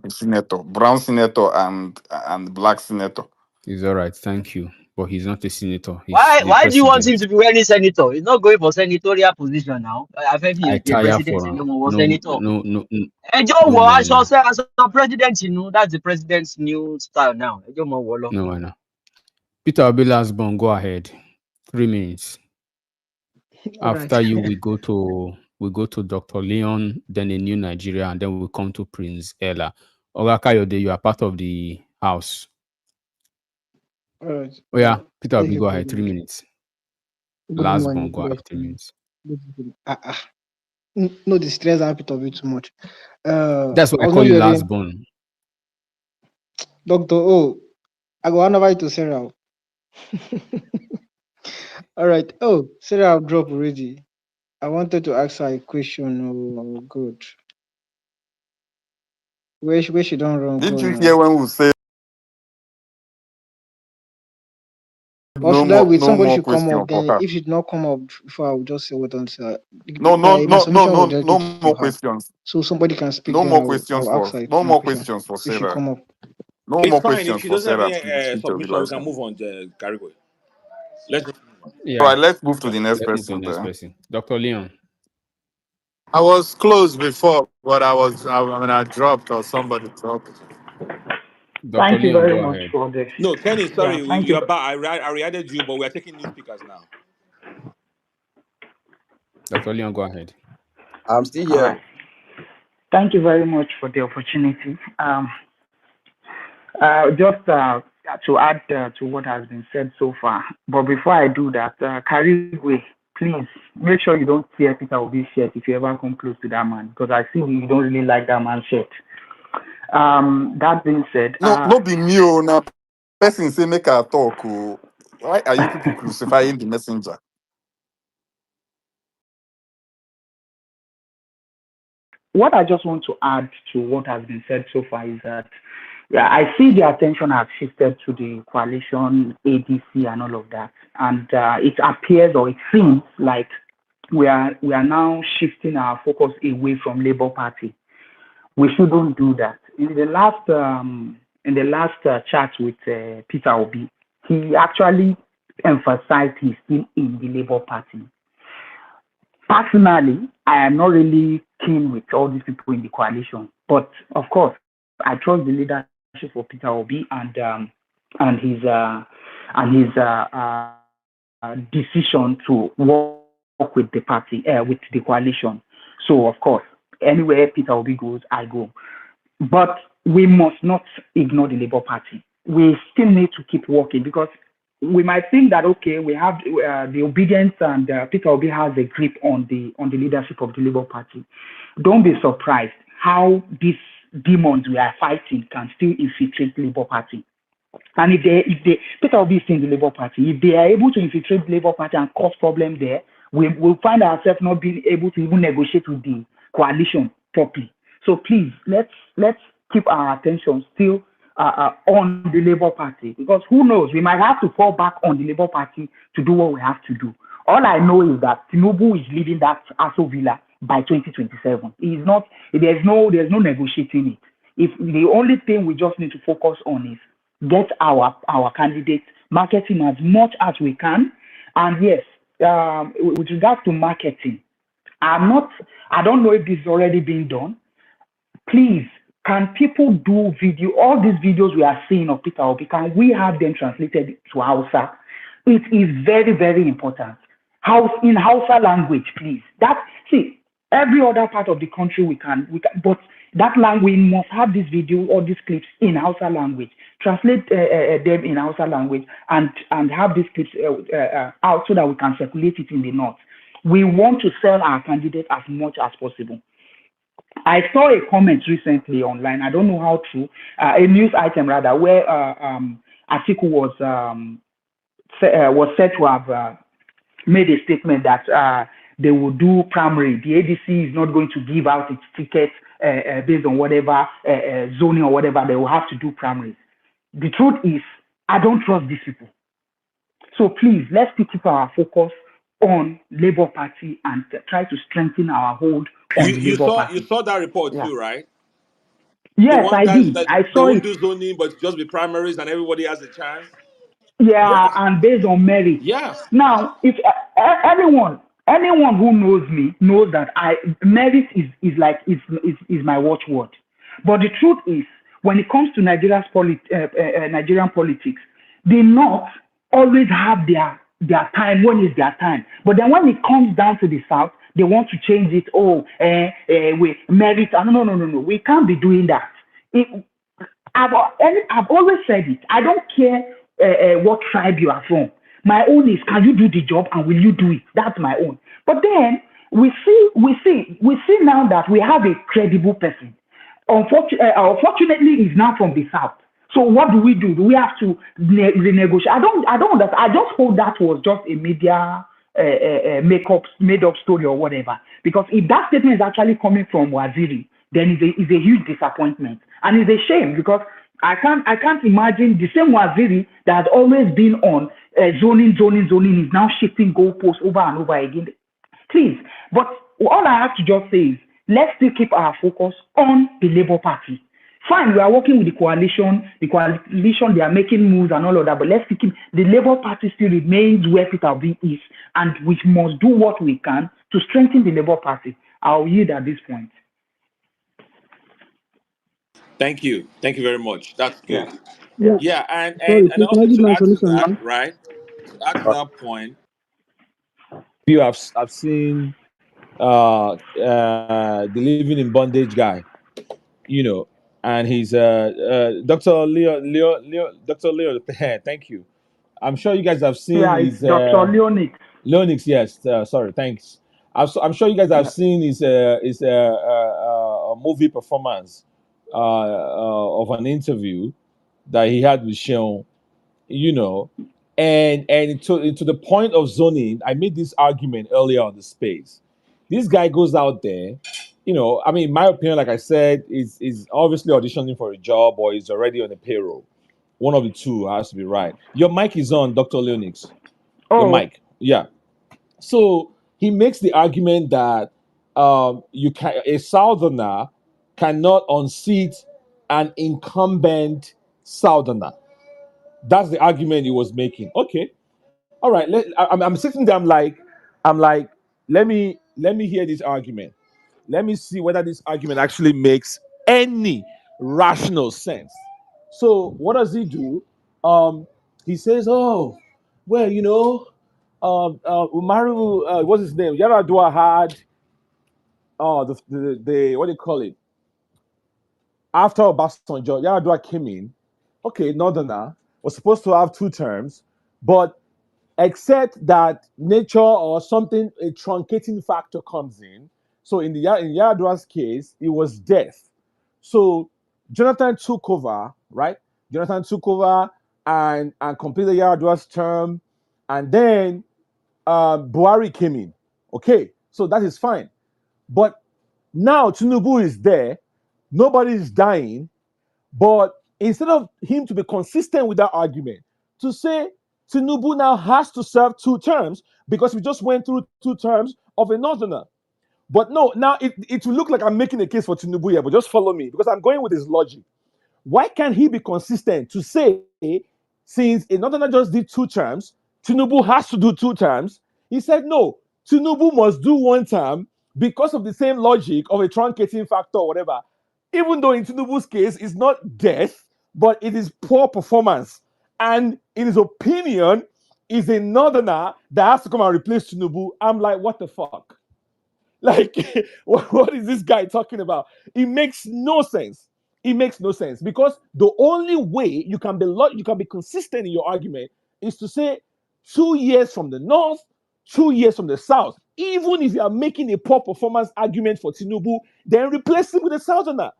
senator, brown senator and black senator. He's all right, thank you. But he's not a senator. He's Why do you want him president. to be any senator? He's not going for senatorial position now. I think I the tire president for him. was No, senator. no, no, no, Ejo no, wo man. aso as a president, you know, that's the president's new style now. Ejo mo wo lo. No, no. Peter Obi last born, go ahead. 3 minutes. After Right. you, we go to Dr. Leon, then a new Nigeria, and then we come to Prince Ella. Oga Kayode, you are part of the house. All right. Oh yeah, Peter Thank Obi, you go very ahead. 3 much. minutes. Good Last morning, born, go good ahead. 3 afternoon. minutes. Good evening. No, the stress and Peter Obi too much. That's what I was call not you hearing last born. Doctor. Oh, I go hand over to Sarah. All right. Oh, Sarah dropped already. I wanted to ask her a question. Oh, good. Where she don't run Did go you now? hear when we say Or no should I more, wait? no Somebody more should come question up. for Then, her? if she did not come up before, I will just say what on say. No My submission was no directed to more her, questions. so somebody can speak. No Then more I'll ask her no my more question. questions for If she Sarah. come up. No It's more fine. If questions she for doesn't have Sarah. any Peter Obi submission, we last can born. move on to Garigwe. Let's move on. All Yeah, right, let's move to the next let's move to the person next there. person. Dr. Leon. I was close before, but I dropped or somebody dropped. Dr. Thank you Leon, very go much ahead. for this. No, Kenny, sorry, Yeah, thank you. you're back. I re-added you, but we are taking new speakers now. Dr. Leon, go ahead. I'm still All here. right. Thank you very much for the opportunity. Just to add to what has been said so far, but before I do that, Karigwe, please make sure you don't tear Peter Obi's shirt if you ever come close to that man, because I see you don't really like that man's shirt. That being said, No be me oh, now person say make her talk. Oh. Why are you people crucifying the messenger? what I just want to add to what has been said so far is that, yeah, I see the attention has shifted to the coalition, ADC, and all of that, and it appears or it seems like we are now shifting our focus away from Labour Party. We shouldn't do that. In the last chat with Peter Obi, he actually emphasized he's still in the Labour Party. Personally, I am not really keen with all these people in the coalition, but of course, I trust the leadership of Peter Obi and his decision to work with the party, with the coalition. So, of course, anywhere Peter Obi goes, I go. But we must not ignore the Labour Party. We still need to keep working, because we might think that, okay, we have the obedience and Peter Obi has a grip on the leadership of the Labour Party. Don't be surprised how these demons we are fighting can still infiltrate the Labour Party. And if Peter Obi is in the Labour Party, if they are able to infiltrate the Labour Party and cause problems there, we'll find ourselves not being able to even negotiate with the coalition properly. So please, let's keep our attention still on the Labour Party, because who knows, we might have to fall back on the Labour Party to do what we have to do. All I know is that Tinubu is leading that Aso Villa by 2027. He's not. There's no negotiating it. If the only thing we just need to focus on is get our candidates, market him as much as we can, and yes, with regards to marketing, I don't know if this is already being done. Please, can people do video? All these videos we are seeing of Peter Obi, can we have them translated to Hausa? It is very, very important. In Hausa language, please. Every other part of the country we can, but that language, we must have this video or these clips in Hausa language. Translate them in Hausa language and have these clips out so that we can circulate it in the north. We want to sell our candidate as much as possible. I saw a comment recently online. I don't know how true. A news item rather, where Atiku was said to have made a statement that they will do primary. The ADC is not going to give out its tickets based on whatever zoning or whatever. They will have to do primaries. The truth is, I don't trust these people. So please, let's keep our focus on Labour Party and try to strengthen our hold on the Labour Party. You saw that report Yeah. too, right? Yes, one I time did. that I they saw won't it. do zoning, but just be primaries and everybody has a chance. Yeah, Yeah, and based on merit. yeah. Now, if anyone who knows me knows that I merit is like is my watchword. But the truth is, when it comes to Nigerian politics, the North always have their time when it's their time. But then when it comes down to the South, they want to change it. Oh, we merit. No. We can't be doing that. It, I've always said it. I don't care what tribe you are from. My own is, can you do the job and will you do it? That's my own. But then we see now that we have a credible person. Unfortunately, he's now from the south. So what do? Do we have to renegotiate? I don't understand. I just hope that was just a media made up story or whatever. Because if that statement is actually coming from Waziri, then it's a huge disappointment. And it's a shame because I can't imagine the same Waziri that has always been on zoning is now shifting goalposts over and over again. Please, but all I have to just say is let's still keep our focus on the Labour Party. Fine, we are working with the coalition. The coalition, they are making moves and all of that, but let's keep the Labour Party still remains where Peter Obi is, and we must do what we can to strengthen the Labour Party. I'll yield at this point. Thank you very much. That's Yeah. good. Yeah, Yeah, and sorry, and and please, can I also give to my add to submission that, now? right? To add to that point, I've seen the living in bondage guy, you know, and he's Dr. Dr. Leo. Thank you. I'm sure you guys have seen Yeah, it's his Dr. Leonid. Leonix. Yes, sorry, thanks. I'm sure you guys have Yeah. seen his movie performance of an interview that he had with Sean, you know, and to the point of zoning. I made this argument earlier on the space. This guy goes out there, you know. I mean, in my opinion, like I said, is obviously auditioning for a job or is already on a payroll. One of the two has to be right. Your mic is on, Dr. Leonix. Your Oh, mic, yeah. So he makes the argument that a southerner cannot unseat an incumbent southerner. That's the argument he was making. Okay, all right. I'm sitting there. I'm like, let me hear this argument. Let me see whether this argument actually makes any rational sense. So what does he do? He says, "Oh, well, Umaru, what's his name? Yaradua had the what do you call it? After Obasanjo, Yaradua came in. Okay, Northerner was supposed to have 2 terms, but except that nature or something, a truncating factor comes in. So in Yaradua's case, it was death. So Jonathan took over, right? Jonathan took over and completed Yaradua's term, and then Buhari came in. Okay, so that is fine. But now Tinubu is there, nobody is dying, but instead of him to be consistent with that argument, to say Tinubu now has to serve 2 terms because we just went through 2 terms of a northerner. But no, now it will look like I'm making a case for Tinubu here, but just follow me because I'm going with his logic. Why can't he be consistent to say, since a northerner just did 2 terms, Tinubu has to do 2 terms? He said, no, Tinubu must do 1 term because of the same logic of a truncating factor or whatever. Even though in Tinubu's case, it's not death, but it is poor performance. And in his opinion, is a northerner that has to come and replace Tinubu. I'm like, what the fuck? Like, what is this guy talking about? It makes no sense. It makes no sense because the only way you can be consistent in your argument is to say 2 years from the north, 2 years from the south. Even if you are making a poor performance argument for Tinubu, then replace him with a southerner.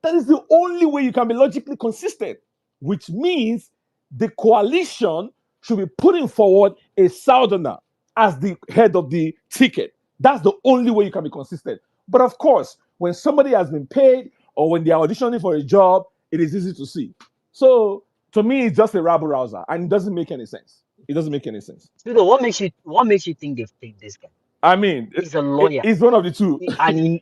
That is the only way you can be logically consistent, which means the coalition should be putting forward a southerner as the head of the ticket. That's the only way you can be consistent. But of course, when somebody has been paid or when they are auditioning for a job, it is easy to see. So to me, it's just a rabble rouser and it doesn't make any sense. It doesn't make any sense. Sudo, what makes you think they've picked this guy? I mean, He's a lawyer. it's one of the two. And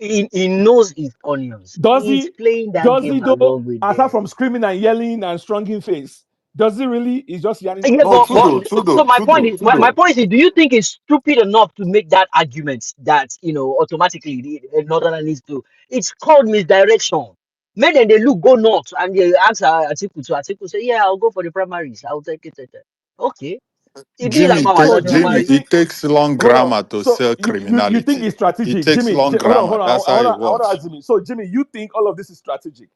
he knows his onions. Does He's he? playing that Does game he though? along with Aside them. from screaming and yelling and stronging face, does he really? He's just yelling. Yeah, No, so my point is, my Tudo. point is, do you think it's stupid enough to make that argument that automatically the northerner needs to? It's called misdirection. Make them they look go north and they answer Atiku to Atiku say, yeah, I'll go for the primaries. I'll take it. Okay, it be like my So Jimmy, primary. it takes long Hold on. grammar to So sell you think criminality. it's It strategic, takes Jimmy? long Hold on, grammar. That's how it I want to works. ask Jimmy. So Jimmy, you think all of this is strategic?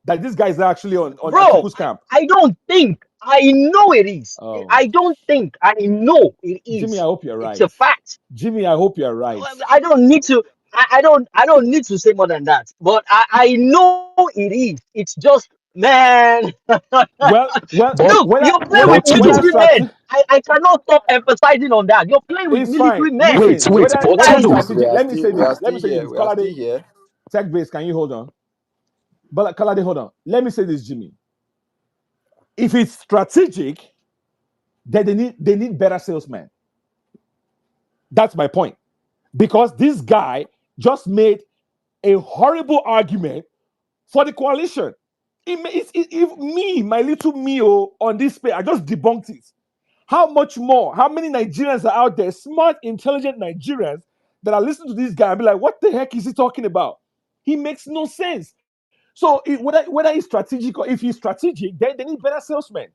That this guy is actually on Bro, Atiku's camp? I don't think. I know it is. Oh, I don't think. I know it Jimmy, I is. hope you're It's right. a fact. Jimmy, I hope you're right. I don't need to. I don't need to say more than that. But I know it is. It's just, man. Well, Look, you're playing with military men. I cannot stop emphasizing on that. You're playing with it's fine. military men. Listen, Wait, whether but it's Tudo. strategic, let me say We are this. Let me still say here. this. We are Kalade, still here. tech base, can you hold on? But Kalade, hold on. Let me say this, Jimmy. If it's strategic, then they need better salesmen. That's my point. Because this guy just made a horrible argument for the coalition. If my little meal on this page, I just debunked it. How much more? How many Nigerians are out there, smart, intelligent Nigerians, that are listening to this guy and be like, what the heck is he talking about? He makes no sense. So whether he's strategic or if he's strategic, then they need better salesmen.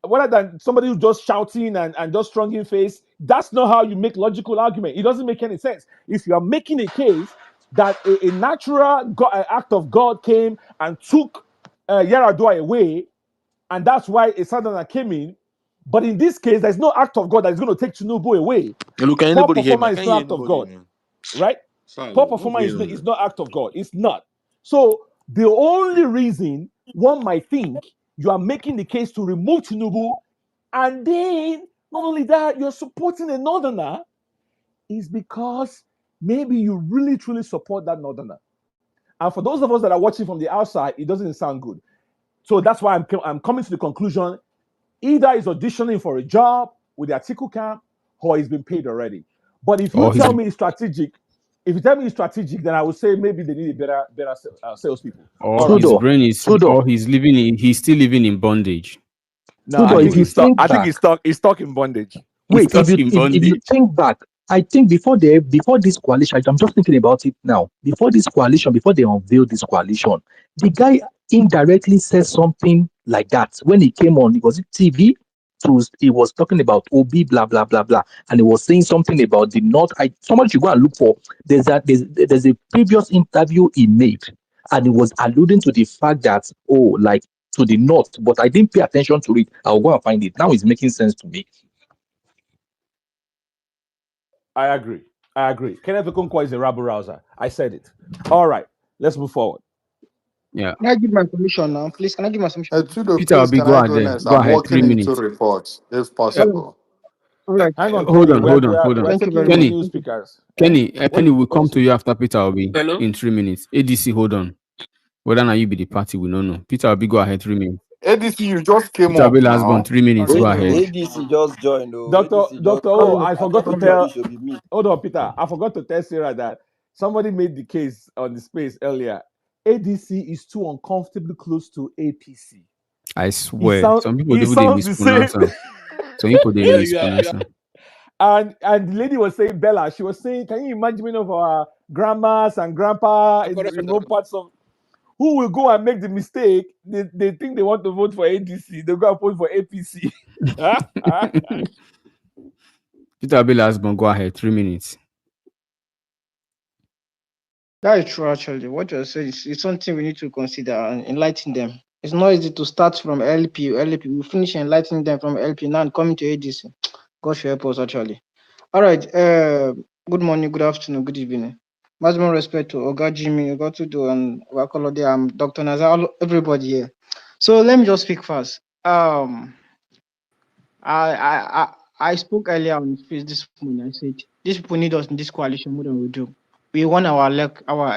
Rather than somebody who's just shouting and just strong in face, that's not how you make logical argument. It doesn't make any sense. If you are making a case that a natural act of God came and took Yaradua away, and that's why a southerner came in, but in this case, there's no act of God that is going to take Tinubu away. Look, can Poor anybody hear me? I performance can't is no hear act of anybody. God, right? Sorry, Poor what's performance going on? is not act of God. It's not. So the only reason one might think you are making the case to remove Tinubu, and then not only that, you're supporting a northerner, is because maybe you really truly support that northerner. And for those of us that are watching from the outside, it doesn't sound good. So that's why I'm coming to the conclusion: either he's auditioning for a job with the Atiku camp, or he's been paid already. But if you tell me it's strategic, then I would say maybe they need better salespeople. Or his brain is, or he's still living in bondage. No, I think he's stuck. I think he's stuck in bondage. Wait, if you think back, I think before this coalition, I'm just thinking about it now. Before this coalition, before they unveiled this coalition, the guy indirectly said something like that when he came on. It was TV. He was talking about OB, blah blah blah blah, and he was saying something about the North. Somebody should go and look for. There's a previous interview he made, and he was alluding to the fact that to the North, but I didn't pay attention to it. I'll go and find it. Now it's making sense to me. I agree. Kenneth Okonkwo is a rabble rouser. I said it. All right, let's move forward. Yeah. Can I give my submission now, please? Can I give my submission? Tudo, Peter, please, can go I go ahead. next? Go I'm ahead. working 3 into minutes. reports, if possible. All right. Hang on, Hold Kenny. on. We're Thank you taking very in much. new speakers. Kenny, we'll come to you after Peter Obi Hello? in 3 minutes. ADC, hold on. Whether or not you be the party, we don't know. Peter Obi, go ahead. 3 minutes. ADC, you just came Peter up Obi last born, now. 3 minutes. Go ahead. ADC just joined. Doctor, I forgot to thought tell. it should be me. Hold on, Peter. I forgot to tell Sarah that somebody made the case on the space earlier. ADC is too uncomfortably close to APC. I swear. Some people do mispronounce them. Some people they mispronounce them. And the lady was saying, Bella, she was saying, can you imagine of our grandmas and grandpa in remote parts of who will go and make the mistake? They think they want to vote for ADC. They go and vote for APC. Peter Obi last born, go ahead. 3 minutes. That is true, actually. What you're saying is something we need to consider and enlighten them. It's not easy to start from LP. We finish enlightening them from LP now and coming to ADC. God should help us, actually. All right. Good morning, good afternoon, good evening. Maximum respect to Oga Jimmy, Oga Tudo, and Wakolode. I'm Dr. Nazar, everybody here. So let me just speak first. I spoke earlier on space this morning. I said these people need us in this coalition more than we do. We won our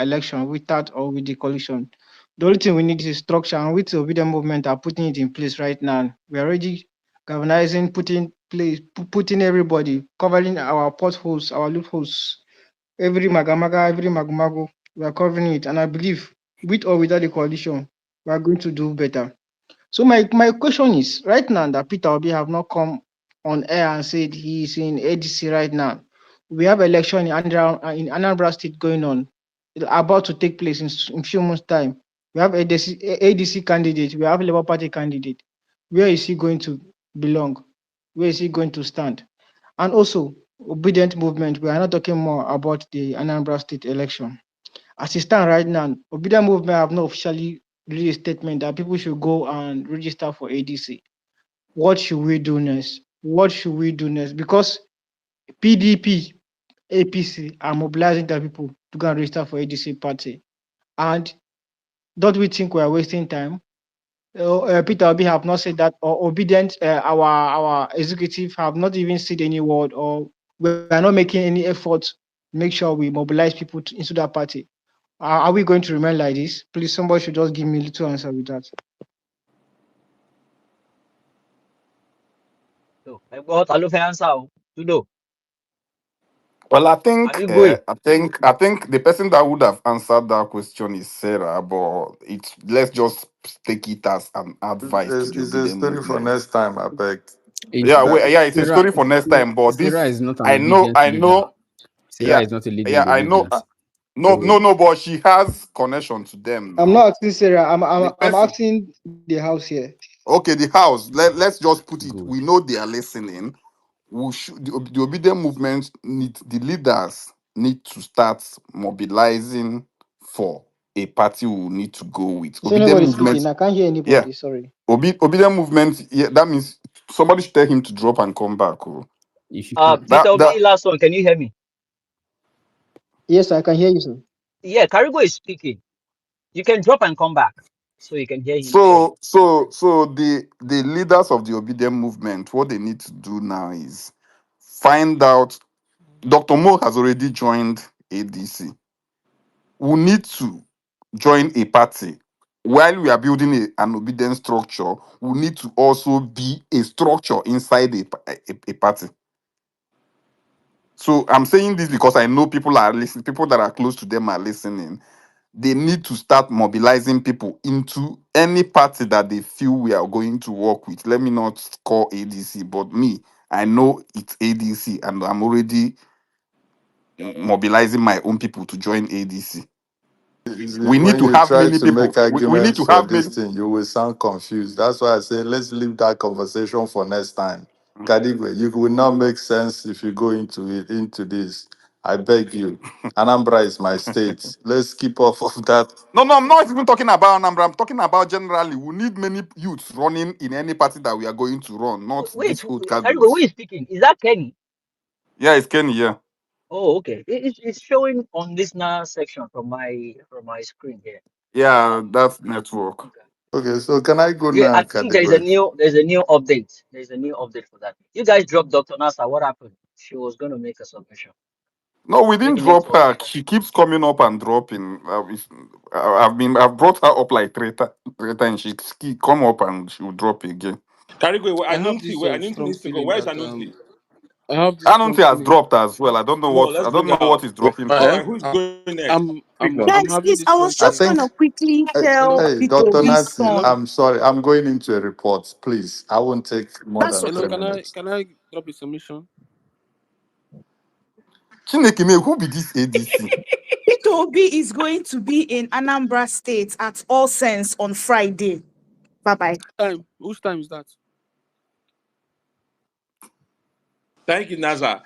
election without or with the coalition. The only thing we need is structure, and with the obedient movement are putting it in place right now. We are already galvanizing, putting everybody, covering our potholes, our loopholes, every magamaga, every magumago. We are covering it, and I believe with or without the coalition, we are going to do better. So my question is, right now that Peter Obi have not come on air and said he is in ADC right now. We have election in Anambra State going on, about to take place in few months' time. We have ADC candidate, we have Labour Party candidate. Where is he going to belong? Where is he going to stand? And also, obedient movement. We are not talking more about the Anambra State election. As it stands right now, obedient movement have not officially released a statement that people should go and register for ADC. What should we do next? What should we do next? Because PDP, APC are mobilizing their people to go and register for ADC party. And don't we think we are wasting time? Peter Obi have not said that, or obedient, our executive have not even said any word, or we are not making any effort to make sure we mobilize people into that party. Are we going to remain like this? Please, somebody should just give me a little answer with that. So, what I love answer. To know. Well, Are you going? I think the person that would have answered that question is Sarah, but it's let's just take it as an advice to the It's a obedient story for movement. next time, I beg. It's Yeah, That, yeah, it's a Sarah. story for next time. But Sarah this, is not an obedient I leader. know, Sarah yeah, is not a leader in yeah, the I know. obedience. No, So no, no, but she has connection to them I'm now. not asking Sarah. The I'm person, asking the house here. okay, the house. Let's just put it. good. We know they are listening. We should the obedient movement need the leaders need to start mobilizing for a party we will need to go with. Is Obedient anybody speaking? movement, I can't hear yeah. anybody. Sorry. Obedient movement, yeah, that means somebody should tell him to drop and come back. Oh. If you can, Peter That Obi, last one. Can you hear me? Yes, I can hear you, sir. Yeah, Karigo is speaking. You can drop and come back so you can hear him clearly. so the leaders of the obedient movement, what they need to do now is find out. Dr. Mo has already joined ADC. We need to join a party. While we are building an obedient structure, we need to also be a structure inside a party. So I'm saying this because I know people are listening, people that are close to them are listening. They need to start mobilizing people into any party that they feel we are going to work with. Let me not call ADC, but me, I know it's ADC, and I'm already mobilizing my own people to join ADC. We need when to you have try many to make people. We need arguments to for have this many. thing, you will sound confused. That's why I say let's leave that conversation for next time. Kadigwe, you will not make sense if you go into this. I beg you. Anambra is my state. Let's keep off of that. No, no, I'm not even talking about number. I'm talking about generally. We need many youths running in any party that we are going to run, not Wait, these old Karigo, who cagots. is speaking? Is that Kenny? Yeah, it's Kenny. Yeah, Oh, okay. It's showing on this now section from my screen here. yeah, that's network. Okay. Okay, so can I go Yeah, now, I think there is a Kadigwe? new update. There's a new update for that. You guys dropped Dr. Nasa. What happened? She was going to make a submission. No, we didn't Maybe drop network. her. She keeps coming up and dropping. I've brought her up like three times. She keep come up and she will drop again. Karigwe, I have this Wait, Anunti strong needs to go. feeling Where's that Anunti? I have this strong Anunti has feeling. dropped as well. No, let's I don't bring her know what up. is dropping All for. right, who's going next? Pick one. I'm Guys, having please, this I strong was I just feeling. gonna think quickly tell hey, Peter Dr. Obi's Nati, Hello, son. I'm sorry. I'm going into a report. Please. I won't take more That's than hello. three okay. minutes. Can I drop a submission? Chineke me, who be this ADC? Peter Obi is going to be in Anambra State at All Sense on Friday. Bye bye. Time. Whose time is that? Thank you, Naza.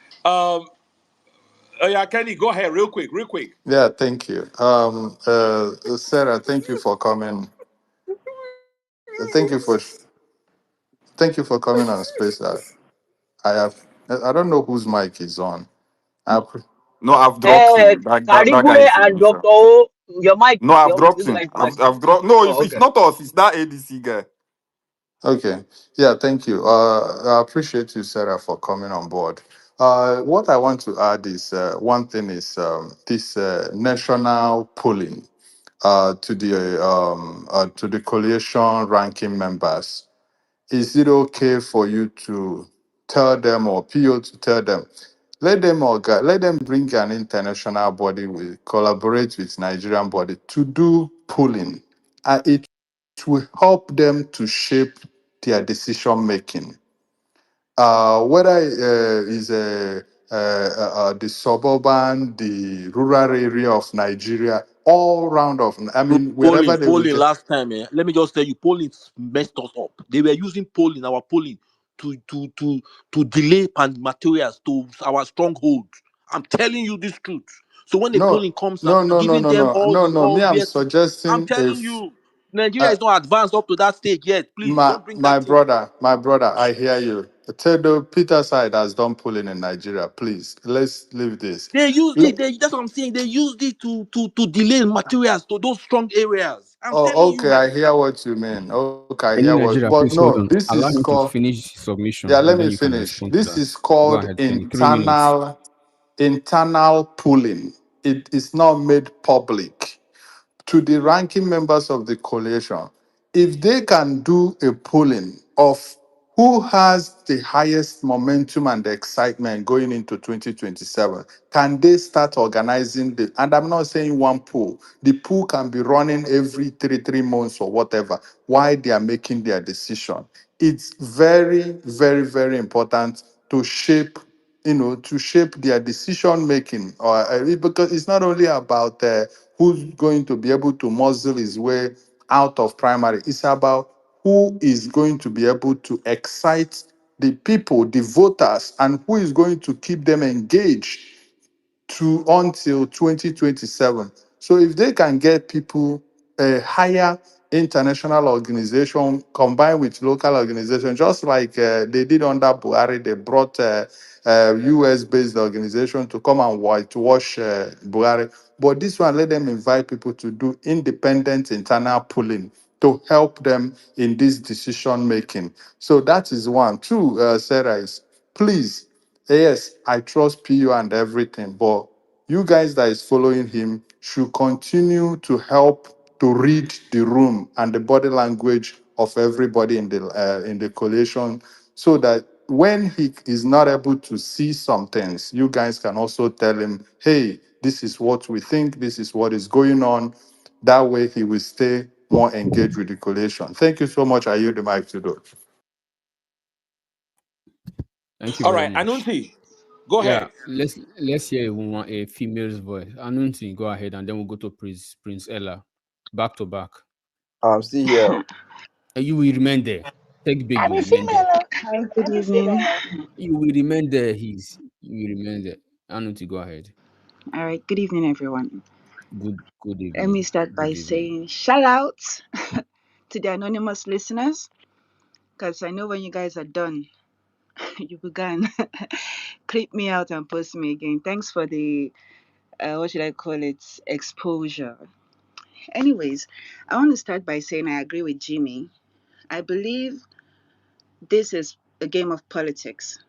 Yeah, Kenny, go ahead, real quick, real quick. Yeah, thank you. Sarah, thank you for coming. Thank you for coming on space. I have I don't know whose mic is on. I, appre- No, I've dropped him. That guy Karigwe is a and loser. Dr. O, your mic, No, I've you dropped him. guys mic. I've dropped. No, Oh, it's okay. not us. It's that ADC guy. okay. Yeah, thank you. I appreciate you, Sarah, for coming on board. What I want to add is one thing is this national polling to the coalition ranking members. Is it okay for you to tell them or PO to tell them? let them bring an international body, with collaborate with Nigerian body to do polling, and it will help them to shape their decision making. Whether is the suburban, the rural area of Nigeria, all round of, I Bro, mean, wherever they will polling get. last time, let me just tell you, polling messed us up. They were using polling, our polling, to delay materials to our stronghold. I'm telling you this truth. So when the No, polling comes out, no, no, no, giving no, them no, all no, the no. Me, all I'm where to, I'm suggesting telling if you, Nigeria uh, is not advanced up to that stage yet. Please my don't bring my that thing. brother, my brother, I hear you. Tedo Peter side has done polling in Nigeria. Please, let's leave this. They used Le- it. That's what I'm saying. They used it to delay materials to those strong areas. I'm telling Oh, okay, you. I hear what you mean. Okay, I hear Any what, Nigeria, but please hold no, on. this Allow is him to called. finish his submission Yeah, and let then me you can finish. respond to This that. is Go called ahead, Kenny. 3 minutes. internal polling. It is not made public to the ranking members of the coalition. If they can do a polling of who has the highest momentum and excitement going into 2027, can they start organizing the, and I'm not saying one pool, the pool can be running every 3 months or whatever, while they are making their decision. It's very, very, very important to shape, to shape their decision making, or because it's not only about who's going to be able to muzzle his way out of primary. It's about who is going to be able to excite the people, the voters, and who is going to keep them engaged to until 2027. So if they can get people a higher international organization combined with local organization, just like they did under Buhari, they brought US-based organization to come and whitewash Buhari. But this one, let them invite people to do independent internal polling to help them in this decision making. So that is one. Two, Sarah, is please, yes, I trust PU and everything, but you guys that is following him should continue to help to read the room and the body language of everybody in the coalition, so that when he is not able to see some things, you guys can also tell him, hey, this is what we think, this is what is going on. That way he will stay more engaged with the coalition. Thank you so much. I yield the mic to those. Thank you All very right, much. Anunti, go Yeah, ahead. let's hear a female's voice. Anunti, go ahead, and then we'll go to Prince Ella, back to back. I'm still here. You will remain there. Take bail, I'm you a will remain there. female. Hi, good I'm a evening. female. You will remain there. You will remain there. Anunti, go ahead. All right, good evening, everyone. Good Let me evening. start by Good evening. saying shout out to the anonymous listeners, because I know when you guys are done, you began clip me out and post me again. Thanks for the what should I call it, exposure. Anyways, I want to start by saying I agree with Jimmy. I believe this is a game of politics.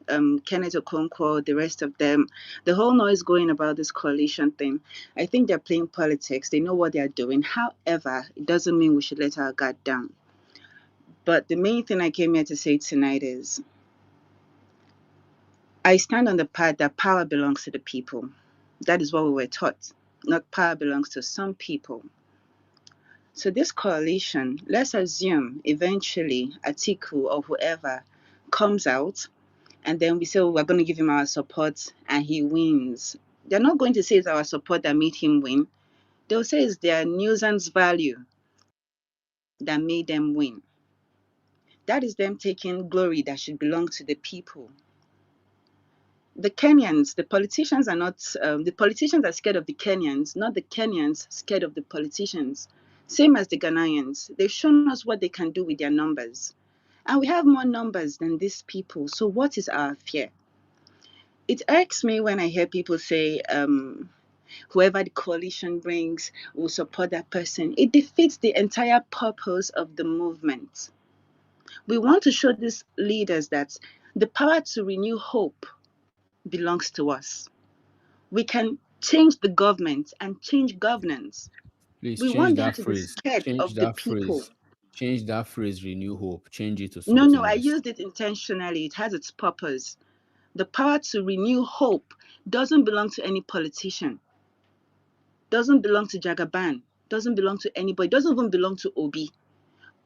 Kenneth Okonkwo, the rest of them, the whole noise going about this coalition thing. I think they're playing politics. They know what they're doing. However, it doesn't mean we should let our guard down. But the main thing I came here to say tonight is I stand on the part that power belongs to the people. That is what we were taught. Not power belongs to some people. So this coalition, let's assume eventually Atiku or whoever comes out, and then we say, oh, we're going to give him our support and he wins. They're not going to say it's our support that made him win. They'll say it's their nuisance value that made them win. That is them taking glory that should belong to the people. The Kenyans, the politicians are not, the politicians are scared of the Kenyans, not the Kenyans scared of the politicians. Same as the Ghanaians. They've shown us what they can do with their numbers. And we have more numbers than these people. So what is our fear? It irks me when I hear people say, whoever the coalition brings will support that person. It defeats the entire purpose of the movement. We want to show these leaders that the power to renew hope belongs to us. We can change the government and change governance. Please We change want them that to be phrase. scared Change of the that people. phrase. Change that phrase, renew hope. Change it to No, something I else. used it intentionally. It has its purpose. The power to renew hope doesn't belong to any politician, doesn't belong to Jagaban, doesn't belong to anybody, doesn't even belong to Obi.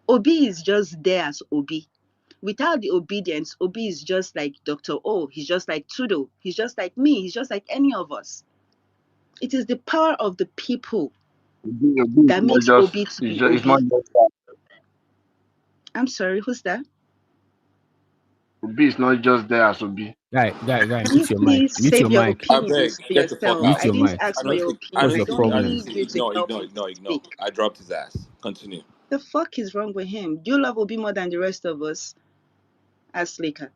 Obi is just there as Obi. Without the obedience, Obi is just like Dr. O, he's just like Tudo, he's just like me, he's just like any of us. It is the power of the people Obi is that not makes just Obi to it's be just it's not Obi. just that. I'm sorry, who's that? Obi is not just there as Obi. Guy, Can you mute your mic. please Mute your save your mic. I beg, opinions for get the fuck yourself? out. Mute I your didn't mic. ask I for don't your think. I opinion. What's don't I your think. don't problem? need you to help me to Ignore. speak. I dropped his ass. Continue. The fuck is wrong with him? Do you love Obi more than the rest of us as Laker?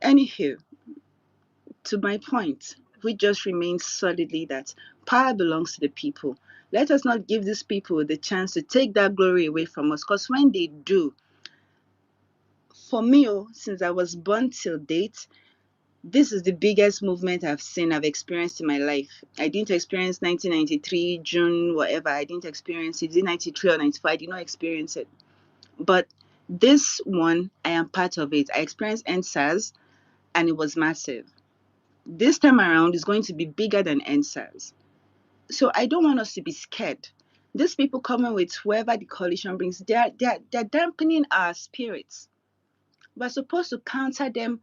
Anywho, to my point, we just remain solidly that power belongs to the people. Let us not give these people the chance to take that glory away from us, because when they do, for me, since I was born till date, this is the biggest movement I've experienced in my life. I didn't experience 1993, June, whatever. I didn't experience it. Is it 93 or 95? I did not experience it. But this one, I am part of it. I experienced NSAS and it was massive. This time around is going to be bigger than NSAS. So I don't want us to be scared. These people coming with whoever the coalition brings, they're dampening our spirits. We're supposed to counter them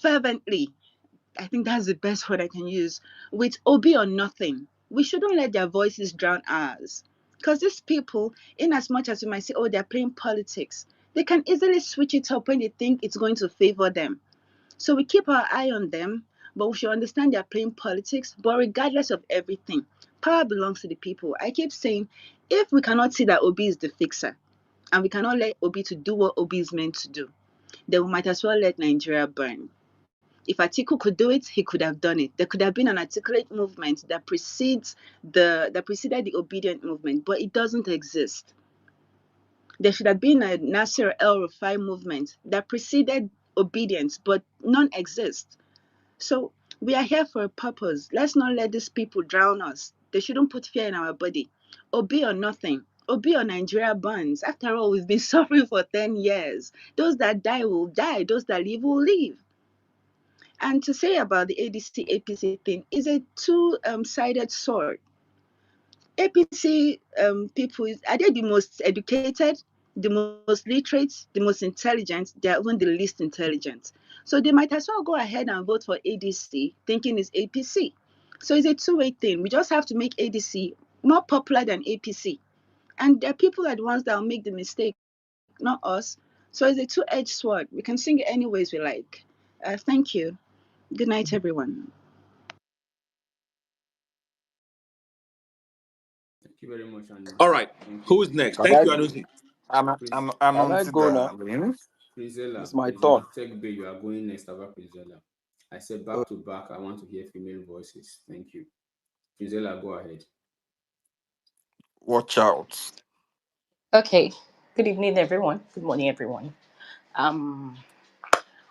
fervently. I think that's the best word I can use. With Obi or nothing, we shouldn't let their voices drown ours. Because these people, in as much as we might say, oh, they're playing politics, they can easily switch it up when they think it's going to favor them. So we keep our eye on them, but we should understand they're playing politics. But regardless of everything, power belongs to the people. I keep saying, if we cannot see that Obi is the fixer, and we cannot let Obi to do what Obi is meant to do, then we might as well let Nigeria burn. If Atiku could do it, he could have done it. There could have been an articulate movement that preceded the obedient movement, but it doesn't exist. There should have been a Nasser El Rufai movement that preceded obedience, but none exist. So we are here for a purpose. Let's not let these people drown us. They shouldn't put fear in our body. Obi or nothing. Obi or Nigeria burns. After all, we've been suffering for 10 years. Those that die will die. Those that live will live. And to say about the ADC APC thing is a two-sided sword. APC people, are they the most educated, the most literate, the most intelligent? They are even the least intelligent. So they might as well go ahead and vote for ADC thinking it's APC. So it's a two-way thing. We just have to make ADC more popular than APC. And the people are the ones that will make the mistake, not us. So it's a two-edged sword. We can sing it any ways we like. Thank you. Good night, everyone. Thank you very much, All Anansi. right. Thank Who you. is next? Can Thank I you, Anusi. Prince, can I go now? Darling. Prinzella, It's my turn. Prinzella, take B, you are going next about Prinzella. I said back to back, I want to hear female voices. Thank you. Prinzella, go ahead. Watch out. Okay. Good evening, everyone. Good morning, everyone. Um,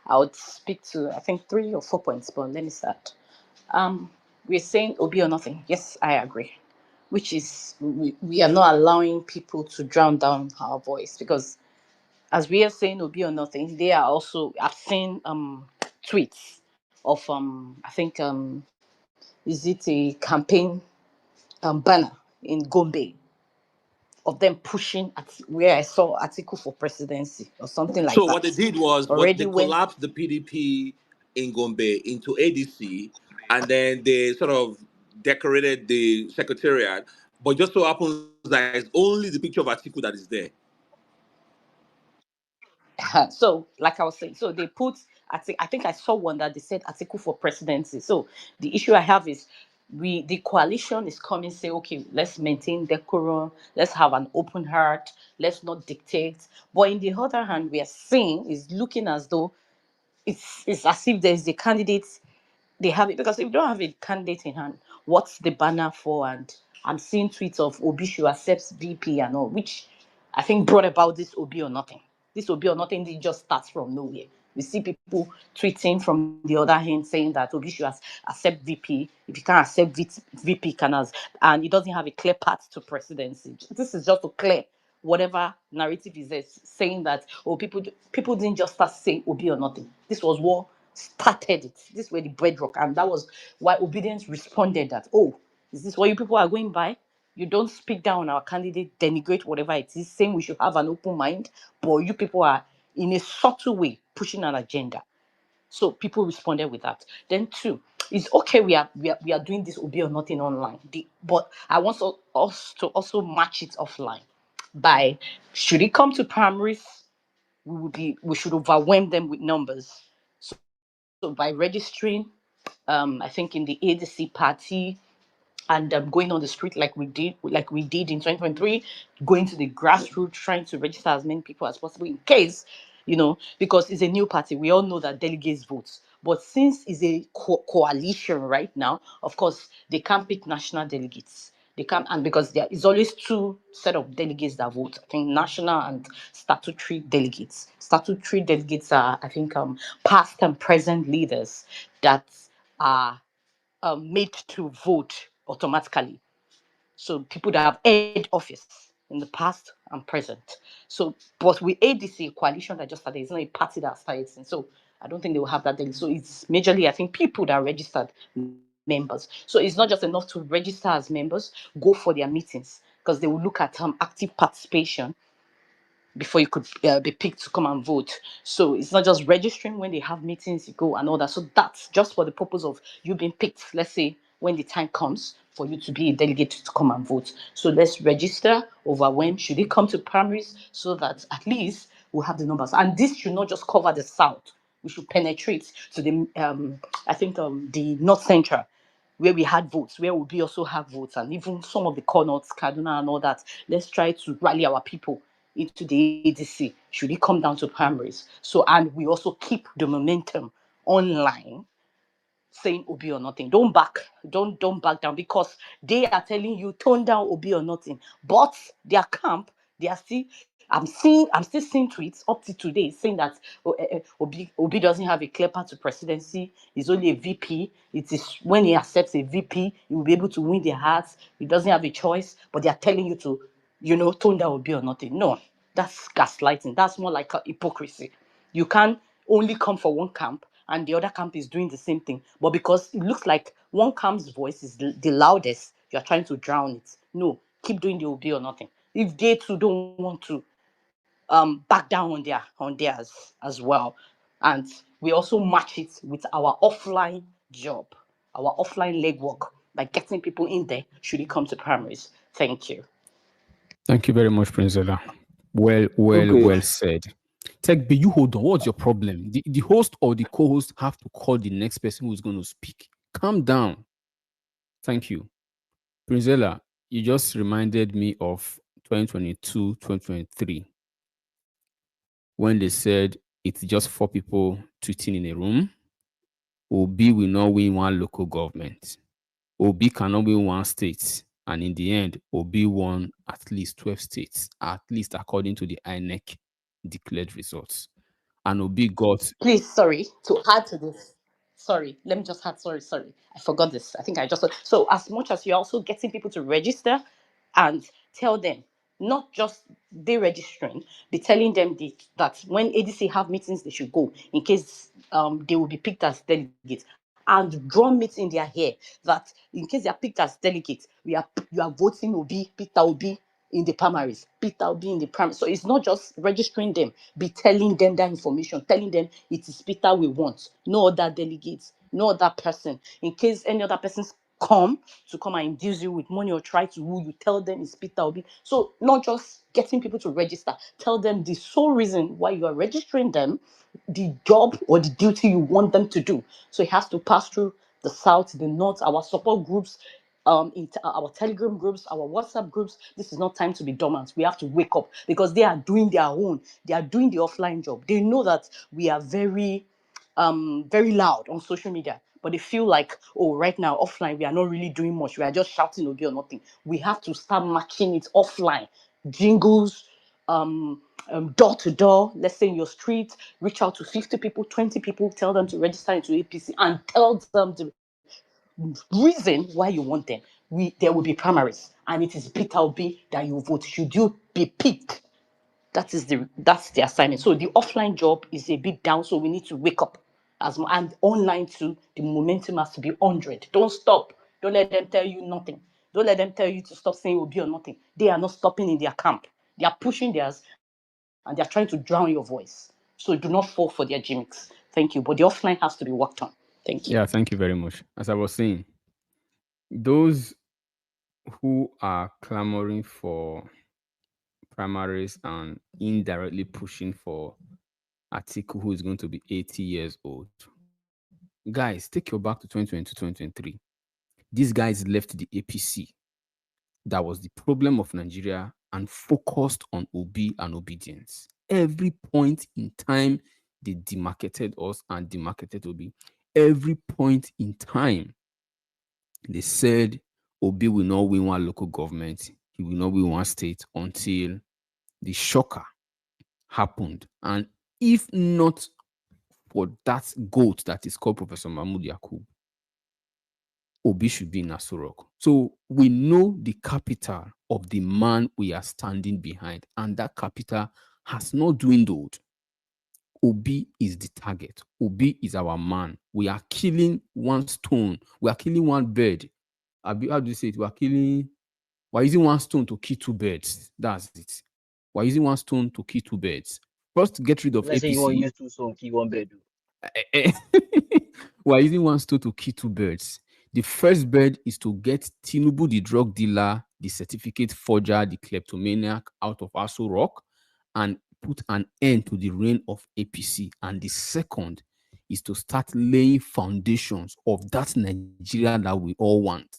I would speak to I think 3 or 4 points, but let me start. Um, we're saying Obi or nothing. Yes, I agree. Which is we are not allowing people to drown down our voice because as we are saying Obi or nothing, they are also I've seen tweets of I think is it a campaign banner in Gombe of them pushing at where I saw article for presidency or something like So what that. they did was, what Already they went collapsed the PDP in Gombe into ADC, and then they sort of decorated the secretariat. But just so happens that it's only the picture of Atiku that is there. so like I was saying, so they put I think I saw one that they said article for presidency. So the issue I have is the coalition is coming say okay, let's maintain decorum, let's have an open heart, let's not dictate. But in the other hand, we are seeing is looking as though it's as if there's a candidate they have it because if you don't have a candidate in hand, what's the banner for? And I'm seeing tweets of Obi should accept VP and all, which I think brought about this Obi or nothing. This Obi or nothing did just start from nowhere. We see people tweeting from the other hand saying that Obi should accept VP. If you can't accept VP, can as and he doesn't have a clear path to presidency. This is just to clear whatever narrative is there, saying that, oh, people didn't just start saying Obi or nothing. This was what started it. This were the bedrock, and that was why obedience responded that, oh, is this what you people are going by? You don't speak down on our candidate, denigrate whatever it is, saying we should have an open mind, but you people are in a subtle way pushing an agenda. So people responded with that. Then two, it's okay we are doing this Obi or nothing online. But I want us to also match it offline. By should it come to primaries, we should overwhelm them with numbers. So by registering, I think in the ADC party, and going on the street like we did in 2023, going to the grassroots, trying to register as many people as possible in case, because it's a new party. We all know that delegates vote, but since it's a coalition right now, of course they can't pick national delegates. They can't, and because there is always two set of delegates that vote. I think national and statutory delegates. Statutory delegates are, I think, past and present leaders that are made to vote automatically. So people that have held office in the past and present. So, but with ADC coalition that just started, it's not a party that started since. So I don't think they will have that daily. So it's majorly, I think, people that are registered members. So it's not just enough to register as members, go for their meetings, because they will look at active participation before you could be picked to come and vote. So it's not just registering when they have meetings, you go and all that. So that's just for the purpose of you being picked, let's say, when the time comes for you to be a delegate to come and vote. So let's register, overwhelm, should it come to primaries, so that at least we'll have the numbers. And this should not just cover the South. We should penetrate to the, I think, the North Central, where we had votes, where we also have votes, and even some of the corners, Kaduna and all that. Let's try to rally our people into the ADC. Should it come down to primaries? So, and we also keep the momentum online, saying Obi or nothing. Don't back down, because they are telling you tone down Obi or nothing. But their camp, they are still. I'm still seeing tweets up to today saying that Obi doesn't have a clear path to presidency. He's only a VP. It is when he accepts a VP, he will be able to win their hearts. He doesn't have a choice. But they are telling you to, tone down Obi or nothing. No, that's gaslighting. That's more like a hypocrisy. You can't only come for one camp and the other camp is doing the same thing. But because it looks like one camp's voice is the loudest, you're trying to drown it. No, keep doing the Obi or nothing. If they too don't want to back down on theirs as well. And we also match it with our offline job, our offline legwork, by getting people in there should it come to primaries. Thank you. Thank you very much, Princella. Okay. Well said. Tech B, you hold on. What's your problem? The host or the co-host have to call the next person who's going to speak. Calm down. Thank you. Princella, you just reminded me of 2022, 2023, when they said it's just four people tweeting in a room. Obi will not win one local government. Obi cannot win one state. And in the end, Obi won at least 12 states, at least according to the INEC declared results. And Obi got, Please, sorry, to add to this. Sorry, let me just add. Sorry. I forgot this. I think I just. So, as much as you're also getting people to register and tell them, not just they registering, be telling them that when ADC have meetings, they should go in case they will be picked as delegates, and drum it in their hair that in case they are picked as delegates, you are voting Obi, Peter Obi, in the primaries. Peter will be in the primaries. So it's not just registering them, be telling them that information, telling them it is Peter we want, no other delegates, no other person. In case any other persons come and induce you with money or try to woo you, tell them it's Peter Obi. So not just getting people to register, tell them the sole reason why you are registering them, the job or the duty you want them to do. So it has to pass through the south, the north, our support groups, our Telegram groups, our WhatsApp groups. This is not time to be dormant. We have to wake up because they are doing their own. They are doing the offline job. They know that we are very loud on social media, but they feel like, oh, right now offline we are not really doing much. We are just shouting Obi or nothing. We have to start matching it offline. Jingles, door to door. Let's say in your street, reach out to 50 people, 20 people, tell them to register into APC and tell them the reason why you want them. there will be primaries, and it is Peter Obi that you vote. Should you be picked? That's the assignment. So the offline job is a bit down. So we need to wake up and online too. The momentum has to be 100. Don't stop. Don't let them tell you nothing. Don't let them tell you to stop saying Obi or nothing. They are not stopping in their camp. They are pushing theirs and they are trying to drown your voice. So do not fall for their gimmicks. Thank you. But the offline has to be worked on. Thank you. Yeah, thank you very much. As I was saying, those who are clamoring for primaries and indirectly pushing for Atiku, who is going to be 80 years old. Guys, take your back to 2022, 2023. These guys left the APC. That was the problem of Nigeria and focused on Obi and obedience. Every point in time, they demarketed us and demarketed Obi. Every point in time, they said Obi will not win one local government, he will not win one state until the shocker happened. And if not for that goat that is called Professor Mahmoud Yakub, Obi should be in Asurok. So we know the capital of the man we are standing behind, and that capital has not dwindled. Obi is the target. Obi is our man. We are killing one stone. We are killing one bird. How do you say it? We're using one stone to kill two birds. That's it. We're using one stone to kill two birds. First, get rid of Let's say you want to APC. use two so key one bed. We're using one stone to kill two birds. The first bird is to get Tinubu, the drug dealer, the certificate forger, the kleptomaniac out of Aso Rock and put an end to the reign of APC. And the second is to start laying foundations of that Nigeria that we all want.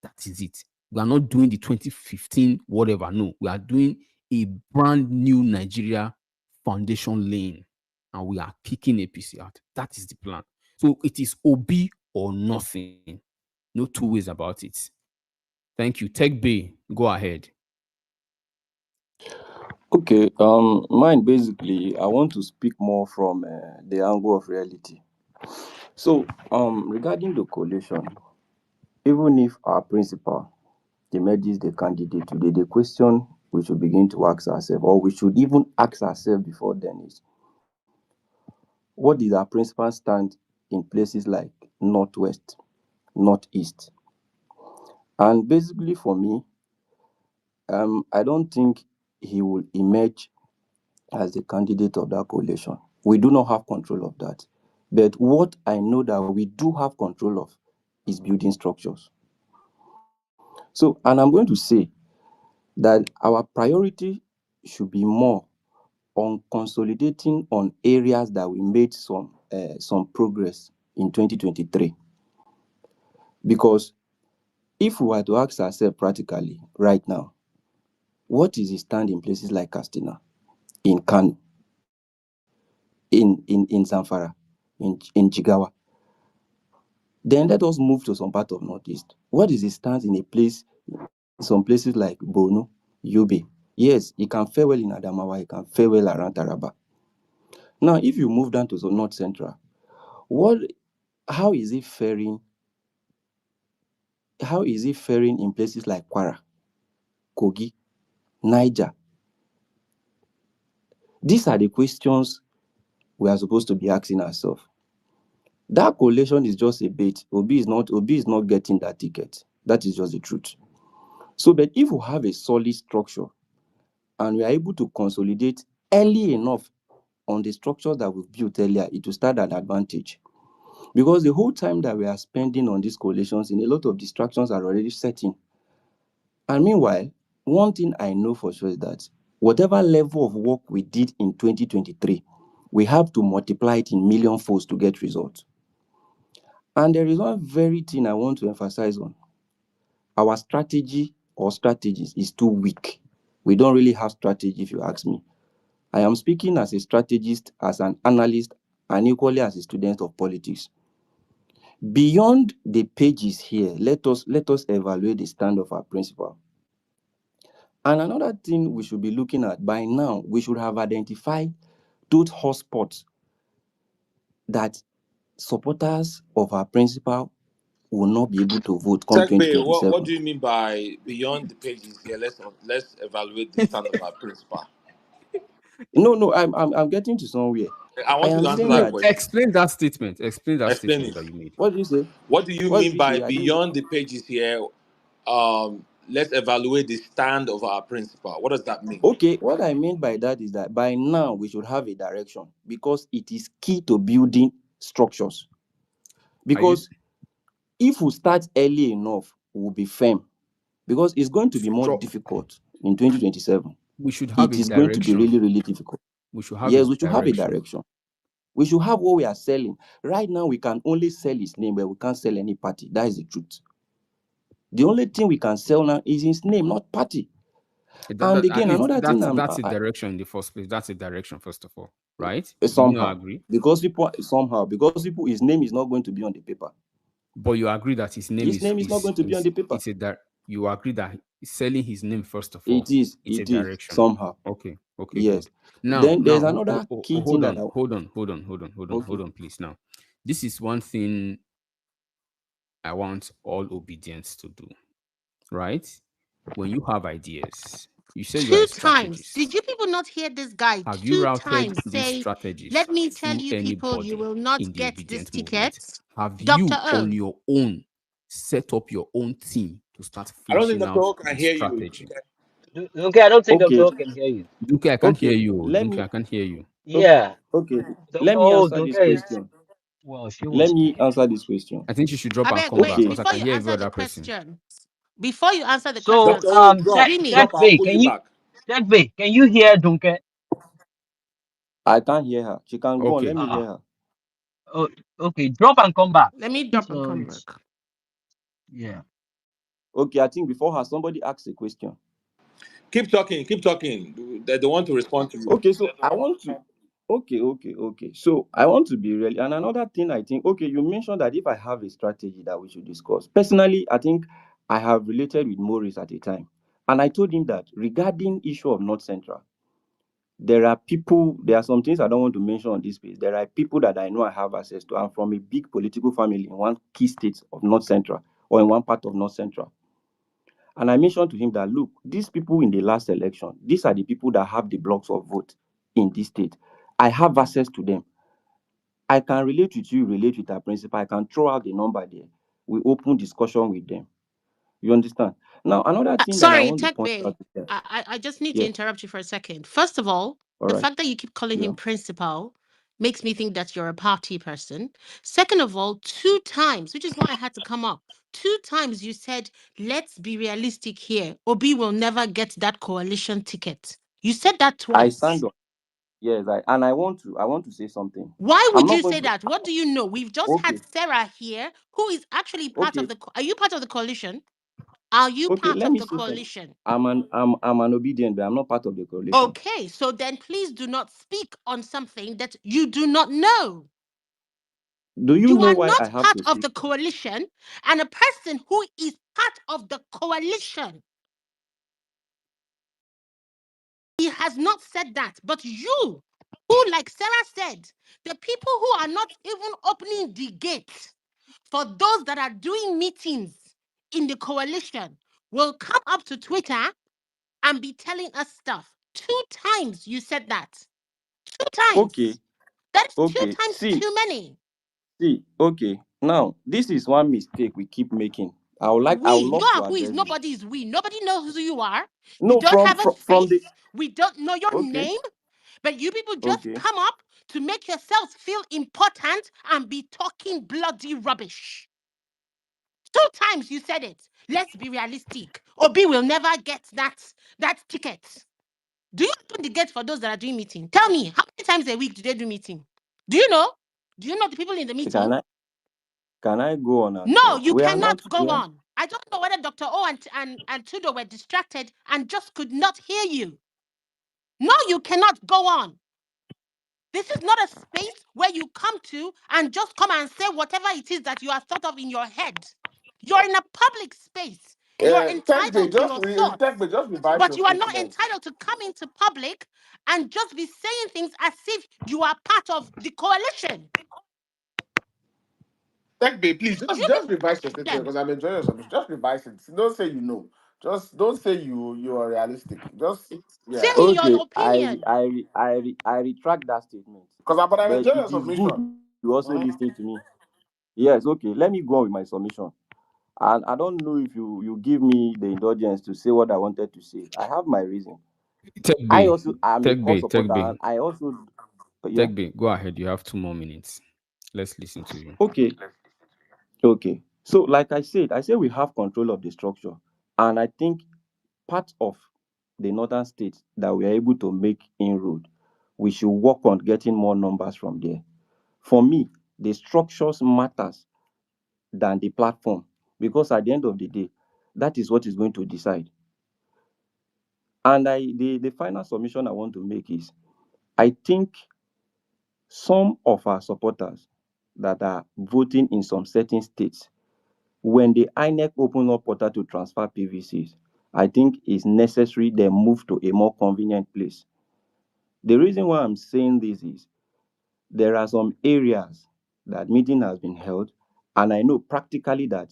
That is it. We are not doing the 2015 whatever. No, we are doing a brand new Nigeria foundation laying, and we are kicking APC out. That is the plan. So it is Obi or nothing. No two ways about it. Thank you. Tech Bay, go ahead. Okay, mine basically, I want to speak more from the angle of reality. So, regarding the coalition, even if our principal emerges the candidate today, the question we should begin to ask ourselves, or we should even ask ourselves before then, is what is our principal stand in places like Northwest, Northeast? And basically, for me, I don't think he will emerge as the candidate of that coalition. We do not have control of that. But what I know that we do have control of is building structures. So, and I'm going to say that our priority should be more on consolidating on areas that we made some progress in 2023. Because if we were to ask ourselves practically right now, what is the stand in places like Castina, in Kano, in Zamfara, in Jigawa? Then let us move to some part of Northeast. What is the stance in some places like Borno, Yobe? Yes, it can fare well in Adamawa, it can fare well around Taraba. Now, if you move down to the North Central, how is it faring? How is it faring in places like Kwara, Kogi, Niger? These are the questions we are supposed to be asking ourselves. That coalition is just a bait. Obi is not getting that ticket. That is just the truth. So, but if we have a solid structure and we are able to consolidate early enough on the structures that we've built earlier, it will start an advantage. Because the whole time that we are spending on these coalitions, a lot of distractions are already setting. And meanwhile, one thing I know for sure is that whatever level of work we did in 2023, we have to multiply it in million folds to get results. And there is one very thing I want to emphasize on. Our strategy or strategies is too weak. We don't really have strategy, if you ask me. I am speaking as a strategist, as an analyst, and equally as a student of politics. Beyond the pages here, let us evaluate the stand of our principal. And another thing we should be looking at by now, we should have identified those hotspots that supporters of our principal will not be able to vote come Tech Bay, what 2027. do you mean by beyond the pages here? Let's evaluate the stand of our principal. No, no, I'm getting to somewhere. I I want you am to answer saying that No, that. question. explain that statement. Explain that Explain statement it. that you made. What do you say? What do you What mean did you by say? I didn't. beyond the pages here? Let's evaluate the stand of our principal. What does that mean? Okay, what I mean by that is that by now we should have a direction because it is key to building structures. Are you? Because if we start early enough, we'll be firm. Because it's going to be more Stro- difficult in 2027. we should have It a is going to be direction. really, really difficult. We should have a Yes, we should have a direction. direction. We should have what we are selling. Right now, we can only sell his name, but we can't sell any party. That is the truth. The only thing we can sell now is his name, not party. And At again, least another thing that's a direction in the first place. That's a direction, first of all, right? Do you not somehow, agree? because people, his name is not going to be on the paper. But you agree that his name His name is not going to be on the paper. it's a that you agree that selling his name first of all, It is, it's a it is direction. somehow. Okay, Yes. good. Now, Then there's another key thing hold that on, okay. please. Now, this is one thing I want all obedience to do, right? When you have ideas, you say you are a Two times. strategist. Did you people not hear this guy Have you two routed times these say, strategies let me tell through you people, you anybody will not in the get this obedient ticket? movement? Have Dr. you on O, your own set up your own team to start I don't think fleshing Dr. out O can the hear you. strategy? Okay, I don't think Dr. Okay, O can hear you. Dunke, I can't hear okay. you. Let Dunke, me I can't hear you. okay, Yeah, okay. Dr. Let me O, answer Dunke this is, question. well, she Let was me speaking. answer this question. I think she should drop I and beg, come wait, back Okay. because I before can you hear every answer the other person. question, before you answer the So, question, Dr. O, Rini, Tech drop, I'll Bay, pull can you you, back. Tech Bay, can you hear Dunke? I can't hear her. She can go on. Let Okay. me hear Ah, her. oh, okay, drop and come back. let me drop and So come it's, back. yeah. Okay, I think before her, somebody asked a question. Keep talking, keep talking. They want to respond to you. Okay, so I want to. Okay. So I want to be really. And another thing I think, okay, you mentioned that if I have a strategy that we should discuss. Personally, I think I have related with Maurice at a time. And I told him that regarding issue of North Central, there are some things I don't want to mention on this page. There are people that I know I have access to. I'm from a big political family in one key state of North Central or in one part of North Central. And I mentioned to him that, look, these people in the last election, these are the people that have the blocks of vote in this state. I have access to them. I can relate with you, relate with our principal. I can throw out the number there. We open discussion with them. You understand? Now, another thing that I Sorry, want to Tech point Bay. out is that, I just need to yes, interrupt you for a second. First of all, all the right, fact that you keep calling yeah. him principal makes me think that you're a party person. Second of all, two times, which is why I had to come up. Two times you said, let's be realistic here. Obi will never get that coalition ticket. You said that I twice. stand on, yes, I want to say something. Why I'm would not you going say to, that? What do you know? We've just had okay, Sarah here, who is actually part of okay, the. Are you part of the coalition? Are you okay, part let of me the say something. coalition? I'm an obedient, but I'm not part of the coalition. Okay, so then please do not speak on something that you do not know. Do you You know are why I not have part to of speak? the coalition, and a person who is part of the coalition, he has not said that. But you, who, like Sarah said, the people who are not even opening the gate for those that are doing meetings in the coalition will come up to Twitter and be telling us stuff. Two times you said that. Two Okay, times. That's two okay. times See, too many. okay. Now, this is one mistake we keep making. I would We, you love to are who is address it. nobody is we. Nobody knows who you are. You No, don't have a from the face. We don't know your okay, name. But you people just okay, come up to make yourselves feel important and be talking bloody rubbish. Two times you said it. Let's be realistic. Obi will never get that ticket. Do you open the gate for those that are doing meeting? Tell me, how many times a week do they do meeting? Do you know? Do you know the people in the meeting? can I go on and No, talk? you We are not. cannot go on. I don't know whether Dr. O and Tudo were distracted and just could not hear you. No, you cannot go on. This is not a space where you come to and just come and say whatever it is that you have thought of in your head. You're in a public space. You're entitled to your thoughts, Tech Bay, just revise but your you are not statement. entitled to come into public and just be saying things as if you are part of the coalition. Tech Bay, please just You just revise your statement them. because I'm enjoying your submission. Just revise it. Don't say you know. Just don't say you are realistic. Just Say yeah. your Okay, opinion. I retract that statement. But I'm But enjoying it your is good submission. you also Mhm. listen to me. Yes, okay. Let me go on with my submission. And I don't know if you give me the indulgence to say what I wanted to say. I have my reason. Tech I B, also am a Tech core B, Tech supporter, B, and I also yeah. Tech B. Go ahead. You have 2 more minutes. Let's listen to you. Okay, okay. So like I said we have control of the structure, and I think part of the northern states that we are able to make inroad, we should work on getting more numbers from there. For me, the structures matters than the platform because at the end of the day, that is what is going to decide. And the final submission I want to make is I think some of our supporters that are voting in some certain states, when the INEC open up portal to transfer PVCs, I think it's necessary they move to a more convenient place. The reason why I'm saying this is there are some areas that meeting has been held, and I know practically that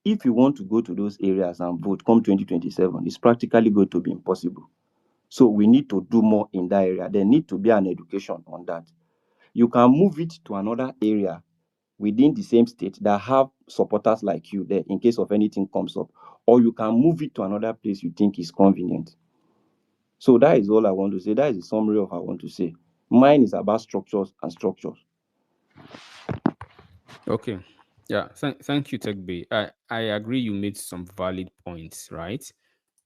if you want to go to those areas and vote come 2027, it's practically going to be impossible. So we need to do more in that area. There need to be an education on that. You can move it to another area within the same state that have supporters like you there in case of anything comes up, or you can move it to another place you think is convenient. So that is all I want to say. That is the summary of what I want to say. Mine is about structures and structures. Okay. Yeah. Thank you, Tech B. I agree you made some valid points, right?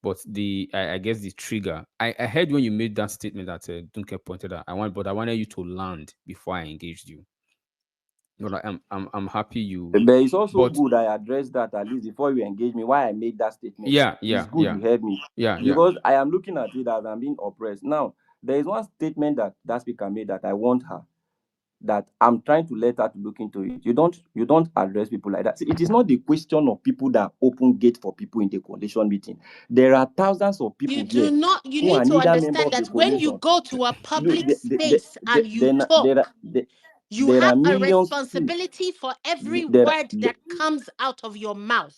But I guess the trigger, I heard when you made that statement that Dunke pointed out. But I wanted you to land before I engaged you. But I'm happy you. But it's also But good I address that at least before you engage me. Why I made that statement? yeah, It's yeah, good yeah, you heard me yeah. because I am looking at it as I'm being oppressed. Now, there is one statement that speaker made that I want her that I'm trying to let her to look into it. You don't address people like that. See, it is not the question of people that open gate for people in the coalition meeting. There are thousands of You people do here not, you who need are to neither member understand of the that when you coalition. go to a Look, public space and you talk, you there have are a millions. responsibility for every There, word that comes out of your mouth.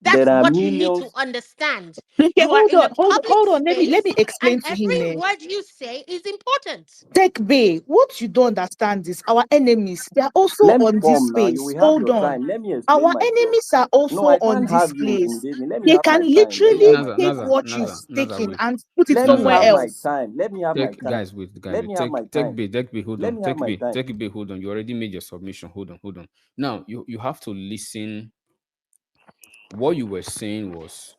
there That's are what you need to millions. understand. Okay, You are in a public hold on. Let space, me and explain to him. every word you say is important. Tech Bay, what you don't understand is our enemies, they are also Let me on this come now. You space. will have Hold your on. time. Let me explain Our myself. enemies are No, also I on can't this have you place. intimidating. Let me They have can my time. Let me literally have my take time. what you've Naza, taken wait. and put it Let me somewhere Naza, have wait. my else. time. Let me have my Take time. guys, wait, guys, Let wait. me have my Take time. B, take B, hold Let on. me have my time. Take B, hold on. You already made your submission. Hold on. Now you have to listen. What you were saying was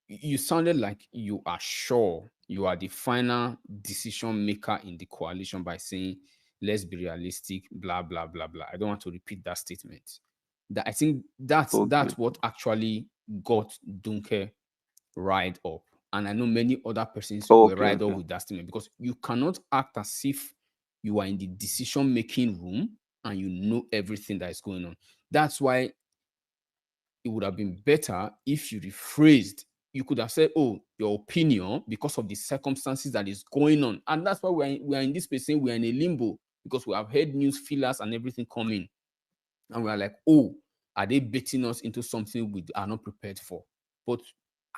you sounded like you are sure you are the final decision maker in the coalition by saying let's be realistic, blah blah blah blah. I don't want to repeat that statement. That I think Okay. that's what actually got Dunke riled up. And I know many other persons were Okay. riled up Okay. with that statement because you cannot act as if you are in the decision making room and you know everything that is going on. That's why it would have been better if you rephrased. You could have said, "Oh, your opinion because of the circumstances that is going on," and that's why we are in this space saying we are in a limbo because we have heard news feelers and everything coming, and we are like, "Oh, are they baiting us into something we are not prepared for?" But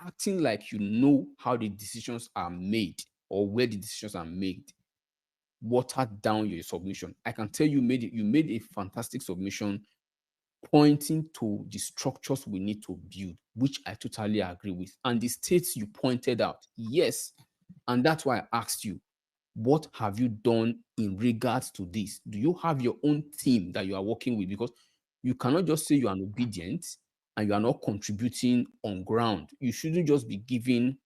acting like you know how the decisions are made or where the decisions are made watered down your submission. I can tell you made a fantastic submission pointing to the structures we need to build, which I totally agree with. And the states you pointed out, yes. And that's why I asked you, what have you done in regards to this? Do you have your own team that you are working with? Because you cannot just say you are obedient and you are not contributing on ground. You shouldn't just be giving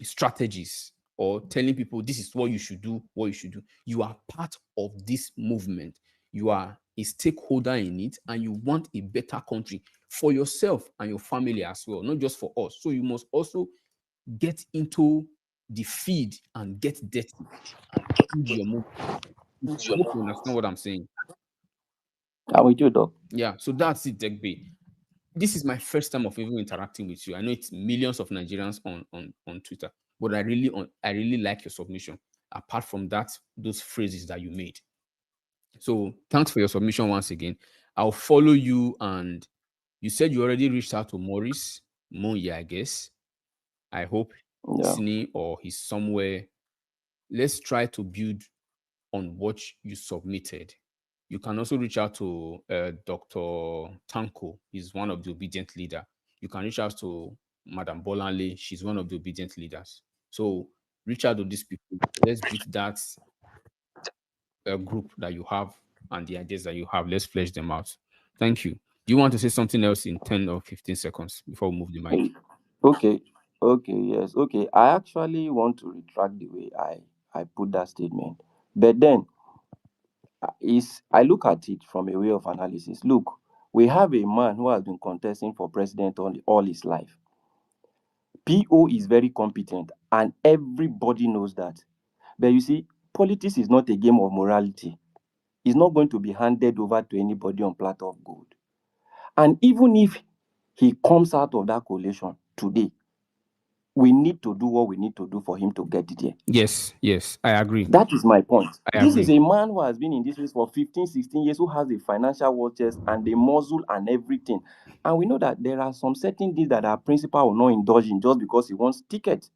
strategies or telling people this is what you should do, what you should do. You are part of this movement. You are a stakeholder in it, and you want a better country for yourself and your family as well, not just for us. So you must also get into the feed and get dirty to feed your movement. I hope you understand what I'm saying. I'm with you, dog. Yeah, so that's it, Degbe. This is my first time of even interacting with you. I know it's millions of Nigerians on Twitter, but I really like your submission. Apart from that, those phrases that you made. So thanks for your submission once again. I'll follow you. And you said you already reached out to Maurice Monya, I guess. I hope he's Yeah. listening or he's somewhere. Let's try to build on what you submitted. You can also reach out to Dr. Tanko. He's one of the obedient leader. You can reach out to Madam Bolanle. She's one of the obedient leaders. So reach out to these people. Let's beat that group that you have and the ideas that you have. Let's flesh them out. Thank you. Do you want to say something else in 10 or 15 seconds before we move the mic? Okay. Okay. Yes. Okay. I actually want to retract the way I put that statement, but then is I look at it from a way of analysis. Look, we have a man who has been contesting for president all his life. PO is very competent, and everybody knows that. But you see, politics is not a game of morality. It's not going to be handed over to anybody on platter of gold. And even if he comes out of that coalition today, we need to do what we need to do for him to get there. Yes, I agree. That is my point. I This agree. is a man who has been in this race for 15, 16 years, who has a financial war chest and the muscle and everything. And we know that there are some certain things that our principal will not indulge in just because he wants ticket.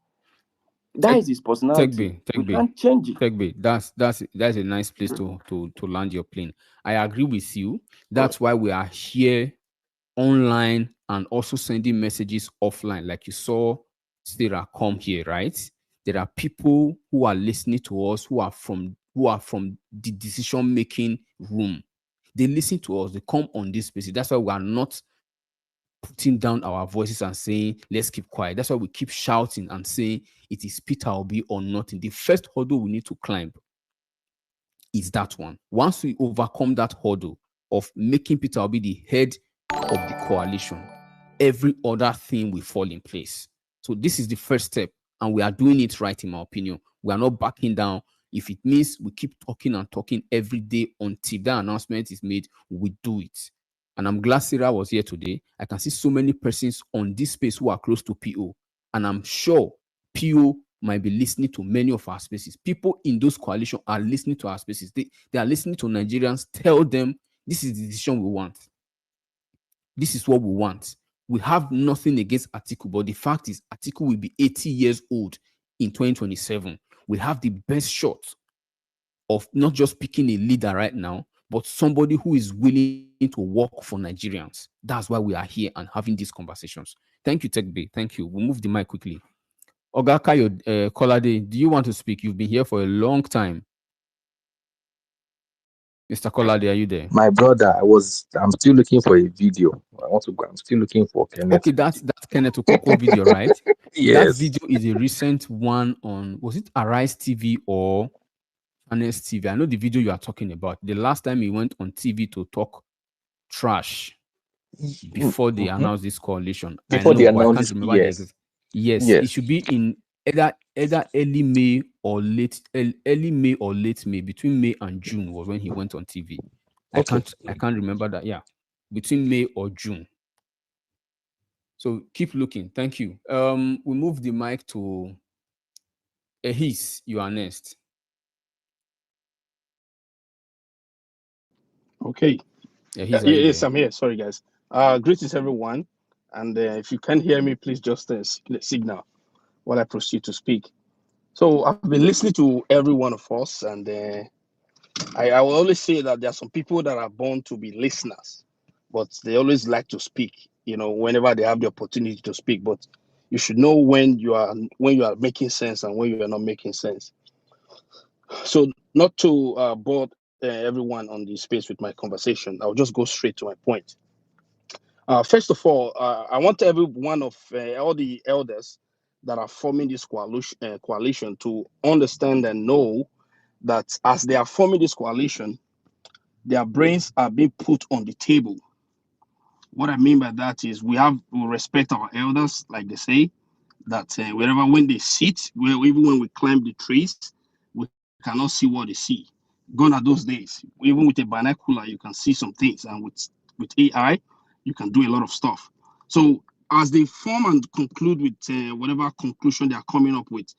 That is his personality. We can't change it. Tegbe, that's a nice place to land your plane. I agree with you. That's why we are here online and also sending messages offline. Like you saw Sarah come here, right? There are people who are listening to us who are from the decision making room. They listen to us. They come on this space. That's why we are not putting down our voices and saying, let's keep quiet. That's why we keep shouting and saying it is Peter Obi or nothing. The first hurdle we need to climb is that one. Once we overcome that hurdle of making Peter Obi the head of the coalition, every other thing will fall in place. So this is the first step, and we are doing it right, in my opinion. We are not backing down. If it means we keep talking and talking every day until that announcement is made, we do it. And I'm glad Sarah was here today. I can see so many persons on this space who are close to PO. And I'm sure PO might be listening to many of our spaces. People in those coalitions are listening to our spaces. They are listening to Nigerians tell them this is the decision we want. This is what we want. We have nothing against Atiku, but the fact is Atiku will be 80 years old in 2027. We have the best shot of not just picking a leader right now, but somebody who is willing to work for Nigerians. That's why we are here and having these conversations. Thank you, Tekbe. Thank you. We'll move the mic quickly. Ogakayo Kolade, do you want to speak? You've been here for a long time. Mr. Kolade, are you there? My brother, I'm still looking for a video. I'm still looking for Kenneth. Okay, that's Kenneth Okoko video, right? Yes. That video is a recent one on, was it Arise TV or Honest TV? I know the video you are talking about. The last time he went on TV to talk trash before they announced this coalition. Before I know, they but I can't announced remember yes. Yes, it should be in either early May or late May. Between May and June was when he went on TV. Okay. I can't remember that. Yeah, between May or June. So keep looking. Thank you. We move the mic to Ehis. You are next. Okay. Ehis, are you Yes, there? I'm here. Sorry, guys. Greetings, everyone. And if you can't hear me, please just signal while I proceed to speak. So I've been listening to every one of us, and I will always say that there are some people that are born to be listeners, but they always like to speak. Whenever they have the opportunity to speak. But you should know when you are making sense and when you are not making sense. So not to bore everyone on the space with my conversation, I'll just go straight to my point. First of all, I want every one of all the elders that are forming this coalition to understand and know that as they are forming this coalition, their brains are being put on the table. What I mean by that is we respect our elders, like they say, that wherever when they sit, even when we climb the trees, we cannot see what they see. Gone are those days. Even with a binocular, you can see some things, and with AI, you can do a lot of stuff. So as they form and conclude with whatever conclusion they are coming up with,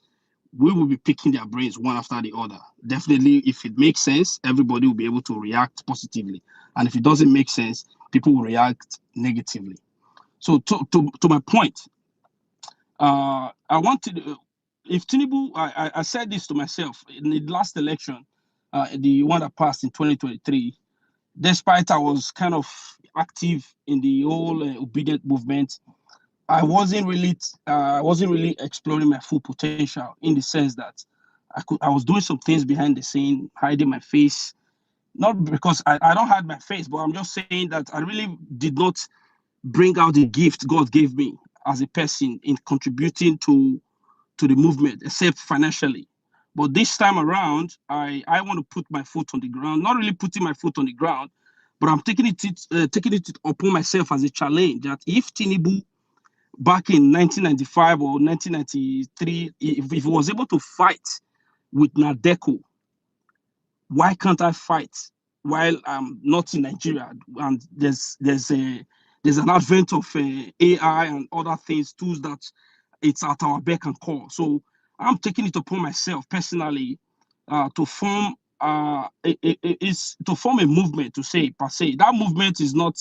we will be picking their brains one after the other. Definitely, if it makes sense, everybody will be able to react positively. And if it doesn't make sense, people will react negatively. So to my point, I wanted, if Tinubu, I said this to myself in the last election, the one that passed in 2023, despite I was kind of active in the whole obedient movement, I wasn't really exploring my full potential in the sense that I was doing some things behind the scene, hiding my face. Not because I don't hide my face, but I'm just saying that I really did not bring out the gift God gave me as a person in contributing to the movement, except financially. But this time around, I want to put my foot on the ground. Not really putting my foot on the ground, but I'm taking it upon myself as a challenge that if Tinubu back in 1995 or 1993, if he was able to fight with Nadeco, why can't I fight while I'm not in Nigeria? And there's an advent of AI and other things, tools that it's at our beck and call. So I'm taking it upon myself personally to form is to form a movement to say per se. That movement is not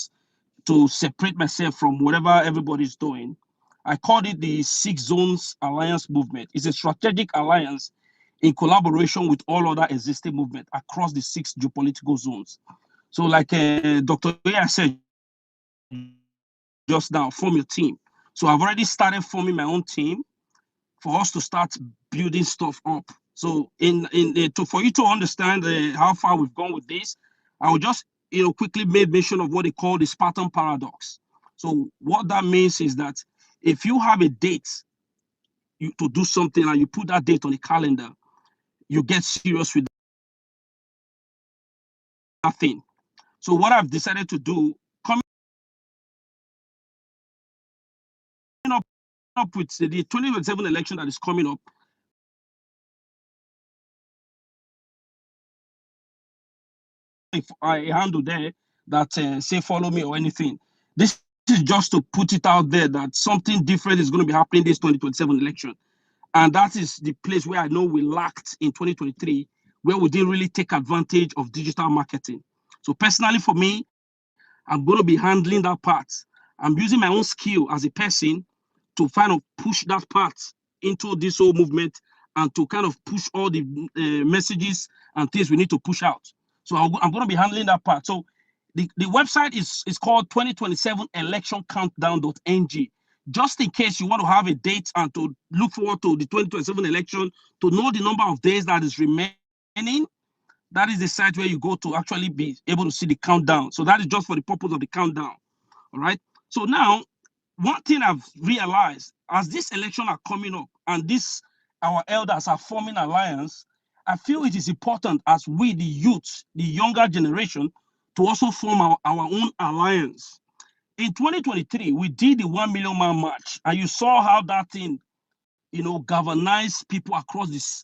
to separate myself from whatever everybody's doing. I called it the Six Zones Alliance Movement. It's a strategic alliance in collaboration with all other existing movements across the 6 geopolitical zones. So, like Dr. A said just now, form your team. So, I've already started forming my own team for us to start building stuff up. So, for you to understand how far we've gone with this, I will just quickly make mention of what they call the Spartan paradox. So, what that means is that if you have a date to do something and you put that date on the calendar, you get serious with that thing. So what I've decided to do, coming up with the 2027 election that is coming up, if I handle there that say follow me or anything, this is just to put it out there that something different is going to be happening this 2027 election. And that is the place where I know we lacked in 2023, where we didn't really take advantage of digital marketing. So personally for me, I'm going to be handling that part. I'm using my own skill as a person to kind of push that part into this whole movement and to kind of push all the messages and things we need to push out. So I'm going to be handling that part. So the website is called 2027electioncountdown.ng. Just in case you want to have a date and to look forward to the 2027 election, to know the number of days that is remaining, that is the site where you go to actually be able to see the countdown. So that is just for the purpose of the countdown. All right. So now, one thing I've realized as this election are coming up and our elders are forming alliance, I feel it is important as we, the youth, the younger generation, to also form our own alliance. In 2023, we did the 1 million man march, and you saw how that thing, galvanized people across the 6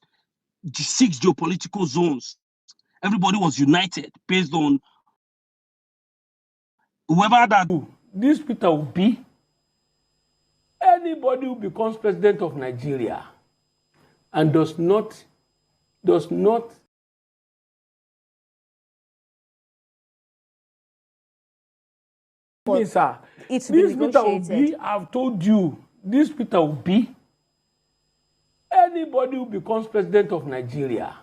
geopolitical zones. Everybody was united based on whoever that. This Peter Obi, anybody who becomes president of Nigeria and does not sir, It's this Peter Obi, I've told you, this Peter Obi, anybody who becomes president of Nigeria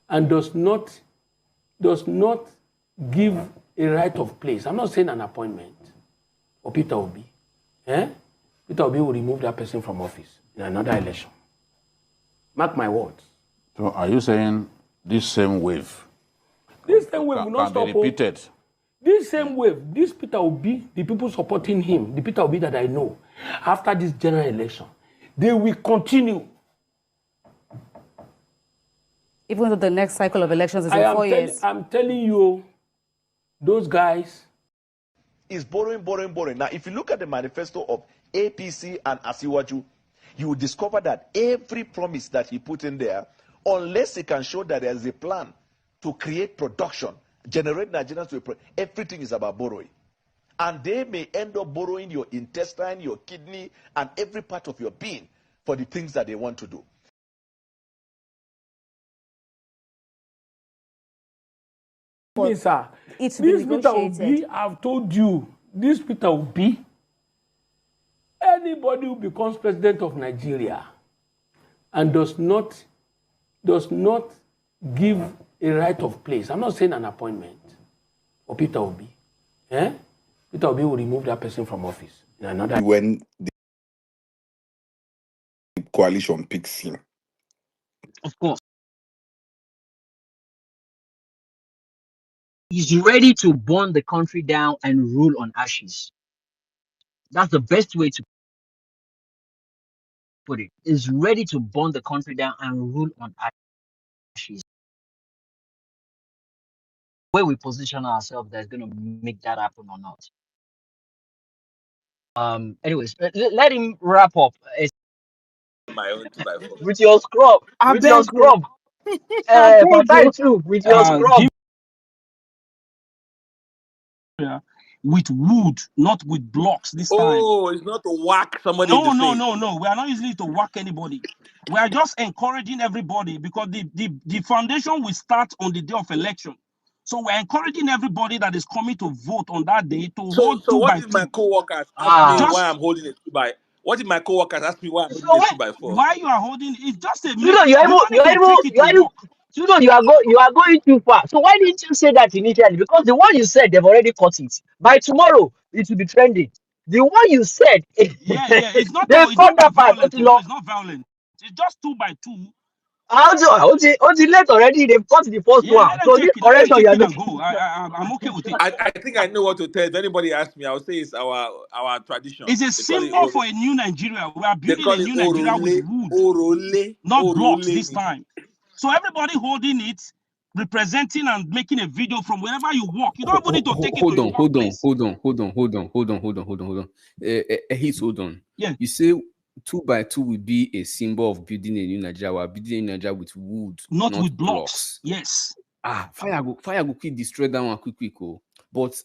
and does not give a right of place, I'm not saying an appointment, for Peter Obi, Peter Obi will remove that person from office in another election. Mark my words. So are you saying this same wave? This same wave will not stop. Be repeated. This same wave, this Peter Obi, the people supporting him, the Peter Obi that I know, after this general election, they will continue. Even though the next cycle of elections is in 4 years. I'm telling you, those guys is borrowing. Now, if you look at the manifesto of APC and Asiwaju, you will discover that every promise that he put in there, unless he can show that there's a plan to create production, generate Nigerians to everything is about borrowing. And they may end up borrowing your intestine, your kidney, and every part of your being for the things that they want to do. sir, it to be this Peter negotiated. Obi, I've told you, this Peter Obi, anybody who becomes president of Nigeria and does not give a right of place, I'm not saying an appointment for Peter Obi, Peter Obi will remove that person from office in another. When the coalition picks him. Of course. He's ready to burn the country down and rule on ashes. That's the best way to put it. Is ready to burn the country down and rule on ashes. Where we position ourselves, that's going to make that happen or not. Anyways, let him wrap up. My own 2x4. With your scrub. I With your beg you. scrub. I beg Fatai you. too. With your scrub. with wood, not with blocks this time. Oh, it's not to whack somebody in the face. No. We are not easily to whack anybody. We are just encouraging everybody because the foundation will start on the day of election. So we're encouraging everybody that is coming to vote on that day to hold So two what by if my two. co-workers ask me Just why I'm holding a 2x? What if my co-workers ask me why I'm So holding a what? 2x4? why you are holding it's just a You know, you don't need to take it to work. you are going too far. So why didn't you say that initially? Because the one you said they've already cut it. By tomorrow it will be trending. The one you said Yeah. It's not they cut by that part. violence. No, it's not violent. It's just 2 by 2. Late already. They've cut the first Yeah, one. So this let them correction you take are it and making. go. I'm okay with it. I think I know what to tell. If anybody asks me, I'll say it's our tradition. It's a They call it symbol for a new Nigeria. We are they building a call it new Nigeria with wood, not blocks this time. So everybody holding it, representing and making a video from wherever you walk. You don't even need to take it to your workplace. Hold on. He's hold on. Yeah. You say 2 by 2 will be a symbol of building a new Nigeria. We're building a new Nigeria with wood, not with blocks. Yes. Fire go quick destroy that one quick. But it's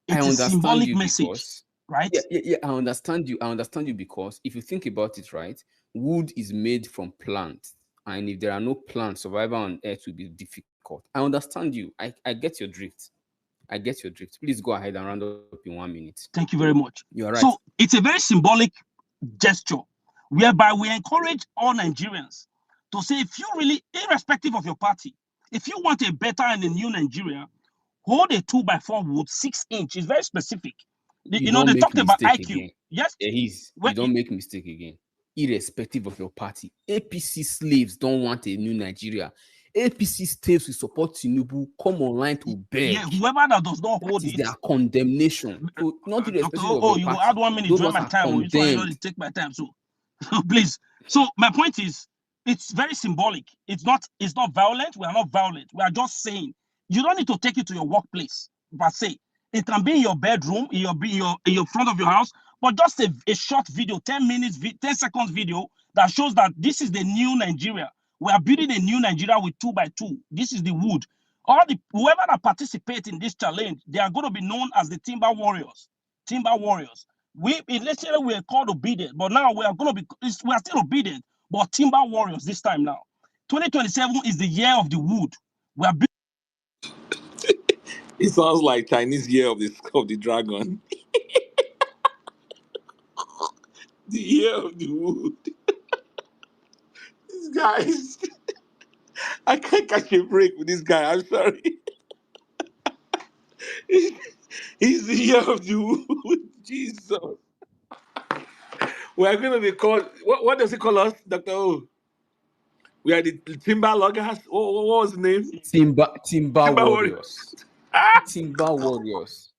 I understand a symbolic you message, because, right? Yeah. I understand you because if you think about it, right, wood is made from plants, and if there are no plants, survival on Earth will be difficult. I understand you. I get your drift. Please go ahead and round up in 1 minute. Thank you very much. You are right. So it's a very symbolic gesture whereby we encourage all Nigerians to say, if you really, irrespective of your party, if you want a better and a new Nigeria, hold a 2x4 wood 6 inch. It's very specific. They talked about IQ. Again. Yes. You don't make mistake again. Irrespective of your party, APC slaves don't want a new Nigeria. APC slaves will support Tinubu. Come online to beg. Yeah, whoever that does not hold that is it, their condemnation. So not irrespective of your you party. will add 1 minute during my time. You try to take my time. So please. So my point is, it's very symbolic. It's not violent. We are not violent. We are just saying you don't need to take it to your workplace. But say it can be in your bedroom, in your front of your house, but just a short video, 10 minutes, 10 seconds video that shows that this is the new Nigeria. We are building a new Nigeria with 2 by 2. This is the wood. Whoever that participate in this challenge, they are going to be known as the Timber Warriors. We initially were called obedient, but now we are still obedient, but Timber Warriors this time now. 2027 is the year of the wood. We are It sounds like Chinese year of the dragon. The year of the wood. These guys. I can't catch a break with this guy. I'm sorry. He's the year of the wood. Jesus. We are going to be called. What does he call us, Dr. O? We are the Timber Loggers. What was the name? Timber Warriors. Timber Warriors.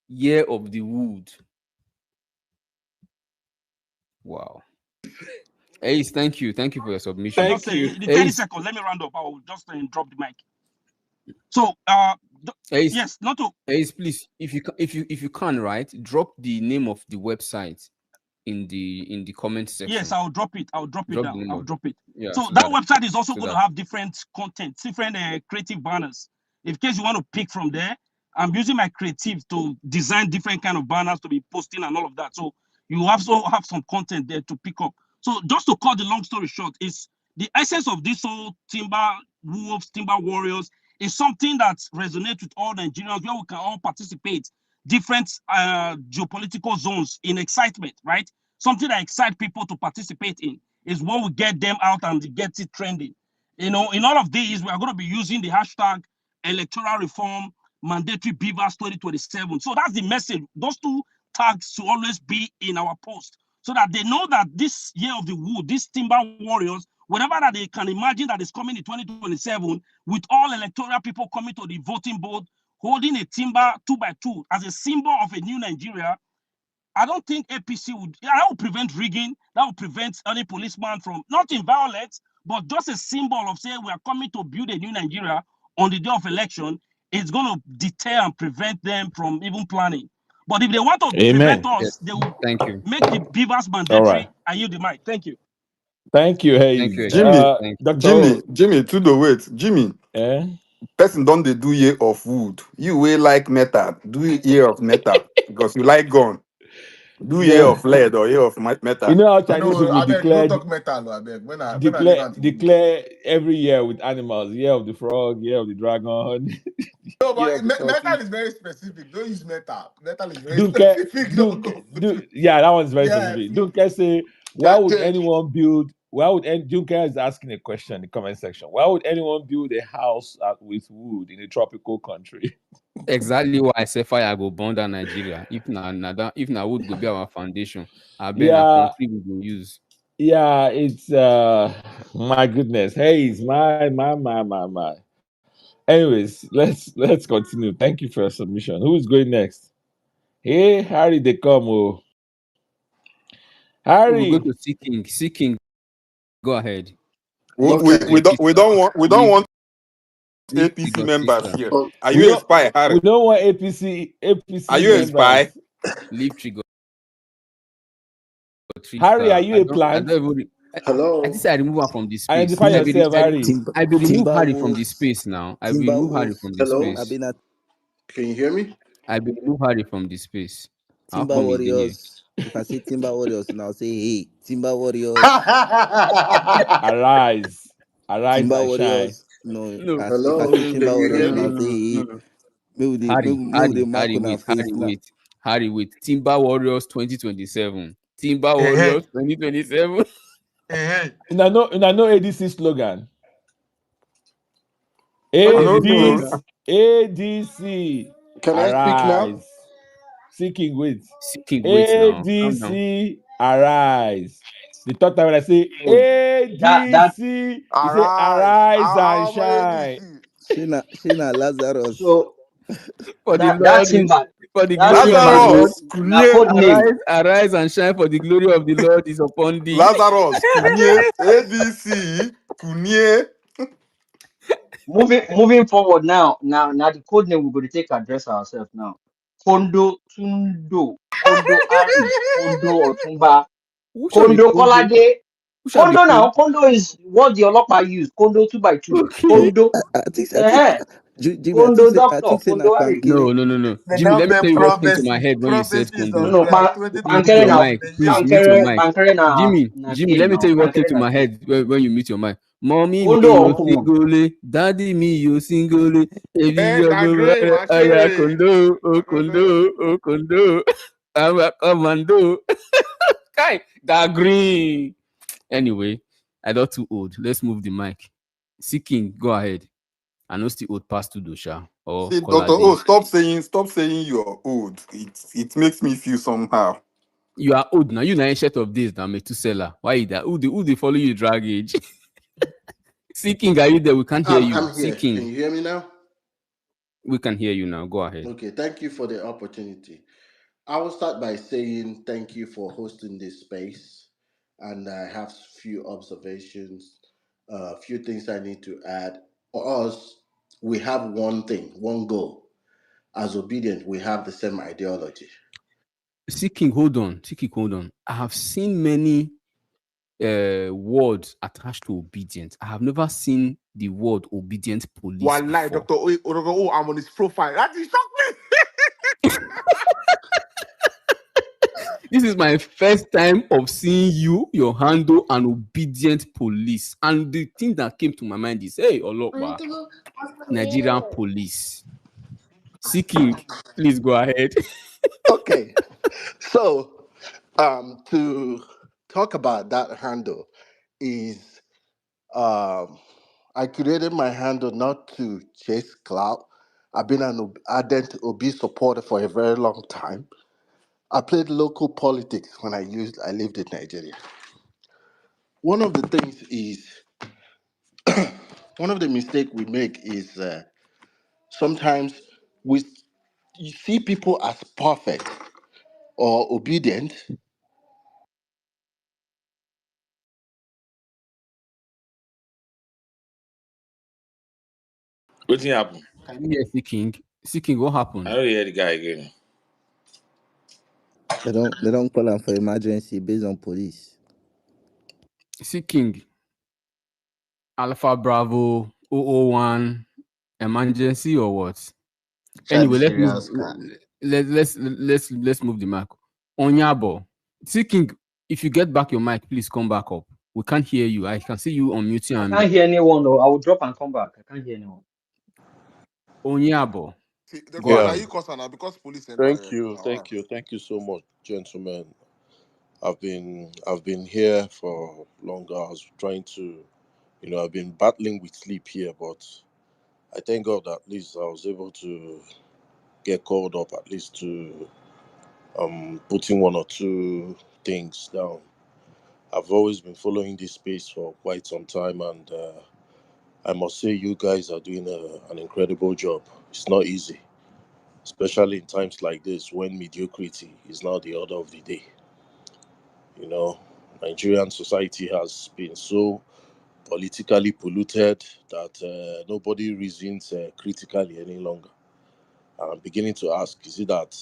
Year of the wood. Wow. Ace, thank you. Thank you for your submission. Thank you. 30 seconds. Let me round up. I will just drop the mic. So, Ace, yes, not to Ace, please, if you can, right, drop the name of the website in the comment section. Yes, I'll drop it. I'll drop it down. I'll drop it. Yeah, so that website is also going to have different content, different creative banners. In case you want to pick from there, I'm using my creative to design different kind of banners to be posting and all of that. So you also have some content there to pick up. So just to cut the long story short, is the essence of this whole Timber Wolves, Timber Warriors It's something that resonates with all Nigerians, where we can all participate, different geopolitical zones in excitement, right? Something that excites people to participate in is what will get them out and get it trending. In all of these, we are going to be using the hashtag electoral reform mandatory beavers 2027. So that's the message. Those two tags to always be in our post so that they know that this year of the wood, these timber warriors, whatever that they can imagine that is coming in 2027, with all electoral people coming to the voting board, holding a timber 2x2 as a symbol of a new Nigeria, I don't think APC that will prevent rigging, that will prevent any policeman from, not in violence, but just a symbol of saying we are coming to build a new Nigeria on the day of election. It's going to deter and prevent them from even planning. But if they want to prevent us, Yes. they will Thank you. make the beavers All right. mandatory. I yield the mic. Thank you. Thank you, Thank you, Hayes. Excellency. Jimmy, Thank you. Dr. O, To the wait. Jimmy, eh? person don't they do year of wood. You will like metal, do year of metal because you like gun. Do year No, of lead or year of you metal. know how Chinese No, people I beg, no declare talk metal, I beg. When I leave out the wood. declare every year with animals, year of the frog, year of the dragon, No, year but of the metal tortoise. is very specific. Don't use metal. Metal is very Dunke, specific. Don't go. yeah, that one's very Yes. specific. Dunke say, why would anyone build? Why would Dunke is asking a question in the comment section? Why would anyone build a house with wood in a tropical country? Exactly why I say fire go burn down Nigeria. If na wood go be our foundation, I bet na Yeah, concrete we go use. yeah, it's my goodness. Hey, it's my. Anyways, let's continue. Thank you for your submission. Who is going next? Hey, Harry, they come. Oh, We go Harry. to seeking. Seeking, go ahead. We, Leave we, Trigger we don't we sister. don't want Leave APC Trigger members sister. here. Oh, Are We you a don't spy, we Harry? don't want Are APC you a spy? members. Leave Trigger three Harry, are star. you a I plant? don't even. I hello. just say I remove her from the space. Identify yourself, Harry. I be remove Timber Harry from the Wolves. space now. I be Timber remove Harry Wolves. from the Hello. space. Can you hear me? I be remove Harry from the space. How Timber come he dey here? Warriors. If I say Timber Warriors, now say hey, Timber Warriors. Arise, arise Timber and shine. Warriors. No, No, as if I no, say no, Timber no, Warriors, no, no, now no, say no, no, hey, no. may we dey mark on our face now. Harry, wait. Timber Warriors 2027. Timber Hey, hey, Warriors 2027. hey, hey. Una know ADC slogan. What I is don't this know. slogan? ADC, Can I speak now? arise. Seeking wait. Seeking, wait now. Calm down. ADC, arise. The third time when I say Oh, that ADC, you say Arise. arise and Our shine. ADC. Shina Lazarus. so For the that Lord, timber, for the that glory of timber the Lord. no Lazarus na Kunye. code name. Arise and shine, for the glory of the Lord is upon thee. Lazarus Kunye. ADC Kunye. Moving forward now the code name we're going to take address ourselves now. Kondo Tundo, Kondo Ari, Kondo Otumba, Who shall be Kondo Kondo? Kolade. Who shall be Kondo Kondo? now, Kondo is what the Olopa use. Kondo 2x2. Okay. Kondo, I think eh, Jimmy, Kondo I doctor, think say na Kondo Ari. No, Kankere. no, no, no. They Jimmy, now let me bear tell you what came to my head when you said prophecies Kondo. No, of no, Mute Pankere your 2027. now, mic, please. Mute your Pankere, mic. Pankere na Jimmy, king let me tell now, you what came Pankere to na my king. head when you mute your mic. Mommy me Kondo yo Okumu. single, daddy me yo single. Evi And yo I go agree, my aya share. kondo, o kondo, o kondo. I'm a commando. Kai, that green. Anyway, I got too old. Let's move the mic. Seeking, go ahead. I know still old past to Dosha or See, Doctor Oh, Colade. stop saying you're old. It makes me feel somehow. You are old now. You na ancient of days now, Metusela. Why is that? Who they follow you drag age? Seeking, are you there? We can't hear you. I'm here. Can Seeking, you hear me now? we can hear you now. Go ahead. Okay, thank you for the opportunity. I will start by saying thank you for hosting this space, and I have a few observations, a few things I need to add. For us, we have one thing, one goal. As obedient, we have the same ideology. Seeking, hold on. Seeking, hold on. I have seen many words attached to obedience. I have never seen the word obedient police One lie, before. Dr. Oh, I'm on his profile. That is shock me. This is my first time of seeing you, your handle, an obedient police. And the thing that came to my mind is, hey, Olokpa, Nigerian police. Seeking, please go ahead. Okay, so to talk about that handle is I created my handle not to chase clout. I've been an ardent Obi supporter for a very long time. I played local politics when I lived in Nigeria. One of the things is one of the mistakes we make is sometimes we you see people as perfect or obedient. What happened? Can you hear Seeking? Seeking, what I happened? don't hear the guy again. They don't call them for emergency based on police. Seeking, Alpha Bravo 001, emergency or what? Try the Anyway, let's move. serious car. Let's move the mic. Onyabo, Seeking, if you get back your mic, please come back up. We can't hear you. I can see you unmuting I and can't hear anyone. Though. I will drop and come back. I can't hear anyone. Onyabo, See, the go question are Yeah, you ahead. concerned now because police enter thank already. you, Now, thank you, thank you so much, gentlemen. I've been here for longer. I was trying to, I've been battling with sleep here, but I thank God at least I was able to get called up at least to putting one or two things down. I've always been following this space for quite some time, and I must say you guys are doing an incredible job. It's not easy, especially in times like this when mediocrity is now the order of the day. You know, Nigerian society has been so politically polluted that nobody reasons critically any longer. And I'm beginning to ask, is it that,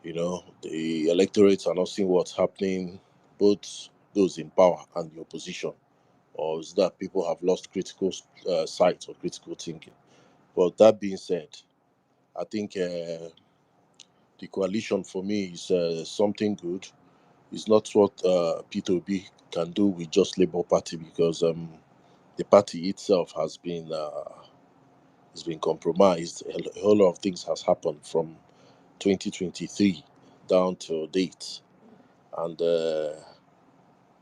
the electorates are not seeing what's happening, both those in power and the opposition? Or is that people have lost critical sight or critical thinking? But that being said, I think the coalition for me is something good. It's not what P2B can do with just Labour Party because the party itself has been compromised. A whole lot of things has happened from 2023 down to date, and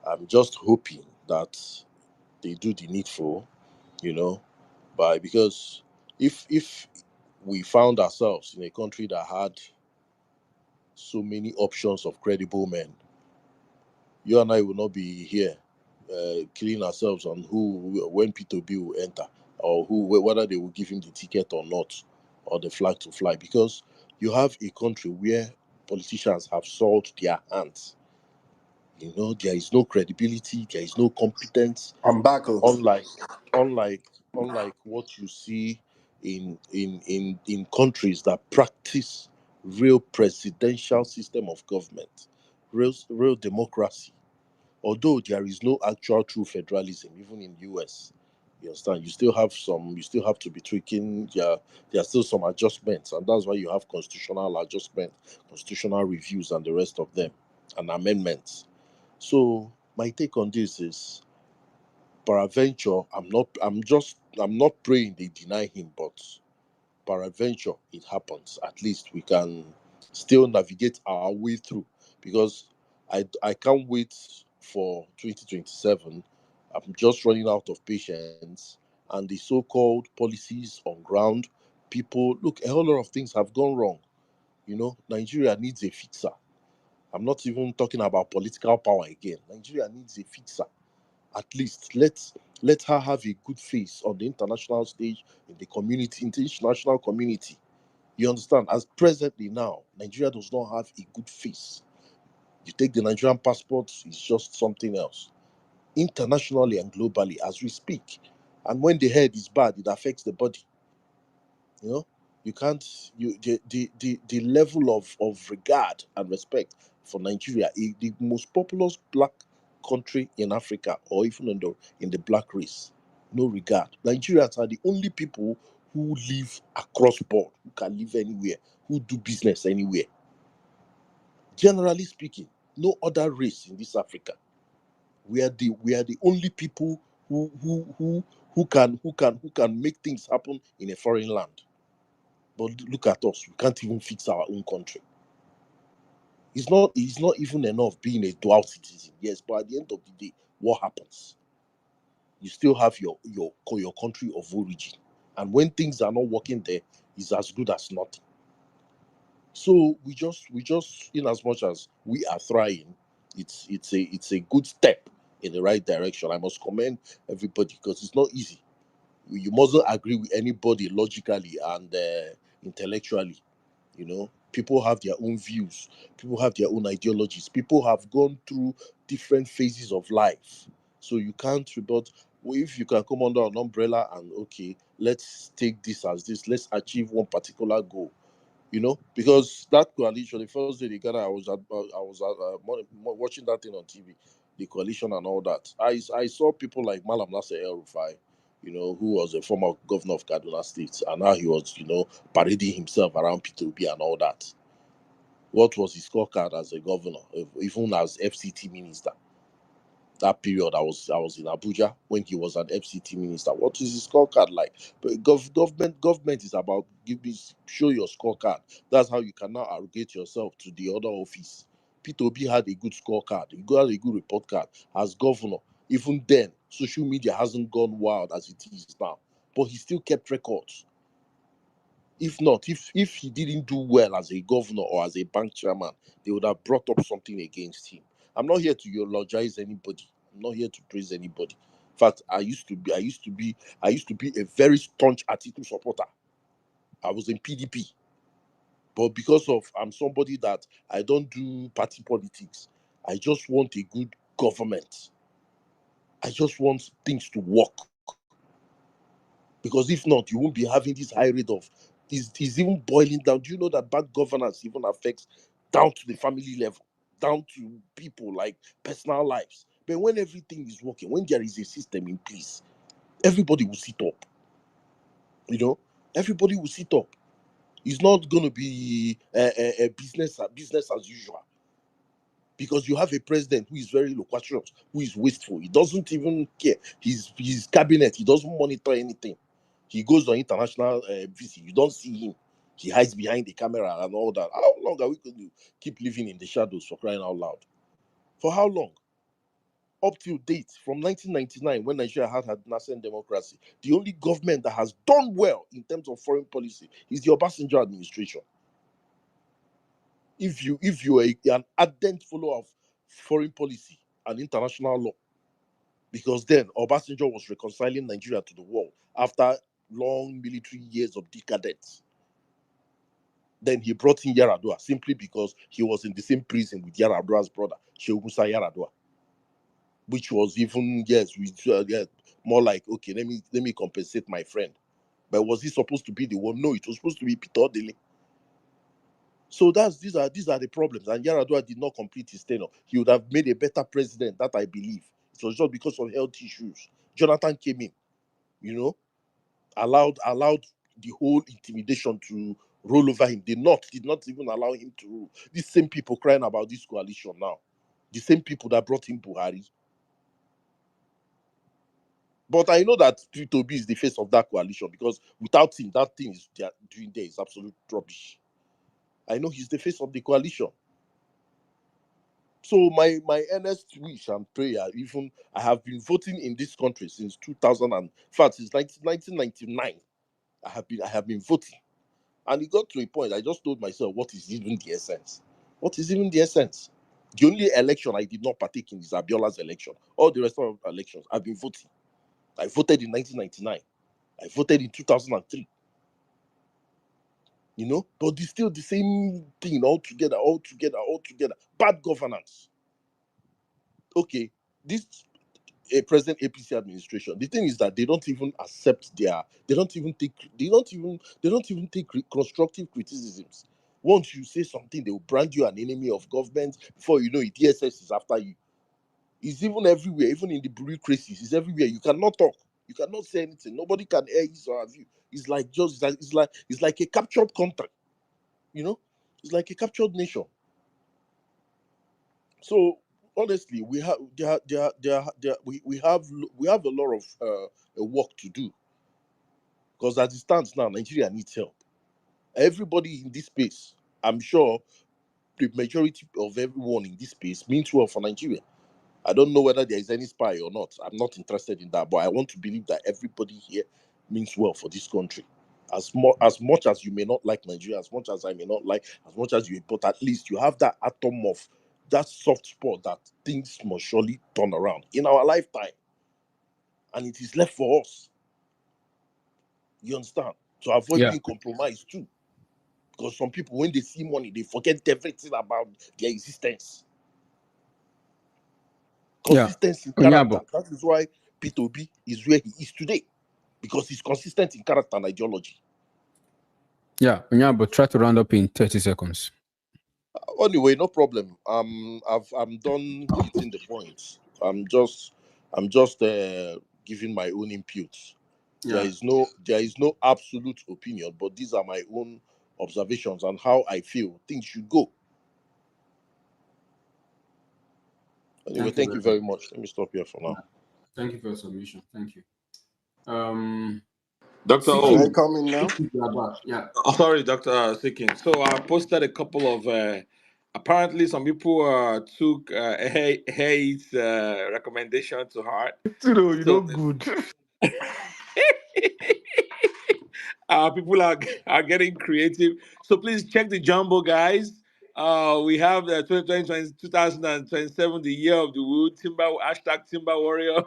I'm just hoping that they do the needful, you know, by because if we found ourselves in a country that had so many options of credible men, you and I will not be here killing ourselves on when P2B will enter or whether they will give him the ticket or not or the flag to fly because you have a country where politicians have sold their hands. There is no credibility, there is no competence, I'm back. Oh. unlike unlike unlike what you see in countries that practice real presidential system of government, real democracy. Although there is no actual true federalism, even in US, you understand, you still have to be tweaking. There are still some adjustments, and that's why you have constitutional adjustment, constitutional reviews, and the rest of them, and amendments. So my take on this is, peradventure, I'm not praying they deny him, but peradventure it happens, at least we can still navigate our way through because I can't wait for 2027. I'm just running out of patience, and the so-called policies on ground, people look, a whole lot of things have gone wrong. Nigeria needs a fixer. I'm not even talking about political power again. Nigeria needs a fixer. At least let her have a good face on the international stage, in the community, international community. You understand? As presently now, Nigeria does not have a good face. You take the Nigerian passport, it's just something else. Internationally and globally, as we speak. And when the head is bad, it affects the body. You know, you can't you the level of regard and respect for Nigeria, the most populous black country in Africa, or even in the black race. No regard. Nigerians are the only people who live across board, who can live anywhere, who do business anywhere. Generally speaking, no other race in this Africa. We are the only people who can make things happen in a foreign land. But look at us, we can't even fix our own country. It's not even enough being a dual citizen, yes, but at the end of the day, what happens? You still have your country of origin. And when things are not working there, it's as good as nothing. So we just in as much as we are trying, it's a good step in the right direction. I must commend everybody because it's not easy. You mustn't agree with anybody logically and intellectually. People have their own views, people have their own ideologies, people have gone through different phases of life. So you can't rebut. Well, if you can come under an umbrella and okay, let's take this as this, let's achieve one particular goal. Because that coalition, the first day they gather, watching that thing on TV, the coalition and all that. I saw people like Malam Nasser El Rufai, who was a former governor of Kaduna State, and now he was, parading himself around P2B and all that. What was his scorecard as a governor, even as FCT minister? That period I was in Abuja when he was an FCT minister. What is his scorecard like? But government is about show your scorecard. That's how you can now arrogate yourself to the other office. P2B had a good scorecard. He got a good report card as governor. Even then, social media hasn't gone wild as it is now, but he still kept records. If not, if he didn't do well as a governor or as a bank chairman, they would have brought up something against him. I'm not here to eulogize anybody. I'm not here to praise anybody. In fact, I used to be a very staunch Atiku supporter. I was in PDP, but because of I'm somebody that I don't do party politics. I just want a good government. I just want things to work. Because if not, you won't be having this high rate of is even boiling down. Do you know that bad governance even affects down to the family level, down to people like personal lives? But when everything is working, when there is a system in place, everybody will sit up. You know, everybody will sit up. It's not going to be a business as usual because you have a president who is very loquacious, who is wasteful. He doesn't even care. His cabinet, he doesn't monitor anything. He goes on international visit. You don't see him. He hides behind the camera and all that. How long are we going to keep living in the shadows, for crying out loud? For how long? Up till date, from 1999, when Nigeria had nascent democracy, the only government that has done well in terms of foreign policy is the Obasanjo administration. If you are an ardent follower of foreign policy and international law, because then Obasanjo was reconciling Nigeria to the world after long military years of decadence. Then he brought in Yaradua simply because he was in the same prison with Yaradua's brother, Sheikh Musa Yaradua, which was even more like okay, let me compensate my friend. But was he supposed to be the one? No, it was supposed to be Peter Odili. So these are the problems. And Yaradua did not complete his tenure. He would have made a better president, that I believe. It was just because of health issues. Jonathan came in, you know, allowed the whole intimidation to roll over him. The North did not even allow him to rule. These same people crying about this coalition now, the same people that brought him Buhari. But I know that P2B is the face of that coalition because without him, that thing is they are doing there is absolute rubbish. I know he's the face of the coalition. So my earnest wish and prayer, even I have been voting in this country since 2000 and in fact since 1999. I have been voting. And it got to a point I just told myself, what is even the essence? What is even the essence? The only election I did not partake in is Abiola's election. All the rest of the elections, I've been voting. I voted in 1999. I voted in 2003. But it's still the same thing altogether, altogether, altogether. Bad governance. Okay, this present APC administration. The thing is that they don't even accept they don't even take constructive criticisms. Once you say something, they will brand you an enemy of government. Before you know it, DSS is after you. It's even everywhere, even in the bureaucracies. It's everywhere. You cannot talk. You cannot say anything. Nobody can air his or her view. It's like a captured country. You know, it's like a captured nation. So honestly, we have a lot of work to do, because as it stands now, Nigeria needs help. Everybody in this space, I'm sure the majority of everyone in this space means well for Nigeria. I don't know whether there is any spy or not. I'm not interested in that, but I want to believe that everybody here means well for this country. As much as you may not like Nigeria, as much as I may not like, as much as you, but at least you have that atom of that soft spot that things must surely turn around in our lifetime, and it is left for us. You understand? To avoid Yeah. being compromised too, because some people, when they see money, they forget everything about their existence. Yeah. Consistency in Onyabo. character. That is why Peter Obi is where he is today, because he's consistent in character and ideology. Yeah, Onyabo, try to round up in 30 seconds. Anyway, no problem. I'm done hitting the points. I'm just giving my own inputs. Yeah. There is no absolute opinion, but these are my own observations and how I feel things should go. Anyway, thank you very much. Let me stop here for now. Thank you for your submission. Thank you. Dr. Can I O. come in now? Yeah. Oh, sorry, Dr. Sikin. So I posted a couple of apparently some people took Hayes recommendation to heart. You know So good. people are getting creative. So please check the jumbo, guys. We have the 2027, the year of the wood, Timber hashtag Timber Warrior.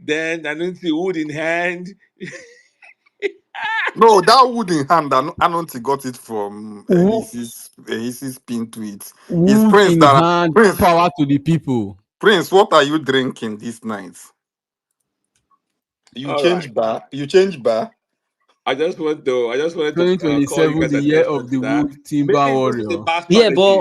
Then I don't see wood in hand. No, that wood in hand, Anonti got it from Wo- his pin tweet. It's Wood Prince in that hand, Prince. power to the people. Prince, what are you drinking this night? You All right. change bar. You change bar. I just wanted to call you 2027, guys' the year attention of to the that. wood timber Maybe this is a warrior. bad Yeah, strategy.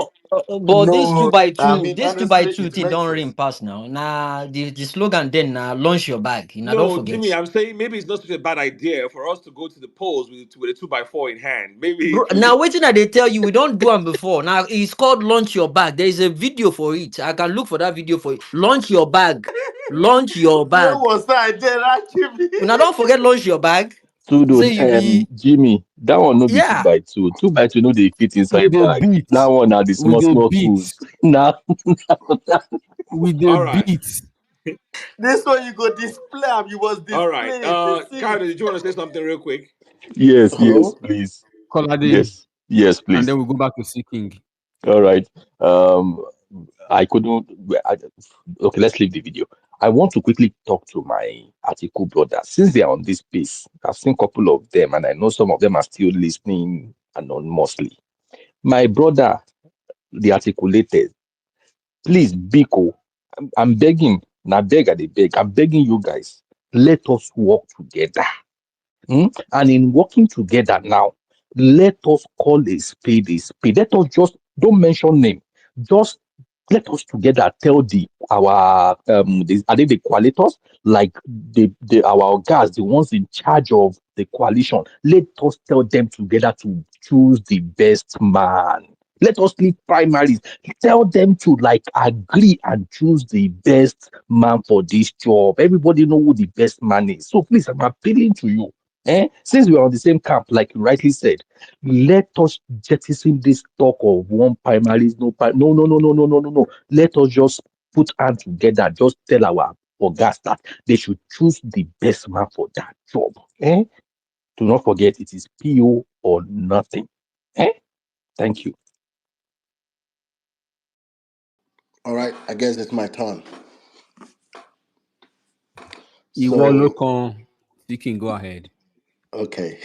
but this two No, by I two, mean this two by honestly, two it thing makes don't sense. ring pass now. Nah, the slogan then launch your bag. You know, don't No, forget. Jimmy, I'm saying maybe it's not such a bad idea for us to go to the polls with a 2x4 in hand. Maybe Bro, it will. now waiting that they tell you we don't do them before. Now it's called launch your bag. There is a video for it. I can look for that video for it. Launch your bag. Launch your Where bag. was that? There, actually. Now don't forget launch your bag. Pseudo, Say you be Jimmy, that one no be two yeah. by two. Two by two no dey fit With inside the bag. beat. That one are the With small the small beat. tools. Now, With the All right. beat. This one you go display am, you must All right. display it. They see. Kyle, did you want to say something real quick? yes, Hello? please. Colade. Yes, And please. then we'll go back to seeking. All right. Um, I couldn't. Okay, let's leave the video. I want to quickly talk to my article brothers since they are on this piece. I've seen a couple of them, and I know some of them are still listening anonymously. My brother, the articulated, please, Biko, I'm begging. Now, beg, I dey beg. I'm begging you guys. Let us work together. And in working together now, let us call a spade a spade. Let us just don't mention name. Just let us together tell are they the coalitions, like our guys, the ones in charge of the coalition. Let us tell them together to choose the best man. Let us leave primaries. Tell them to like agree and choose the best man for this job. Everybody know who the best man is. So please, I'm appealing to you. Since we are on the same camp, like you rightly said, let us jettison this talk of one primaries, no. Let us just put hands together, just tell our guys that they should choose the best man for that job. Do not forget it is PO or nothing. Thank you. All right, I guess it's my turn. You will So, look on. You can go ahead. okay,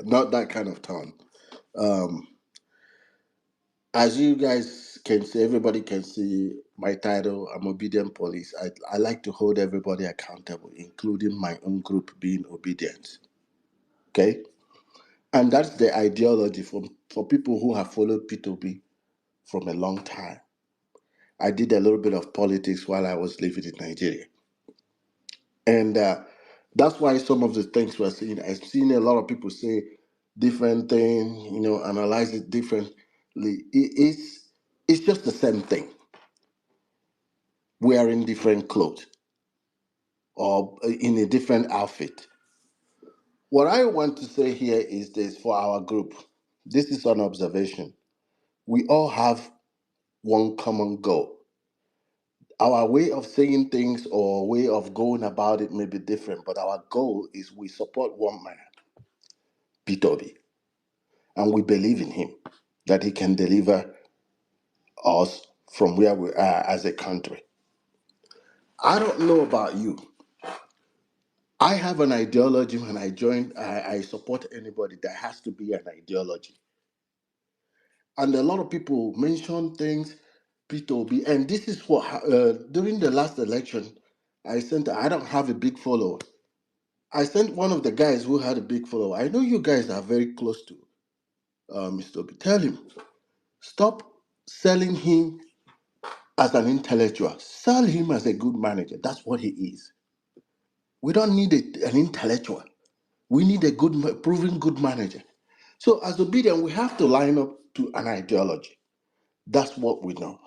not that kind of turn. Um, as you guys can see, everybody can see my title. I'm obedient police. I like to hold everybody accountable, including my own group being obedient. Okay, and that's the ideology for people who have followed P2B from a long time. I did a little bit of politics while I was living in Nigeria. And that's why some of the things we're seeing, I've seen a lot of people say different things, analyze it differently. It's just the same thing. wearing different clothes or in a different outfit. What I want to say here is this for our group. This is an observation. We all have one common goal. Our way of saying things or way of going about it may be different, but our goal is we support one man, P2B, and we believe in him that he can deliver us from where we are as a country. I don't know about you. I have an ideology when I join, I support anybody. There has to be an ideology. And a lot of people mention things, P2B, and this is what, during the last election, I don't have a big follower. I sent one of the guys who had a big follower. I know you guys are very close to Mr. Obi. Tell him, stop selling him as an intellectual. Sell him as a good manager. That's what he is. We don't need an intellectual. We need a proven good manager. So as obedient, we have to line up to an ideology. That's what we know.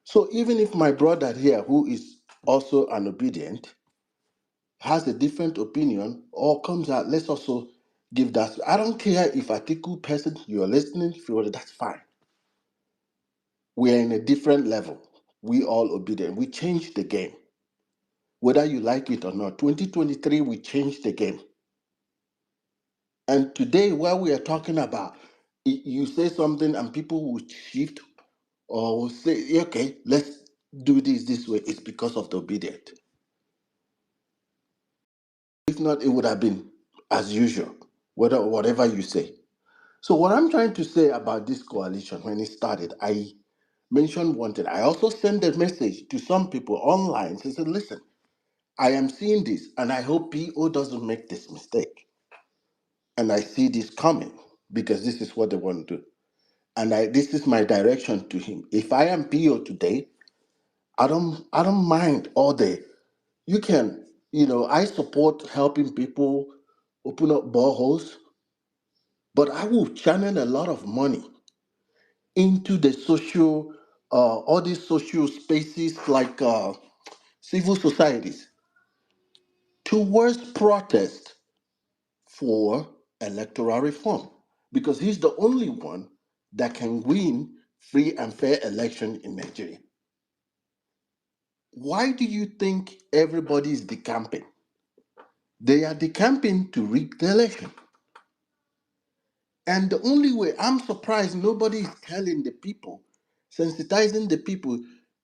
So even if my brother here, who is also an obedient, has a different opinion or comes out, let's also give that. I don't care if Atiku person you're listening, if you're, that's fine. We're in a different level. We all obedient. We changed the game. Whether you like it or not. 2023, we changed the game. And today, what we are talking about, you say something and people will shift or will say, okay, let's do this way. It's because of the obedient. If not, it would have been as usual, whatever you say. So what I'm trying to say about this coalition, when it started, I mentioned one thing. I also sent a message to some people online. I said, listen, I am seeing this, and I hope PO doesn't make this mistake. And I see this coming because this is what they want to do. And this is my direction to him. If I am PO today, I don't mind all day. You can, I support helping people open up boreholes, but I will channel a lot of money into the social, all these social spaces like civil societies towards protest for electoral reform because he's the only one that can win free and fair election in Nigeria. Why do you think everybody is decamping? They are decamping to rig the election. And the only way, I'm surprised nobody is telling the people, sensitizing the people.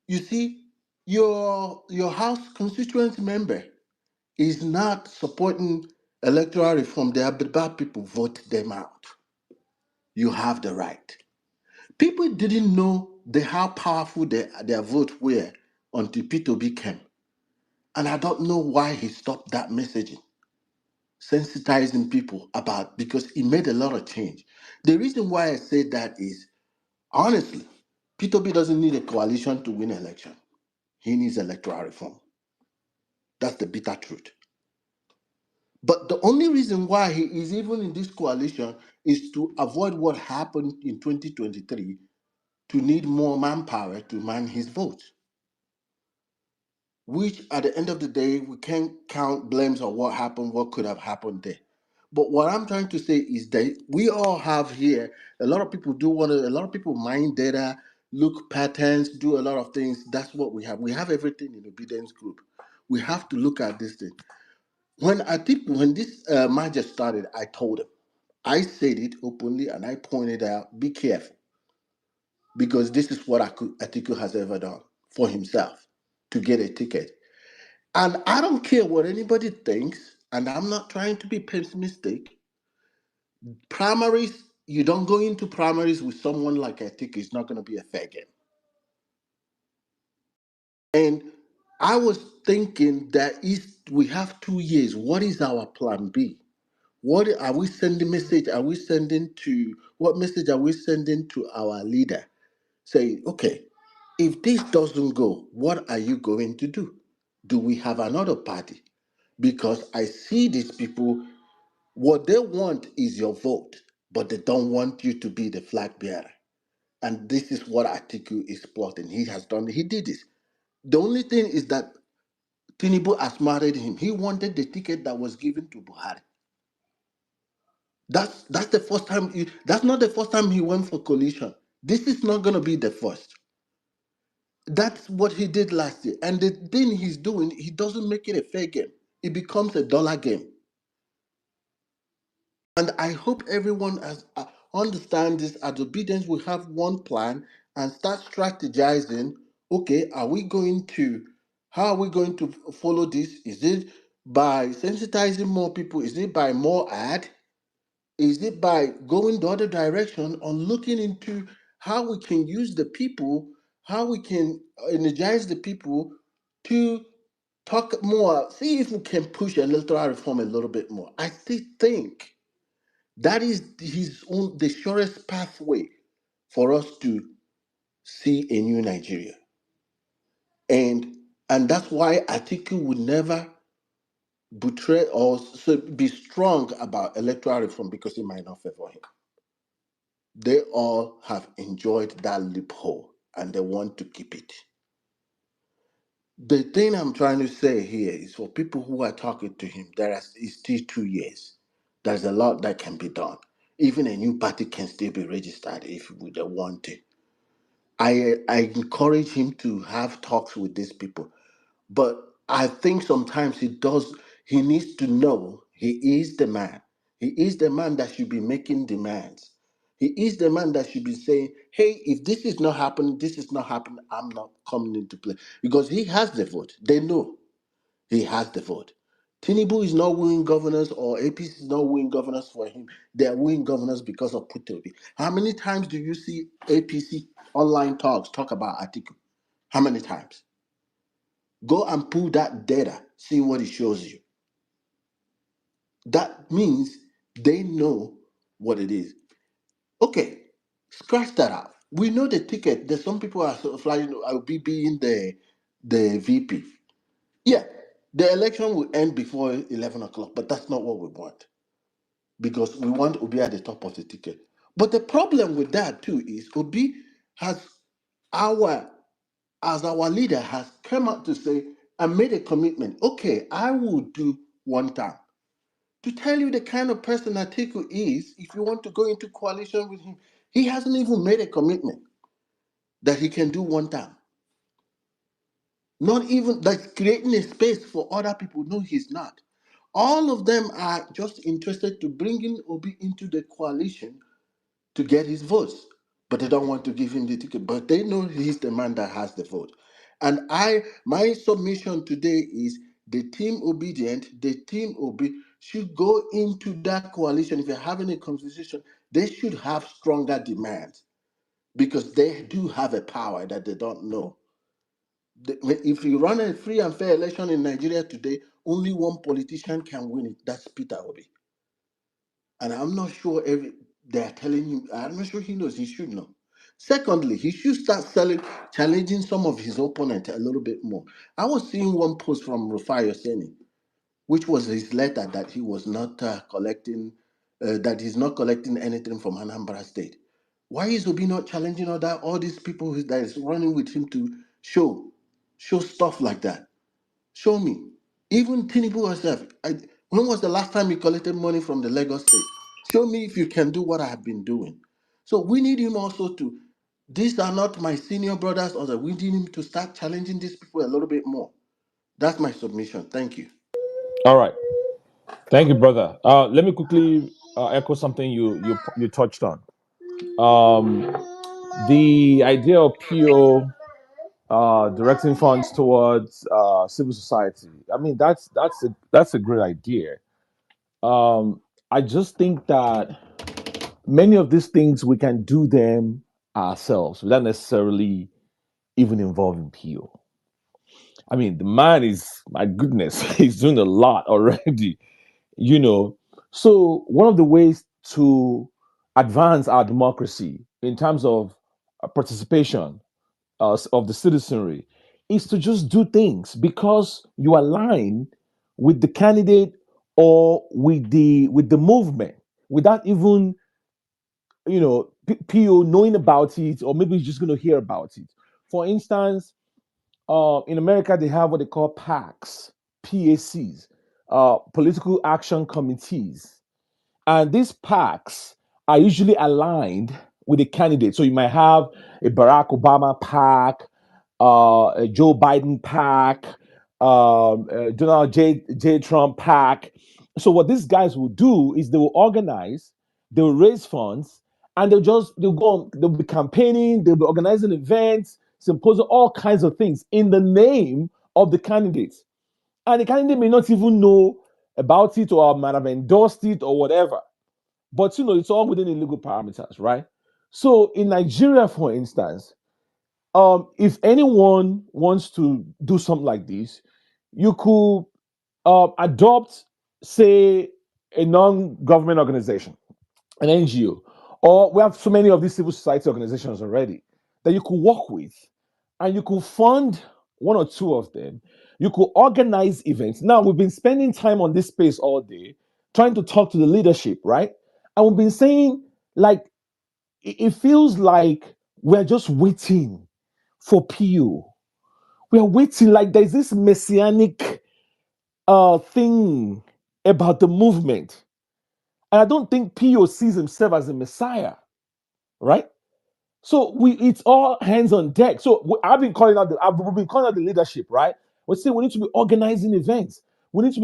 You see, your House constituency member is not supporting electoral reform. They are bad people, vote them out. You have the right. People didn't know how powerful their vote were until P2B came. And I don't know why he stopped that messaging, sensitizing people about, because he made a lot of change. The reason why I say that is, honestly, P2B doesn't need a coalition to win an election. He needs electoral reform. That's the bitter truth. But the only reason why he is even in this coalition is to avoid what happened in 2023, to need more manpower to man his votes, which at the end of the day, we can't count blames on what happened, what could have happened there. But what I'm trying to say is that we all have here, a lot of people a lot of people mine data, look patterns, do a lot of things. That's what we have. We have everything in obedience group. We have to look at this thing. When this merger started, I told him, I said it openly and I pointed out, be careful, because this is what Atiku has ever done for himself to get a ticket. And I don't care what anybody thinks, and I'm not trying to be pessimistic. Primaries, you don't go into primaries with someone like Atiku, it's not going to be a fair game. And I was thinking that we have 2 years. What is our plan B? What are we sending message? What message are we sending to our leader? Saying, okay, if this doesn't go, what are you going to do? Do we have another party? Because I see these people, what they want is your vote, but they don't want you to be the flag bearer. And this is what Atiku is plotting. He did this. The only thing is that Tinubu outsmarted him. He wanted the ticket that was given to Buhari. That's the first time. That's not the first time he went for coalition. This is not going to be the first. That's what he did last year. And the thing he's doing, he doesn't make it a fair game. It becomes a dollar game. And I hope everyone has understand this. As obedience, we have one plan and start strategizing. Okay, how are we going to follow this? Is it by sensitizing more people? Is it by more ad? Is it by going the other direction on looking into how we can use the people, how we can energize the people to talk more, see if we can push electoral reform a little bit more. I still think that is the surest pathway for us to see a new Nigeria. And that's why Atiku would never betray or be strong about electoral reform because it might not favor him. They all have enjoyed that loophole and they want to keep it. The thing I'm trying to say here is for people who are talking to him, is still 2 years. There's a lot that can be done. Even a new party can still be registered if they want to. I encourage him to have talks with these people. But I think sometimes he needs to know he is the man. He is the man that should be making demands. He is the man that should be saying, hey, if this is not happening, this is not happening, I'm not coming into play. Because he has the vote. They know he has the vote. Tinubu is not winning governors or APC is not winning governors for him. They are winning governors because of Putobi. How many times do you see APC online talk about Atiku? How many times? Go and pull that data, see what it shows you. That means they know what it is. Okay, scratch that out. We know the ticket. There's some people are flying. I'll be being the VP. Yeah, the election will end before 11 o'clock, but that's not what we want because we want Obi at the top of the ticket. But the problem with that too is Obi has our as our leader has come out to say and made a commitment. Okay, I will do one time. To tell you the kind of person Atiku is, if you want to go into coalition with him, he hasn't even made a commitment that he can do one time. Not even that's creating a space for other people. No, he's not. All of them are just interested to bringing Obi into the coalition to get his votes, but they don't want to give him the ticket. But they know he's the man that has the vote. And my submission today is the team obedient, the team Obi should go into that coalition. If you're having a conversation, they should have stronger demands because they do have a power that they don't know. If you run a free and fair election in Nigeria today, only one politician can win it. That's Peter Obi. And I'm not sure they're telling him, I'm not sure he knows, he should know. Secondly, he should start challenging some of his opponents a little bit more. I was seeing one post from Rufai Oseni, which was his letter that he was not that he's not collecting anything from Anambra State. Why is Obi not challenging all these people that is running with him to show stuff like that? Show me. Even Tinubu herself. When was the last time you collected money from the Lagos state? Show me if you can do what I have been doing. So we need him also to. These are not my senior brothers, or we need him to start challenging these people a little bit more. That's my submission. Thank you. All right. Thank you, brother. Let me quickly echo something you touched on. Um, the idea of PO directing funds towards civil society. I mean, that's a great idea. I just think that many of these things we can do them ourselves without necessarily even involving PO. I mean, the man is my goodness, he's doing a lot already, you know. So one of the ways to advance our democracy in terms of participation of the citizenry is to just do things because you align with the candidate or with the movement without even PO knowing about it, or maybe he's just going to hear about it. For instance, In America, they have what they call PACs, PACs, political action committees. And these PACs are usually aligned with the candidate. So you might have a Barack Obama PAC, a Joe Biden PAC, Donald J. Trump PAC. So what these guys will do is they will organize, they will raise funds, and they'll go on, they'll be campaigning, they'll be organizing events, symposium, all kinds of things in the name of the candidates. And the candidate may not even know about it or might have endorsed it or whatever. But it's all within the legal parameters, right? So in Nigeria, for instance, if anyone wants to do something like this, you could adopt, say, a non-government organization, an NGO, or we have so many of these civil society organizations already that you could work with, and you could fund one or two of them. You could organize events. Now, we've been spending time on this space all day trying to talk to the leadership, right? And we've been saying, like, it feels like we're just waiting for PO. We're waiting, like there's this messianic thing about the movement. And I don't think PO sees himself as a messiah, right? So it's all hands on deck. So I've been calling out we've been calling out the leadership, right? We say we need to be organizing events. We need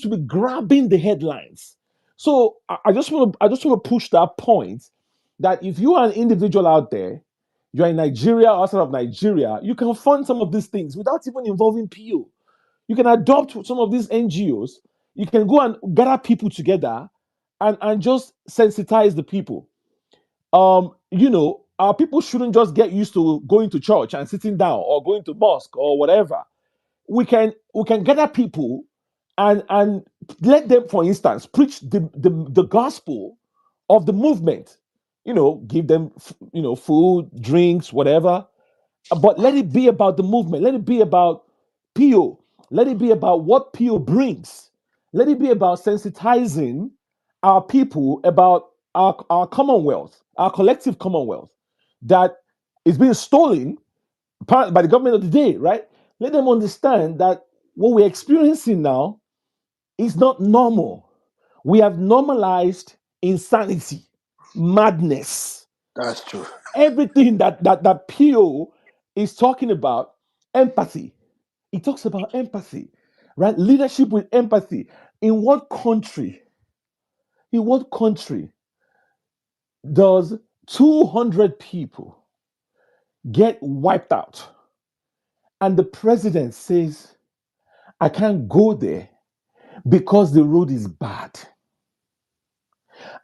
to be grabbing the headlines. So I just want to push that point that if you are an individual out there, you're in Nigeria, outside of Nigeria, you can fund some of these things without even involving PO. You can adopt some of these NGOs. You can go and gather people together and just sensitize the people. Our people shouldn't just get used to going to church and sitting down or going to mosque or whatever. We can gather people and let them, for instance, preach the gospel of the movement. Give them food, drinks, whatever. But let it be about the movement. Let it be about PO. Let it be about what PO brings. Let it be about sensitizing our people about our commonwealth, our collective commonwealth that is being stolen by the government of the day, right? Let them understand that what we're experiencing now is not normal. We have normalized insanity, madness, That's true. everything that PO is talking about. Empathy. He talks about empathy, right? Leadership with empathy. In what country? In what country does 200 people get wiped out and the president says, I can't go there because the road is bad?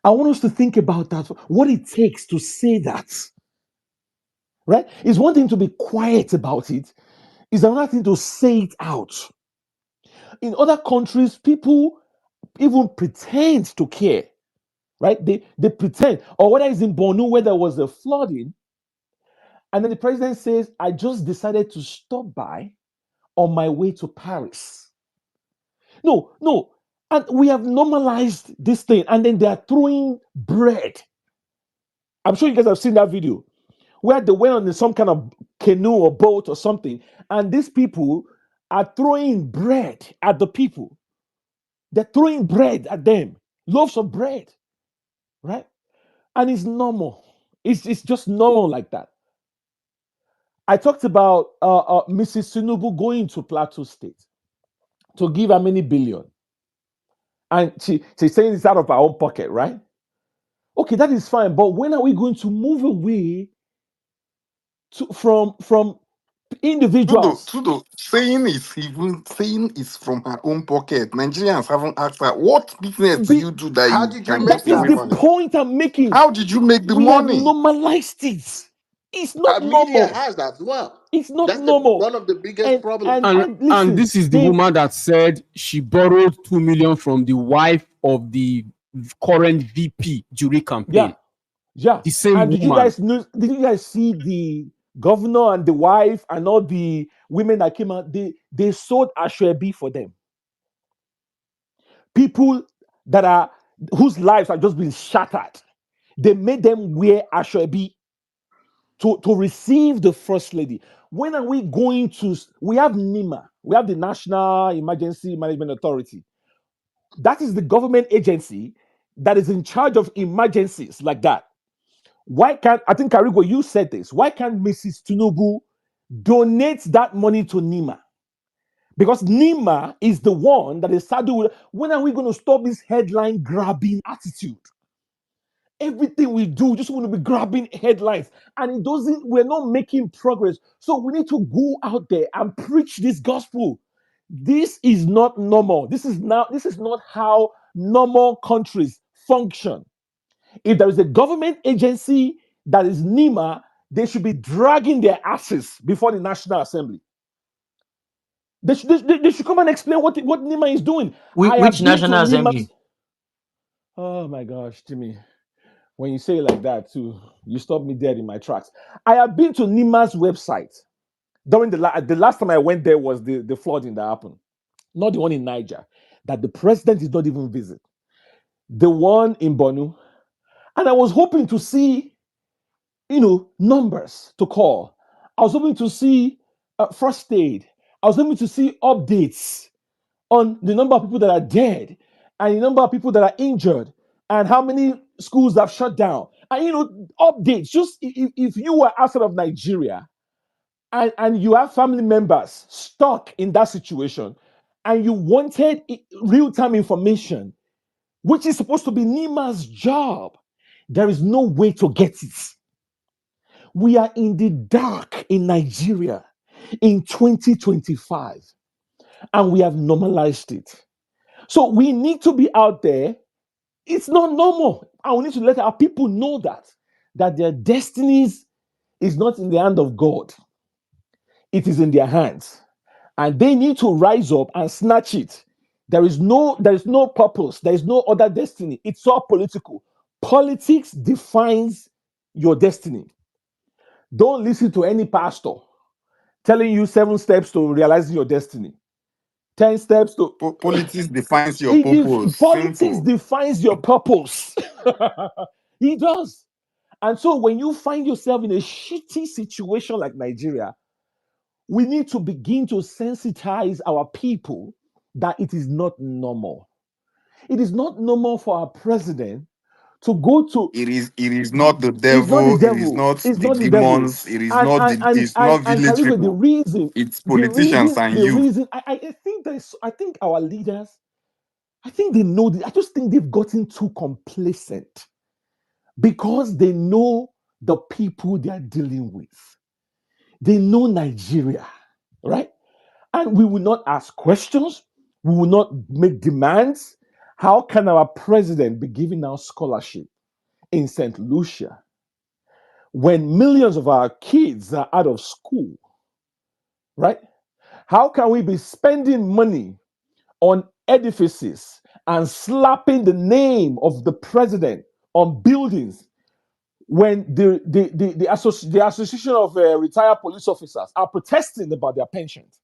I want us to think about that, what it takes to say that, right? It's one thing to be quiet about it, it's another thing to say it out. In other countries, people even pretend to care, right? They pretend. Or whether it's in Borno where there was a flooding, and then the president says, I just decided to stop by on my way to Paris. No, no. And we have normalized this thing, and then they are throwing bread. I'm sure you guys have seen that video where they went on some kind of canoe or boat or something, and these people are throwing bread at the people. They're throwing bread at them, loaves of bread, right? And it's normal. It's just normal like that. I talked about Mrs. Tinubu going to Plateau State to give how many billion, and she's saying it's out of her own pocket, right? Okay, that is fine, but when are we going to move away from individuals? Saying it's from her own pocket. Nigerians haven't asked her, what business do Be, you do that How you did you can make that get is away that the from money? it? point I'm making. How did you make the We have money? normalized it. It's not Media normal. has as well. It's not That's normal. one of the biggest And problems. and And and and listen, this is the they woman that said she borrowed 2 million from the wife of the current VP during yeah, campaign. yeah. The same And woman. did you guys see the governor and the wife and all the women that came out? They sold Ashwebi for them. People that are whose lives have just been shattered. They made them wear Ashwebi to receive the first lady. When are we going to? We have NEMA, we have the National Emergency Management Authority. That is the government agency that is in charge of emergencies like that. Why can't, I think Karigo, you said this, why can't Mrs. Tinubu donate that money to NEMA? Because NEMA is the one that is saddled with, when are we going to stop this headline grabbing attitude? Everything we do just want to be grabbing headlines, and it doesn't, we're not making progress. So we need to go out there and preach this gospel. This is not normal. This is not how normal countries function. If there is a government agency that is NEMA, they should be dragging their asses before the National Assembly. They should come and explain what NEMA is doing. I Which have been to National NEMA's. Assembly? Oh my gosh, Jimmy. When you say it like that too, you stop me dead in my tracks. I have been to NEMA's website. During the last time I went there was the flooding that happened. Not the one in Niger, that the president did not even visit. The one in Bonu. And I was hoping to see, numbers to call. I was hoping to see first aid. I was hoping to see updates on the number of people that are dead and the number of people that are injured and how many schools have shut down. And, updates. Just if you were outside of Nigeria and you have family members stuck in that situation and you wanted real-time information, which is supposed to be NEMA's job, there is no way to get it. We are in the dark in Nigeria in 2025, and we have normalized it. So we need to be out there. It's not normal. And we need to let our people know that their destinies is not in the hand of God. It is in their hands. And they need to rise up and snatch it. There is no purpose. There is no other destiny. It's all political. Politics defines your destiny. Don't listen to any pastor telling you 7 steps to realizing your destiny. 10 steps to Politics defines your if purpose. politics Simple. defines your purpose. He does. And so when you find yourself in a shitty situation like Nigeria, we need to begin to sensitize our people that it is not normal. It is not normal for our president to go to. It is not the It's not the devil, it is devil. not It's the not the devil. demons, it is And not and the and it's and, not and village Karigo, the people. reason, It's the politicians reason, and the you. reason, I think our leaders, I think they know this. I just think they've gotten too complacent because they know the people they are dealing with. They know Nigeria, right? And we will not ask questions. We will not make demands. How can our president be giving out scholarship in St. Lucia when millions of our kids are out of school, right? How can we be spending money on edifices and slapping the name of the president on buildings when the Association of Retired Police Officers are protesting about their pensions,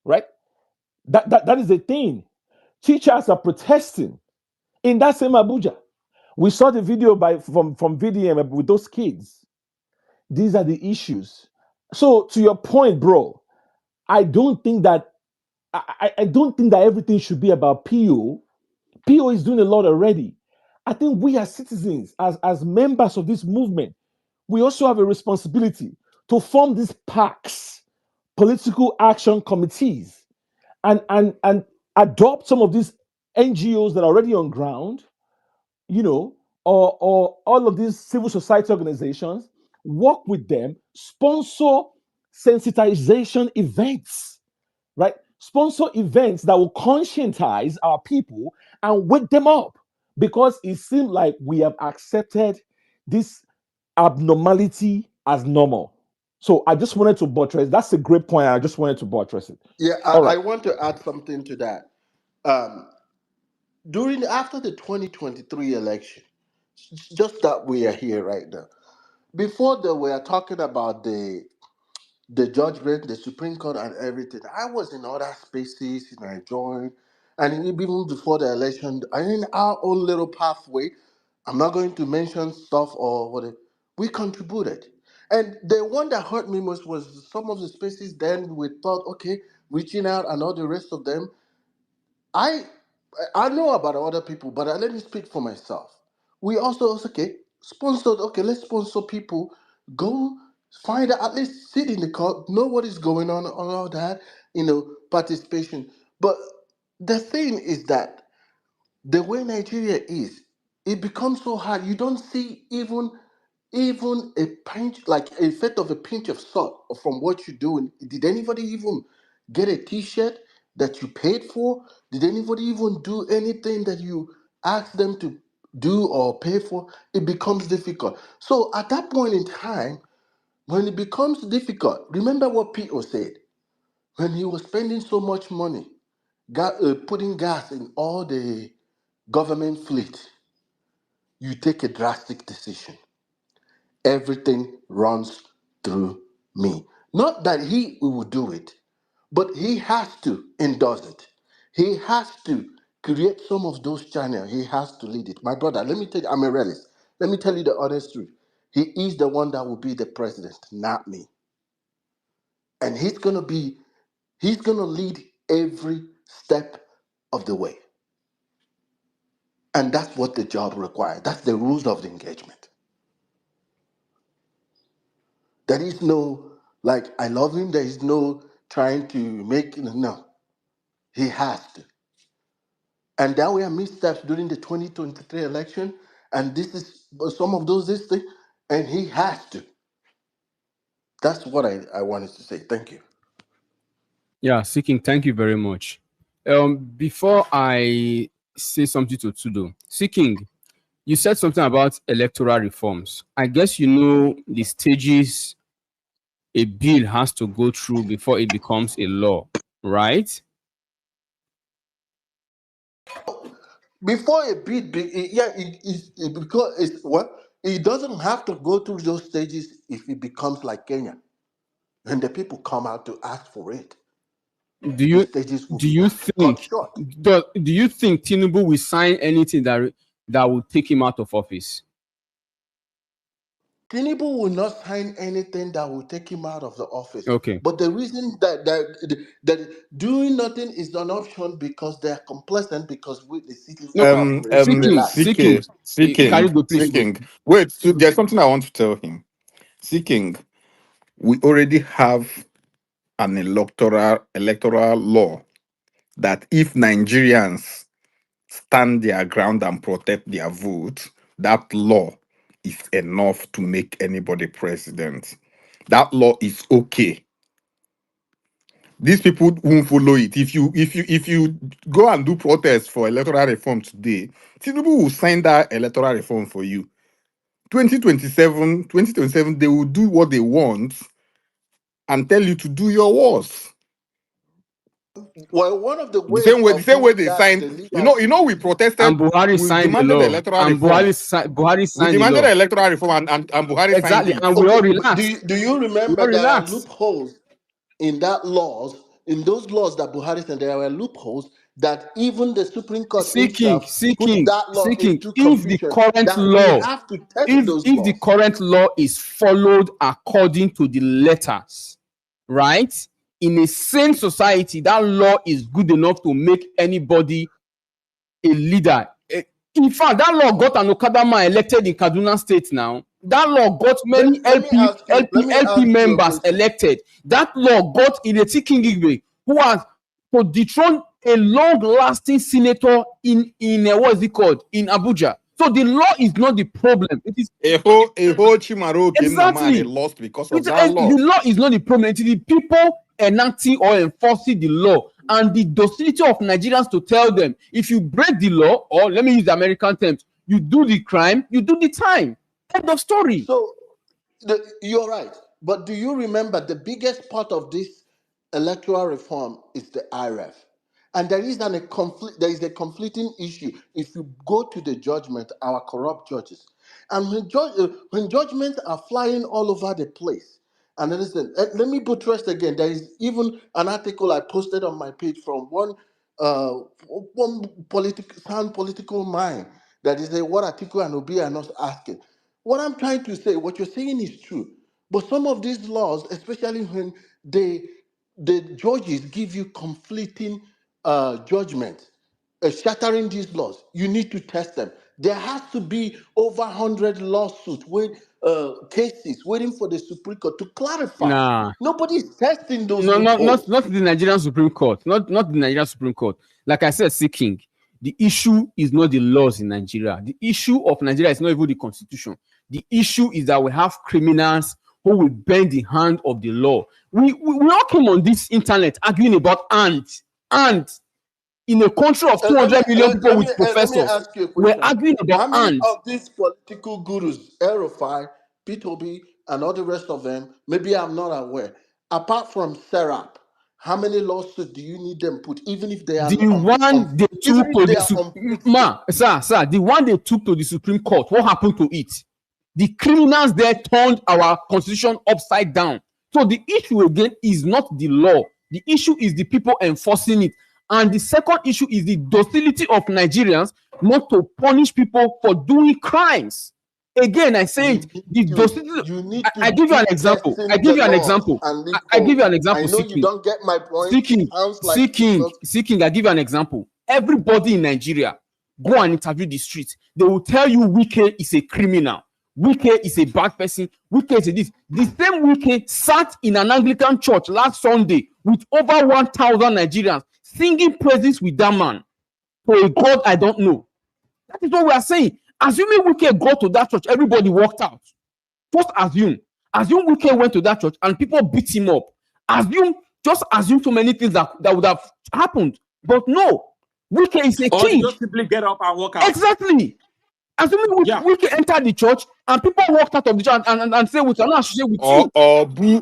right? That is the thing. Teachers are protesting in that same Abuja. We saw the video from VDM with those kids. These are the issues. So to your point, bro, I don't think that I don't think that everything should be about PO. PO is doing a lot already. I think we as citizens, as members of this movement, we also have a responsibility to form these PACs, political action committees, and adopt some of these NGOs that are already on ground, or all of these civil society organizations, work with them, sponsor sensitization events, right? Sponsor events that will conscientize our people and wake them up because it seems like we have accepted this abnormality as normal. So I just wanted to buttress. That's a great point. I just wanted to buttress it. Yeah, All I right. want to add something to that. Um, after the 2023 election, just that we are here right now. Before that, we are talking about the judgment, the Supreme Court, and everything. I was in other spaces and I joined, and even before the election, and in our own little pathway, I'm not going to mention stuff or whatever. We contributed, And the one that hurt me most was some of the spaces then we thought, okay, reaching out and all the rest of them. I I know about other people, but let me speak for myself. We also okay sponsored. Okay, let's sponsor people. Go find out, at least sit in the court, know what is going on all that, participation. But the thing is that the way Nigeria is, it becomes so hard. You don't see even a pinch, like a effect of a pinch of salt from what you're doing. Did anybody even get a T-shirt that you paid for? Did anybody even do anything that you asked them to do or pay for? It becomes difficult. So at that point in time, when it becomes difficult, remember what P.O. said when he was spending so much money, putting gas in all the government fleet. You take a drastic decision. Everything runs through me. Not that he will do it, but he has to endorse it. He has to create some of those channels. He has to lead it. My brother, let me tell you, I'm a realist. Let me tell you the honest truth. He is the one that will be the president, not me. And he's gonna lead every step of the way. And that's what the job requires. That's the rules of the engagement. There is no, like, I love him. There is no trying to make, no. He has to. And there were missteps during the 2023 election. And this is some of those things. And he has to. That's what I wanted to say. Thank you. Yeah, Seeking, thank you very much. Before I say something to Tudo, Seeking, you said something about electoral reforms. I guess you know the stages a bill has to go through before it becomes a law, right? Before a bid, yeah, because it's what it doesn't have to go through those stages if it becomes like Kenya, and the people come out to ask for it. Do The you stages will do be you cut think short. do you think Tinubu will sign anything that will take him out of office? Tinubu will not sign anything that will take him out of the office. Okay. But the reason that doing nothing is an option because they are complacent because the citizens No, have Seeking, relaxed. Seeking, Seeking, carry go, please go. Seeking. Wait, so there's something I want to tell him. Seeking, we already have an electoral law that if Nigerians stand their ground and protect their vote, that law is enough to make anybody president. That law is okay. These people won't follow it. If you go and do protests for electoral reform today, Tinubu will sign that electoral reform for you. 2027, they will do what they want and tell you to do your worst. Well, one of the The ways same way, the of same way doing they that, signed. the We And protested. Buhari We signed the demanded law. electoral And reform. Buhari We signed the demanded law. electoral reform, and Buhari signed Exactly. it. And we okay, all but relaxed. do you We all remember there are relaxed. loopholes in those laws that Buhari said there were loopholes that even the Supreme Court Seeking, itself put seeking, that law seeking. into If the confusion current that we law, have to test if those if the laws. current law is followed according to the letters, right? In a sane society, that law is good enough to make anybody a leader. In fact, that law got an Okada man elected in Kaduna State now. That law got many Let me ask you. Let me LP ask you a members question. elected. That law got Ireti Kingigbe, who has to dethrone a long-lasting senator in what is it called, in Abuja. So the law is not the problem. It is A whole Chimaro man exactly lost because of it, that the law. law is not the problem. It is the people enacting or enforcing the law and the docility of Nigerians to tell them if you break the law, or let me use the American terms, you do the crime, you do the time. End of story. So you're right. But do you remember the biggest part of this electoral reform is the IRF? And there is a conflicting issue. If you go to the judgment, our corrupt judges, and when judgments are flying all over the place, and then listen, let me buttress again. There is even an article I posted on my page from uh, one political mind that is a what Atiku and Obi are not asking. What I'm trying to say, what you're saying is true. But some of these laws, especially when the judges give you conflicting judgment, shattering these laws, you need to test them. There has to be over 100 lawsuits, cases waiting for the Supreme Court to clarify. Nah, Nobody is testing those no, loopholes. not the Nigerian Supreme Court, not the Nigerian Supreme Court. Like I said, King, the issue is not the laws in Nigeria. The issue of Nigeria is not even the constitution. The issue is that we have criminals who will bend the hand of the law. We all came on this internet arguing about ants. In a country of 200 million people with Let me professors, ask you a we're question. arguing about How many ants. of these political gurus, Erifai, P2B, and all the rest of them, maybe I'm not aware, apart from Serap, how many lawsuits do you need them put, even if they are The one they even took if to they the are sir, the one they took to the Supreme Court, what happened to it? The criminals there turned our constitution upside down. So the issue again is not the law. The issue is the people enforcing it. And the second issue is the docility of Nigerians not to punish people for doing crimes. Again, I say it. The docility. you need to I give you an keep example. testing I the give you an laws example. and I give you loopholes. an I example, know you Seeking. don't get my point. It sounds like Seeking, I give you an example. Everybody in Nigeria, go and interview the street. They will tell you Wike is a criminal. Wike is a bad person. Wike is a this. The same Wike sat in an Anglican church last Sunday with over 1,000 Nigerians singing praises with that man for a God I don't know. That is what we are saying. Assuming Wike got to that church, everybody walked out. Just assume Wike went to that church and people beat him up. Just assume so many things that would have happened. But no, Wike is a Or king. just simply get up and walk out. Exactly. Assuming Wike entered the church and people walked out of the church and say we cannot associate with you. Or boo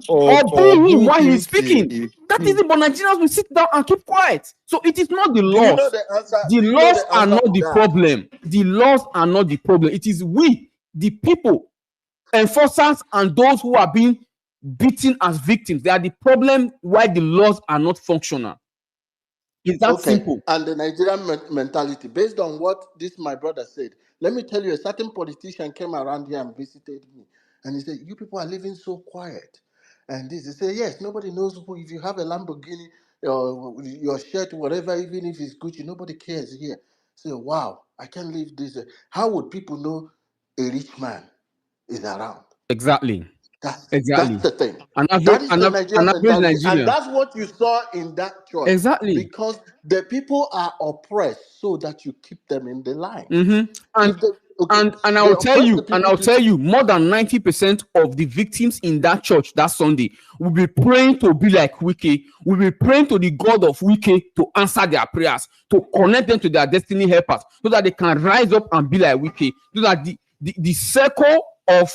Him while he's till speaking. That is it, but Nigerians will sit down and keep quiet. So it is not the Do you know laws. the answer? The Do you know laws the are answer not to the that? problem. The laws are not the problem. It is we, the people, enforcers, and those who are being beaten as victims. They are the problem why the laws are not functional. It's that simple. And the Nigerian mentality, based on what this my brother said, let me tell you, a certain politician came around here and visited me, and he said, "You people are living so quiet." And this, he said, "Yes, nobody knows who. If you have a Lamborghini or your shirt, whatever, even if it's Gucci, nobody cares here." Say, "Wow, I can't leave this. How would people know a rich man is around?" Exactly. That's the thing. An That average, is the Nigerian mentality. And Nigerian. that's what you saw in that church. Exactly. Because the people are oppressed so that you keep them in the line. Mm-hmm. If they, And they I'll oppress the people tell you, more than 90% of the victims in that church that Sunday will be praying to be like Wike, will be praying to the God of Wike to answer their prayers, to connect them to their destiny helpers, so that they can rise up and be like Wike, so that the circle of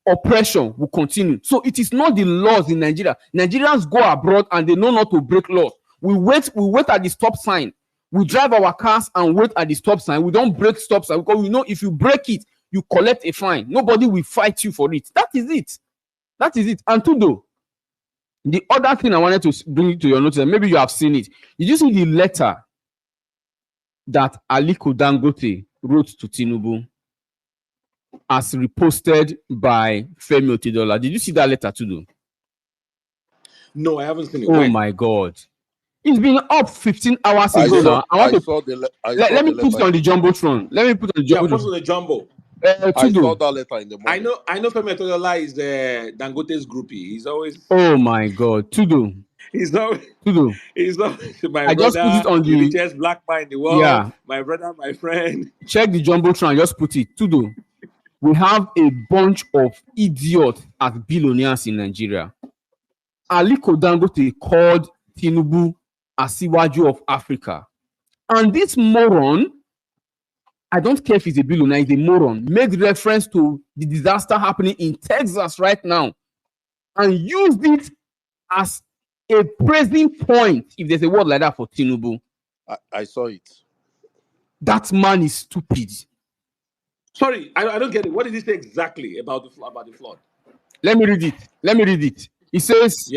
oppression will continue. So it is not the laws in Nigeria. Nigerians go abroad and they know not to break laws. We wait at the stop sign. We drive our cars and wait at the stop sign. We don't break stop sign because we know if you break it, you collect a fine. Nobody will fight you for it. That is it. And Tudo, the other thing I wanted to bring to your notice, and maybe you have seen it. Did you see the letter that Aliko Dangote wrote to Tinubu as reposted by Femi Otedola? Did you see that letter, Tudo? No, I haven't seen it. Oh my God. It's been up 15 hours ago now. I saw the letter. Let me put it on the Jumbotron. Put it on the Jumbo. I saw that letter in the morning. I know Femi Otedola is Dangote's groupie. He's always... Oh my God. Tudo. He's always my I brother. just put it on the richest black man in the world. Yeah. My brother, my friend. Check the Jumbotron. Just put it. Tudo. We have a bunch of idiots as billionaires in Nigeria. Aliko Dangote called Tinubu Asiwaju of Africa. And this moron, I don't care if he's a billionaire, he's a moron, made reference to the disaster happening in Texas right now and used it as a praising point, if there's a word like that for Tinubu. I saw it. That man is stupid. Sorry, I don't get it. What did he say exactly about the flood? Let me read it. He says,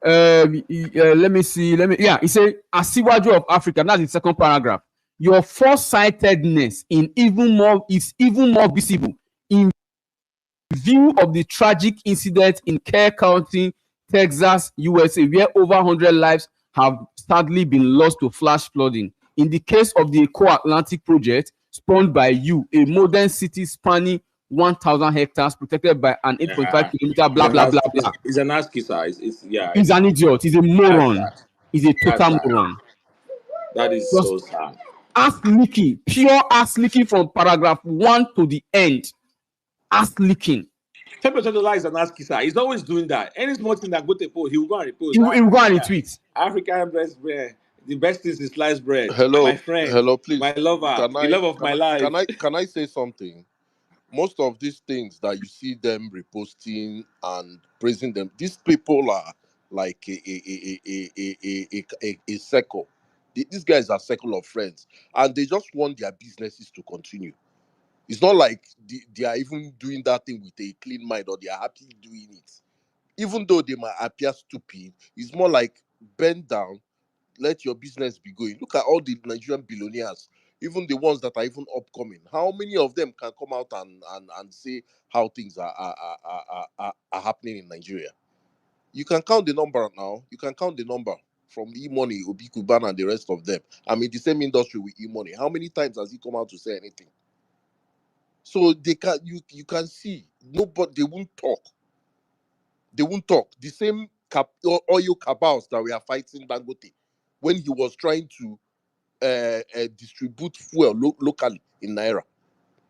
let me see. He said, Asiwaju of Africa. That's the second paragraph. Your foresighted-ness is even more visible in view of the tragic incident in Kerr County, Texas, USA, where over 100 lives have sadly been lost to flash flooding. In the case of the Eco-Atlantic project, spawned by you, a modern city spanning 1,000 hectares, protected by an 8.5 kilometer, blah, blah, blah, blah. It's an ASCII size. He's an idiot. He's a That's moron. sad. He's a That's total sad. moron. That is Just so sad. ass leaking, pure ass leaking from paragraph 1 to the end. Ass leaking. Temperature Dollar is an ASCII size. He's always doing that. Any small thing that go to post, he will go and repost. He will go and retweet. African breast bread. The best thing is sliced bread. Hello, My friend, hello, please. my lover, Can the I love of can my I life. can I say something? Most of these things that you see them reposting and praising them, these people are like a circle. These guys are circle of friends, and they just want their businesses to continue. It's not like they are even doing that thing with a clean mind or they are happy doing it. Even though they might appear stupid, it's more like bend down, let your business be going. Look at all the Nigerian billionaires, even the ones that are even upcoming. How many of them can come out and say how things are happening in Nigeria? You can count the number now. You can count the number from E-Money, Obi Kuban, and the rest of them. I'm in the same industry with E-Money. How many times has he come out to say anything? So they can you can see nobody, they won't talk. They won't talk. The same oil cabals that we are fighting Dangote when he was trying to distribute fuel locally in Naira.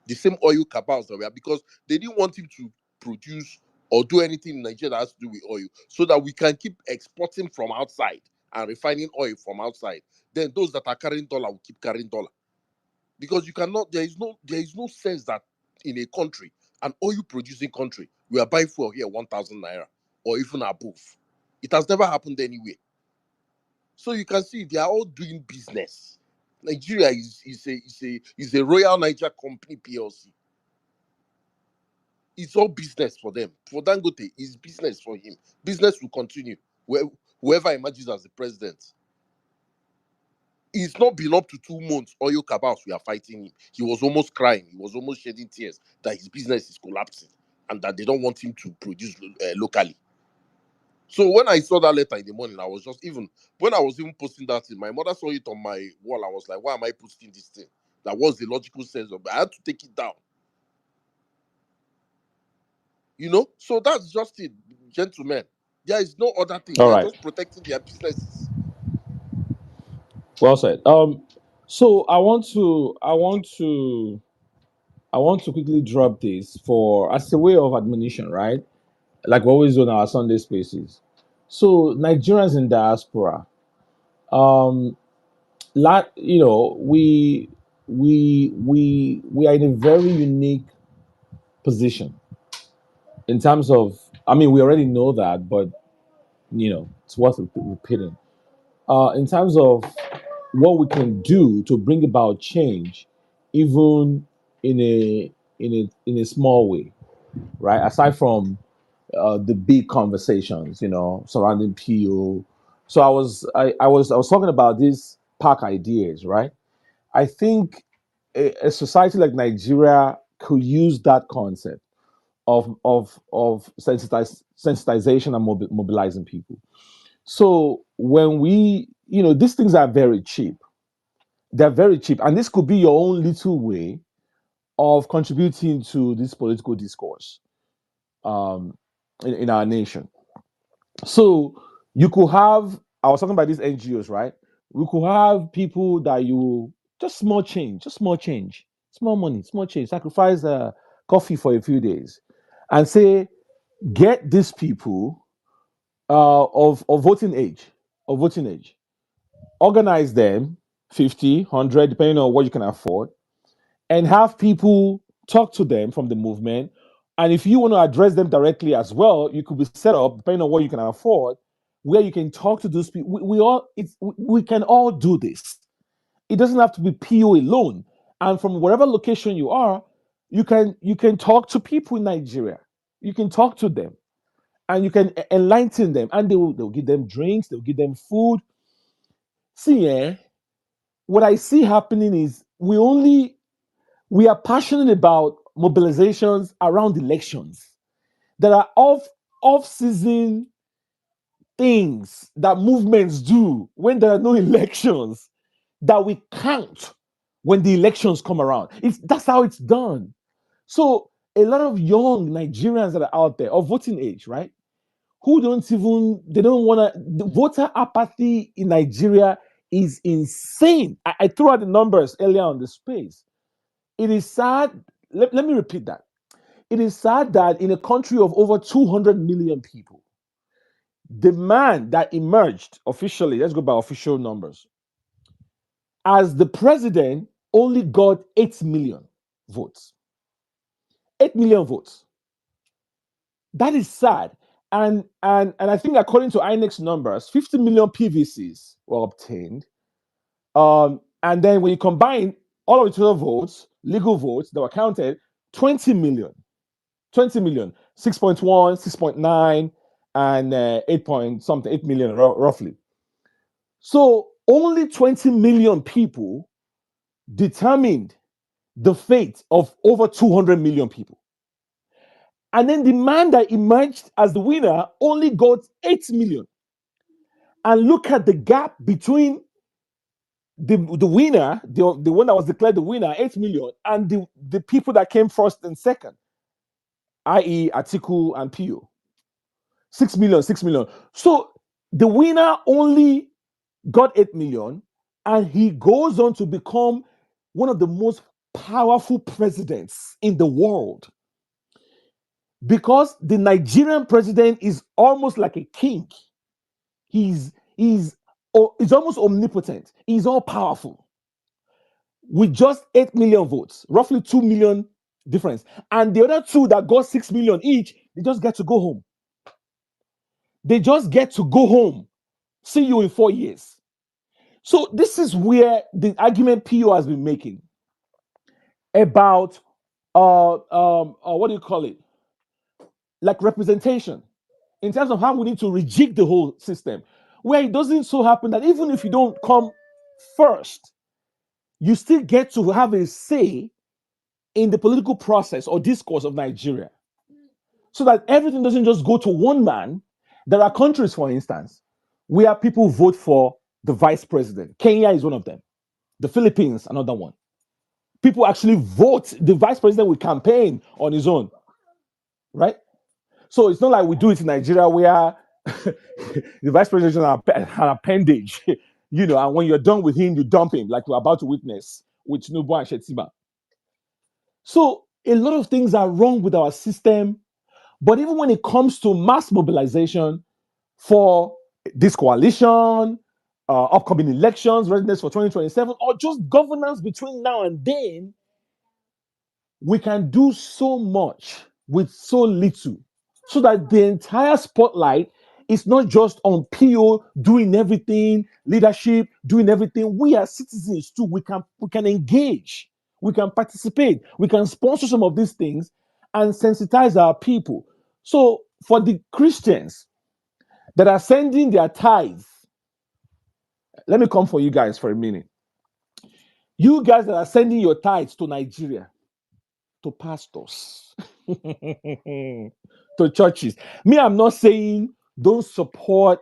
The same oil cabals that we are, because they didn't want him to produce or do anything in Nigeria that has to do with oil, so that we can keep exporting from outside and refining oil from outside. Then those that are carrying dollar will keep carrying dollar. Because you cannot, there is no sense that in a country, an oil producing country, we are buying fuel here 1,000 naira or even above. It has never happened anywhere. So you can see they are all doing business. Nigeria is a Royal Niger Company PLC. It's all business for them. For Dangote, it's business for him. Business will continue. Whoever emerges as the president. It's not been up to 2 months. Oil cabals, we are fighting him. He was almost crying. He was almost shedding tears that his business is collapsing and that they don't want him to produce locally. So when I saw that letter in the morning, I was just when I was even posting that thing, my mother saw it on my wall. I was like, why am I posting this thing? That was the logical sense of it. I had to take it down. So that's just it, gentlemen. There is no other thing. All They are right. just protecting their businesses. Well said. So I want to quickly drop this for as a way of admonition, right? Like we always do on our Sunday spaces. So Nigerians in diaspora, um, we are in a very unique position in terms of. I mean, we already know that, but it's worth repeating. In terms of what we can do to bring about change, even in a small way, right? Aside from the big conversations, surrounding PO. So I was talking about these park ideas, right? I think a society like Nigeria could use that concept of sensitization and mobilizing people. So when these things are very cheap. They're very cheap, and this could be your own little way of contributing to this political discourse um, in our nation. So you could have, I was talking about these NGOs, right? We could have people that you just small change, small money, small change, sacrifice coffee for a few days, and say, get these people of voting age, organize them 50, 100, depending on what you can afford, and have people talk to them from the movement. And if you want to address them directly as well, you could be set up, depending on what you can afford, where you can talk to those people. We can all do this. It doesn't have to be PO alone. And from wherever location you are, you can talk to people in Nigeria. You can talk to them and you can enlighten them, and they'll give them drinks, they'll give them food. See, what I see happening is we are passionate about mobilizations around elections. There are off-season things that movements do when there are no elections that we count when the elections come around. That's how it's done. So a lot of young Nigerians that are out there of voting age, right? Who they don't want to, the voter apathy in Nigeria is insane. I threw out the numbers earlier on the space. It is sad. Let me repeat that. It is sad that in a country of over 200 million people, the man that emerged officially, let's go by official numbers, as the president only got 8 million votes. 8 million votes. That is sad. And I think according to INEX numbers, 50 million PVCs were obtained. And then when you combine all of the total votes, legal votes that were counted, 20 million. 20 million, 6.1, 6.9, and 8 point something, 8 million roughly. So only 20 million people determined the fate of over 200 million people. And then the man that emerged as the winner only got 8 million. And look at the gap between the winner, the one that was declared the winner, 8 million, and the people that came first and second, i.e. Atiku and Pio. 6 million, 6 million. So the winner only got 8 million, and he goes on to become one of the most powerful presidents in the world. Because the Nigerian president is almost like a king. He's almost omnipotent. He's all powerful. With just 8 million votes, roughly 2 million difference. And the other two that got 6 million each, they just get to go home. They just get to go home. See you in 4 years. So this is where the argument PO has been making about what do you call it? Like representation, in terms of how we need to rejig the whole system, where it doesn't so happen that even if you don't come first, you still get to have a say in the political process or discourse of Nigeria, so that everything doesn't just go to one man. There are countries, for instance, where people vote for the vice president. Kenya is one of them. The Philippines, another one. People actually vote. The vice president will campaign on his own, right? So it's not like we do it in Nigeria where the vice president is an appendage, and when you're done with him, you dump him, like we're about to witness with Tinubu and Shetima. So a lot of things are wrong with our system. But even when it comes to mass mobilization for this coalition, upcoming elections, readiness for 2027, or just governance between now and then, we can do so much with so little, so that the entire spotlight is not just on PO doing everything, leadership doing everything. We as citizens too, we can engage, we can participate, we can sponsor some of these things and sensitize our people. So for the Christians that are sending their tithes, let me come for you guys for a minute. You guys that are sending your tithes to Nigeria, to pastors, to churches. Me, I'm not saying don't support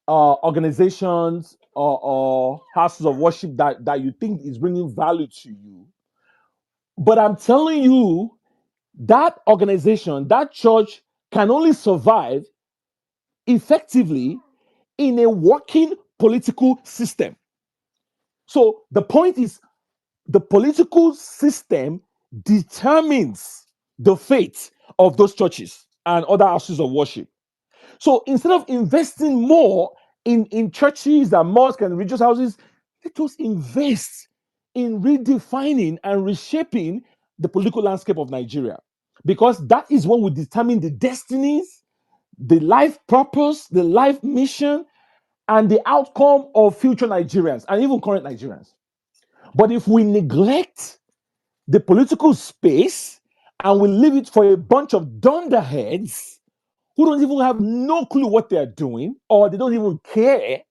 organizations or houses of worship that you think is bringing value to you. But I'm telling you, that organization, that church can only survive effectively in a working political system. So the point is, the political system determines the fate of those churches and other houses of worship. So instead of investing more in churches and mosques and religious houses, let us invest in redefining and reshaping the political landscape of Nigeria. Because that is what will determine the destinies, the life purpose, the life mission, and the outcome of future Nigerians and even current Nigerians. But if we neglect the political space and we leave it for a bunch of dunderheads who don't even have no clue what they're doing, or they don't even care,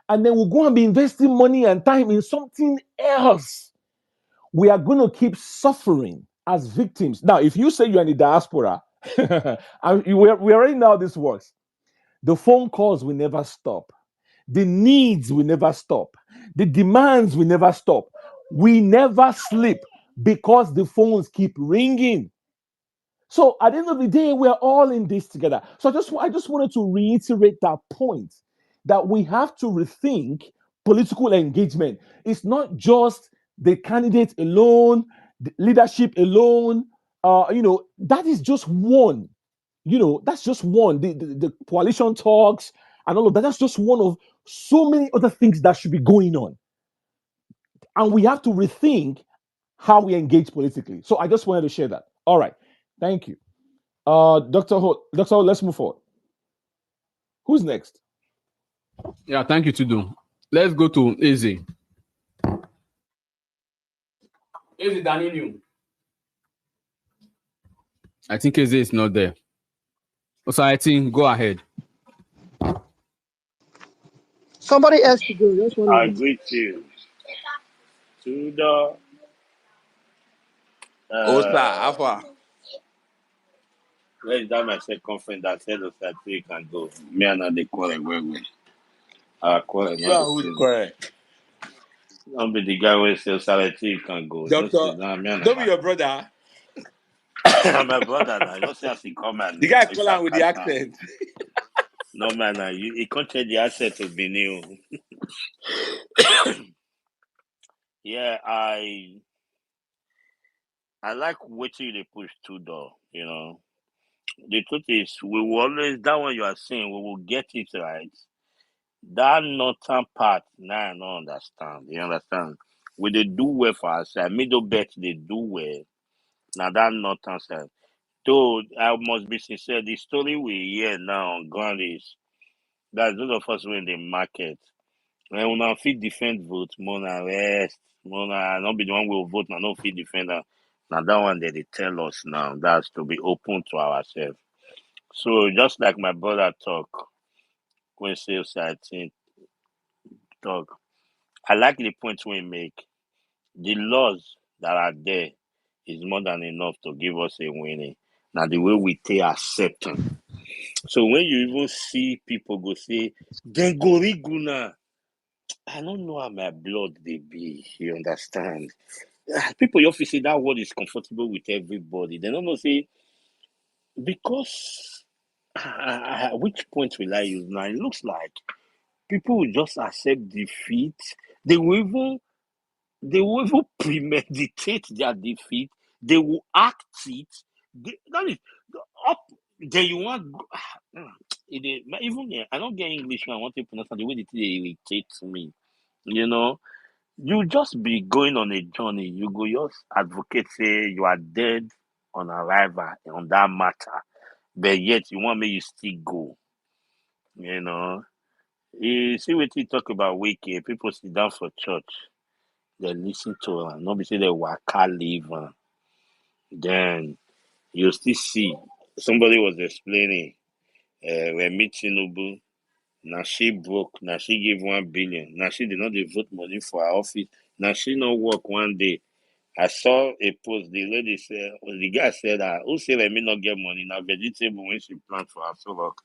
and then we'll go and be investing money and time in something else, we are going to keep suffering as victims. Now, if you say you're in the diaspora, we already know how this works. The phone calls will never stop. The needs will never stop. The demands will never stop. We never sleep because the phones keep ringing. So at the end of the day, we're all in this together. So I just wanted to reiterate that point that we have to rethink political engagement. It's not just the candidate alone, the leadership alone. That is just one. That's just one. The coalition talks and all of that. That's just one of so many other things that should be going on. And we have to rethink how we engage politically. So I just wanted to share that. All right. Thank you. Dr. Ho, let's move forward. Who's next? Yeah, thank you, Tudu. Let's go to Eze. Eze Daninu. I think Eze is not there. So I think go ahead. Somebody else to go. Just one I minute. greet you to the Oh, sir, Alpha. where's that my second friend that said that we can go. Me and they call it where we call it You not the are who's same. correct. Don't be the guy who says salary can go. Just Doctor, say nah me and don't be my your brother. my brother now. Just say as he come my The name. guy If call I him with the catch him. accent. No man, he can't change the asset to be new. Yeah, I like what you they push to though, The truth is we will always that one you are saying, we will get it right. That northern part, now I don't understand. You understand? We they do well for ourselves. Middle belt they do well. Now that northern side. Though I must be sincere, the story we hear now on ground is that those of us who in the market. When una fit defend vote, more na rest, more na not be the one will vote, na no fit defend am. Now that one they tell us now. That's to be open to ourselves. So just like my brother talk, when sales I think talk, I like the point we make. The laws that are there is more than enough to give us a winning. Now the way we take accept them. So when you even see people go say, then go riguna. I don't know how my blood they be, you understand? People you often say that word is comfortable with everybody. They don't know say because which point will I use now? It looks like people will just accept defeat. They will even premeditate their defeat. They will act it. That is up. Then you want even I don't get English when I want to pronounce the way they irritate me. You know, you just be going on a journey. You go just advocate say you are dead on arrival on that matter, but yet you want me you still go. You know, you see what you talk about wiki. People sit down for church. They listen to her. Nobody say they waka leave her. Then you still see somebody was explaining when meeting Tinubu. Now she broke. Now she give 1 billion. Now she did not dey vote money for her office. Now she not work one day. I saw a post. The lady said, the guy said, "Who say let me not get money now? Vegetable when she plant for her sorok.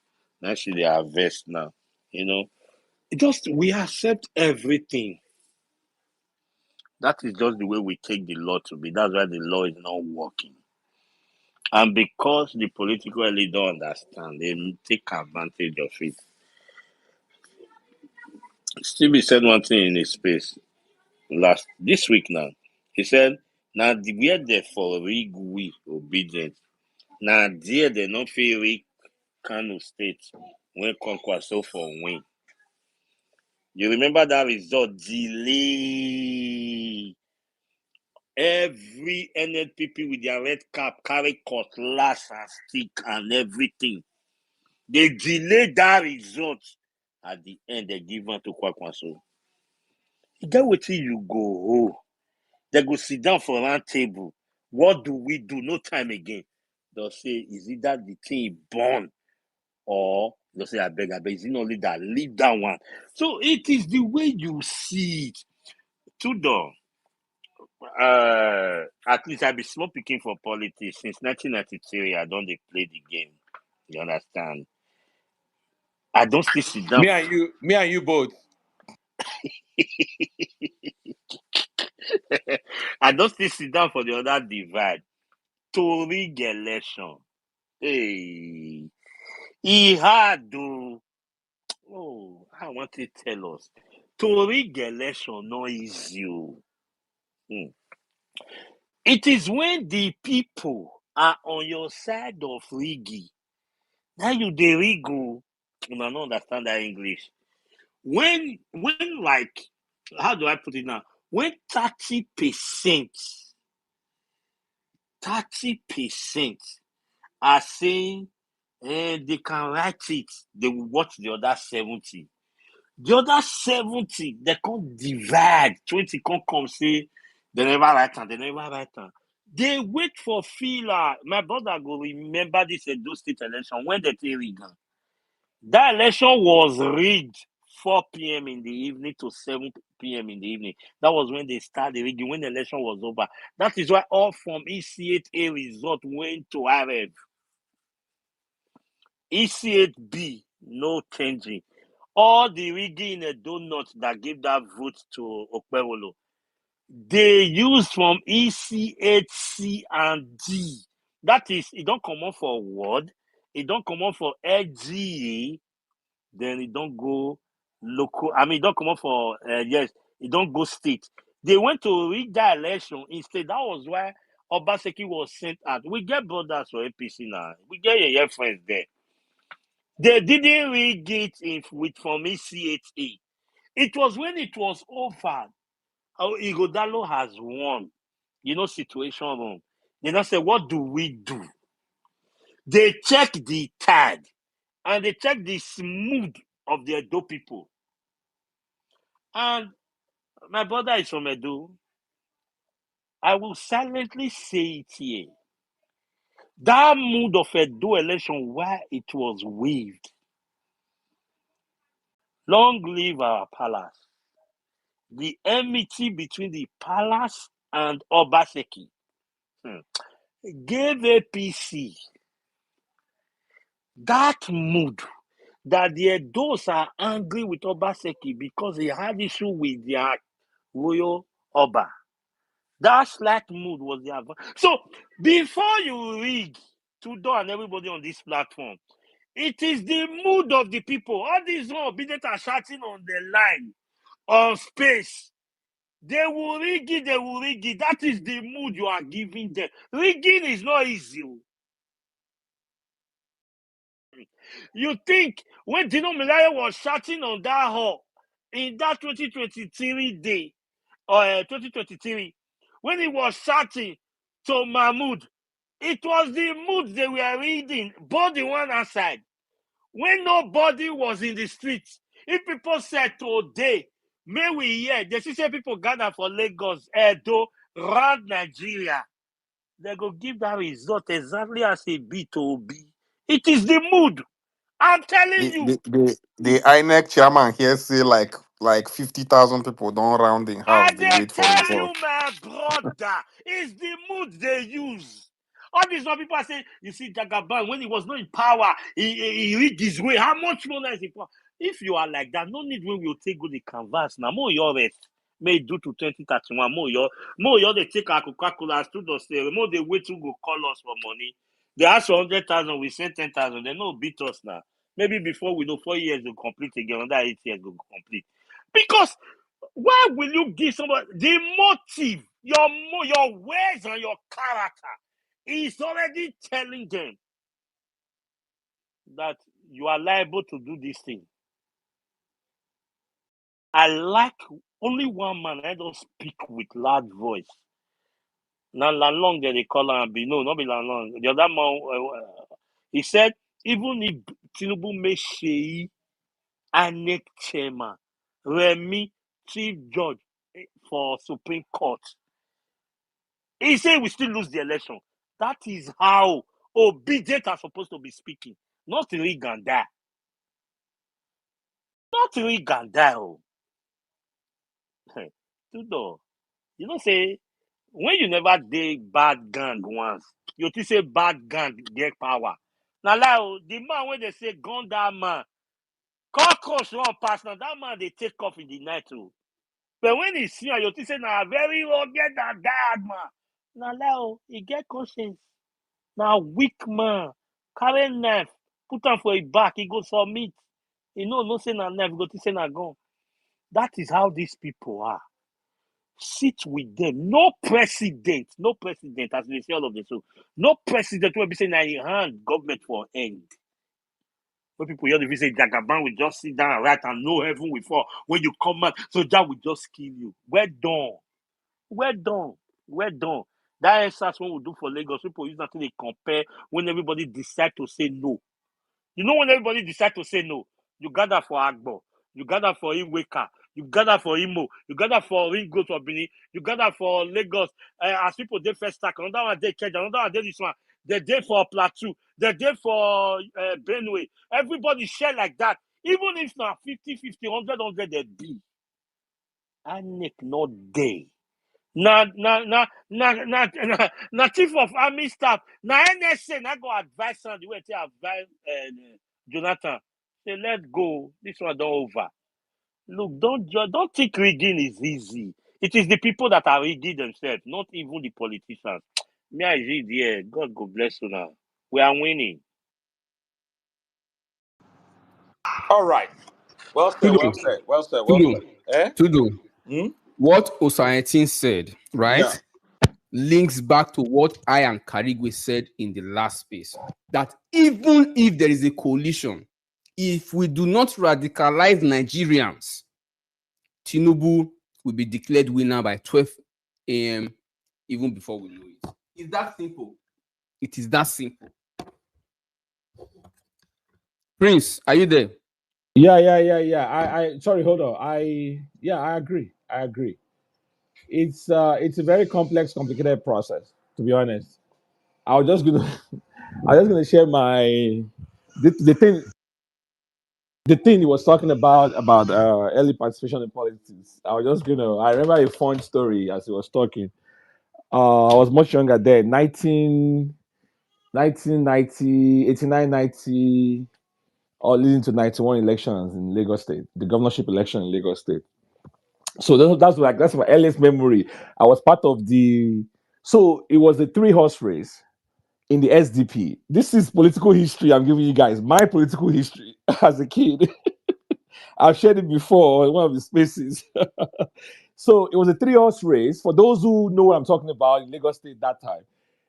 Now she they harvest now. You know, just we accept everything. That is just the way we take the law to be. That's why the law is not working. And because the political elite don't understand, they take advantage of it. Stevie said one thing in his space this week now. He said, now the where they for rig we obedient. Now there they not feel rig Kano State when Kwankwaso for win. You remember that result delay. Every NLPP with their red cap carry cutlass and stick and everything. They delay that result. At the end, they give one to Kwakwaso. You get wetin you go oh. They go sit down for round table. What do we do? No time again. They'll say, is it that the thing born? Or they'll say, I beg, is it not only that? Leave that one. So it is the way you see it. Tudor, At least I be small picking for politics since 1993. I don't dey play the game. You understand? I don't still sit down. Me and you both. I don't still sit down for the other divide. To rig election. Hey, he had to. Oh, I want to tell us. To rig election no easy. It is when the people are on your side of rigging. Now you dey rig. You don't understand that English. When like, how do I put it now? When 30% are saying they can write it, they will watch the other 70. The other 70, they can't divide. 20 can't come say they never write am, they never write am. They wait for filler. My brother go remember this Edo State election when they take rig am. That election was rigged 4 p.m. in the evening to 7 p.m. in the evening. That was when they started rigging, when the election was over. That is why all from EC8A result went to RF. EC8B, no changing. All the rigging in a donut that gave that vote to Okpewolo, they used from EC8C and D. That is, it don't come on for word, it don't come on for LGA, then it don't go local. I mean, it don't come up for yes, it don't go state. They went to rig that election instead. That was why Obaseki was sent out. We get brothers for APC now. We get your friends there. They didn't rig it with from ECHA. It was when it was over. How Igodalo has won. You know, situation room. They now say, what do we do? They check the tag and they check the smooth of the Edo people. And my brother is from Edo. I will silently say it here. That mood of Edo election, why it was waived. Long live our palace. The enmity between the palace and Obaseki gave APC that mood that the Edos are angry with Obaseki because he had issue with their royal Oba. That slight mood was the advantage. So before you rig Tudor and everybody on this platform, it is the mood of the people. All these obedient are shouting on the line, on space. They will rig it, they will rig it. That is the mood you are giving them. Rigging is not easy. You think when Dino Milaya was shouting on that hall in that 2023 day, or 2023, when he was shouting to Mahmoud, it was the mood they were reading, both the one outside. When nobody was in the streets, if people said today, may we hear, they see say people gather for Lagos, Edo, around Nigeria, they go give that result exactly as it be to be. It is the mood. I'm telling The you. the INEC chairman here say like 50,000 people don't round in house. I They dey wait for tell you, result. my brother, it's the mood they use. All these other people are saying, you see, Jagaban, when he was not in power, he read his way. How much more is in power? If you are like that, no need when we'll take good the canvas. Now, more your rest. May do to 2031. More your they take our Coca-Cola, stood us there. More they wait to go call us for money. They ask for 100,000, we send 10,000. They no beat us now. Maybe before we know 4 years will complete again, another 8 years will complete. Because why will you give somebody the motive, your words and your character is already telling them that you are liable to do this thing. I like only one man. I don't speak with loud voice. Now, Long they call him be no, not be Long. The other man, he said, even if Tinubu may say INEC chairman, Remy, chief judge for Supreme Court, he said we still lose the election. That is how obedient are supposed to be speaking. Not Riganda. Not Riganda. Tudor. You know, say, when you never did bad gang once, you think say bad gang get power. Now, like, the man when they say gun that man, cockroach run pass. Now that man they take off in the night too. But when he see you think say now very rugged and bad man. Now, like, he get conscience. Now weak man, carry knife, put am for his back, he go submit. He no say na knife, he go think say na gun. That is how these people are. Sit with them. No president, as they say all of this. So, no president will be saying na in hand government for end. When people hear the say Jagaban will just sit down and write and no heaven will fall. When you come out, so that will just kill you. Well done. Well done. Well done. That exercise one we do for Lagos, people use that to compare when everybody decide to say no. You know when everybody decide to say no, you gather for Agbo, you gather for Iweka, you gather for Imo, you gather for Ring Road for Benin, you gather for Lagos. As people they first stack, another one they catch, another one they this one. They day for Plateau, they day for Benue. Everybody share like that. Even if now 50, 100, they be. I make no day. Na chief of army staff, na NSA, na go advise on the way to advise Jonathan. Say, let's go. This one don't over. Look, don't think rigging is easy. It is the people that are rigging themselves, not even the politicians. Me, I read here. God go bless you now. We are winning. All right. Well said, Tudo, well said, well said, well Tudo, said. Eh? Tudo. Hmm? What Osaetin said, Yeah. right, links back to what I and Karigwe said in the last space. That even if there is a coalition, if we do not radicalize Nigerians, Tinubu will be declared winner by 12 a.m. even before we know it. It's that simple. It is that simple. Prince, are you there? Yeah. I sorry, hold on. I agree. It's a very complex, complicated process, to be honest. I was just gonna I was just gonna share the thing he was talking about early participation in politics. I remember a fun story as he was talking. I was much younger then, 1990, 89, 90, or leading to 91 elections in Lagos State, the governorship election in Lagos State. So that's my earliest memory. I was part of so it was a three-horse race in the SDP. This is political history I'm giving you guys. My political history as a kid. I've shared it before in one of the spaces. So it was a three-horse race. For those who know what I'm talking about in Lagos State that time,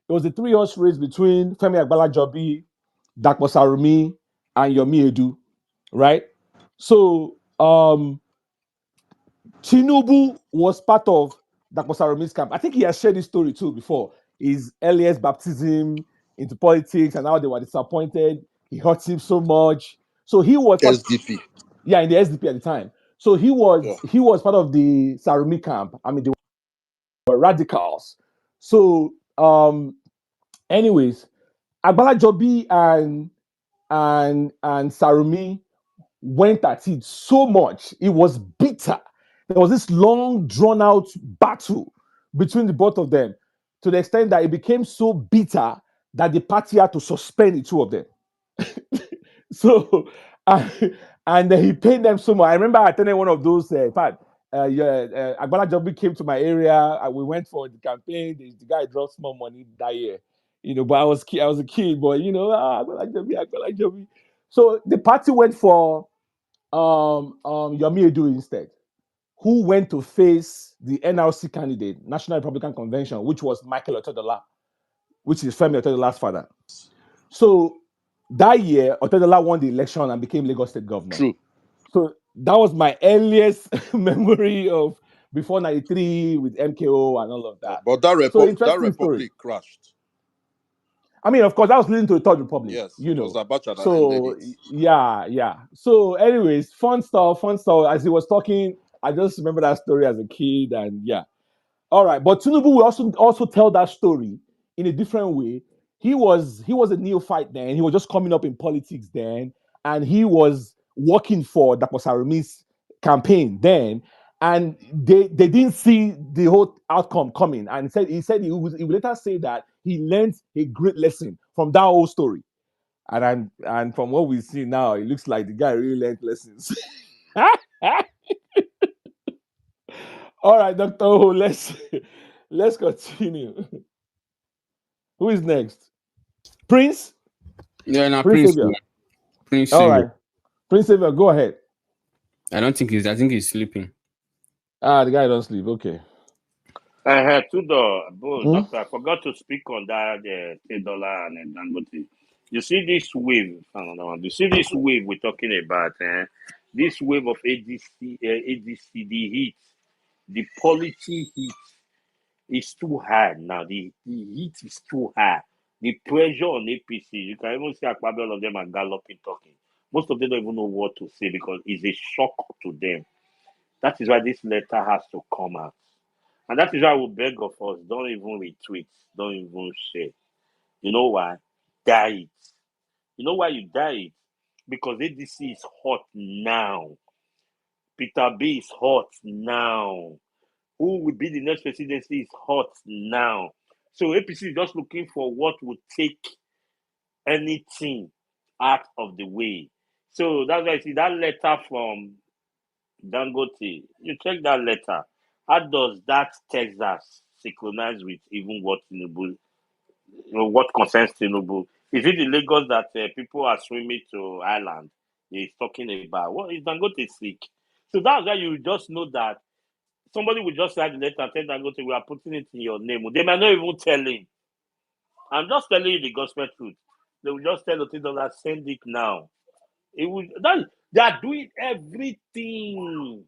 it was a three-horse race between Femi Agbalajobi, Dapo Sarumi, and Yomi Edu, right? So Tinubu was part of Dapo Sarumi's camp. I think he has shared this story too before. His earliest baptism into politics and how they were disappointed. He hurt him so much. So he was SDP. in the SDP at the time. So he was part of the Sarumi camp. I mean, they were radicals. So anyways, Agbala Jobi and Sarumi went at it so much. It was bitter. There was this long, drawn out battle between the both of them to the extent that it became so bitter that the party had to suspend the two of them. So, and he paid them so much. I remember attending one of those, in fact, Agbala Jobi came to my area. We went for the campaign. The guy dropped small money that year, but I was a kid, but Agbala Jobi. So the party went for Yomi Edu instead, who went to face the NRC candidate, National Republican Convention, which was Michael Otedola, which is Femi Otedola's father. So that year, Otedola won the election and became Lagos State governor. True. So that was my earliest memory of before 93 with MKO and all of that. But that Interesting story. republic crashed. I mean, of course, that was leading to the Third Republic. Yes, it was Abacha that So ended it. yeah. So, anyways, fun stuff. As he was talking, I just remember that story as a kid, and yeah. All right, but Tinubu will also tell that story in a different way. He was a neophyte then. He was just coming up in politics then, and he was working for Dapo Sarumi's campaign then. and they didn't see the whole outcome coming. And he would later say that he learned a great lesson from that whole story. And from what we see now, it looks like the guy really learned lessons. All right, Dr. O, let's continue. Who is next? Prince? Yeah, now Prince Prince, Savior. Prince All Savior. right. Prince Savior, go ahead. I think he's sleeping. The guy don't sleep. Okay. Hmm? Doctor, I forgot to speak on that $10 and Dangote. You see this wave, another one. You see this wave we're talking about, this wave of ADC, the heat, the polity heat is too high now. The heat is too high. The pressure on APC, you can even see all of them are galloping talking. Most of them don't even know what to say because it's a shock to them. That is why this letter has to come out. And that is why I will beg of us, don't even retweet, don't even share. You know why? Die it. You know why you die it? Because ADC is hot now. Peter B is hot now. Who will be the next presidency is hot now. So APC is just looking for what would take anything out of the way. So that's why I see that letter from Dangote. You check that letter. How does that Texas synchronize with even what Tinubu, what concerns Tinubu? Is it the Lagos that people are swimming to Ireland? He's talking about. What is Dangote sick? So that's why you just know that somebody will just write the letter and tell Dangote, we are putting it in your name. They might not even tell him. I'm just telling you the gospel truth. They will just tell $30, send it now. It would that they are doing everything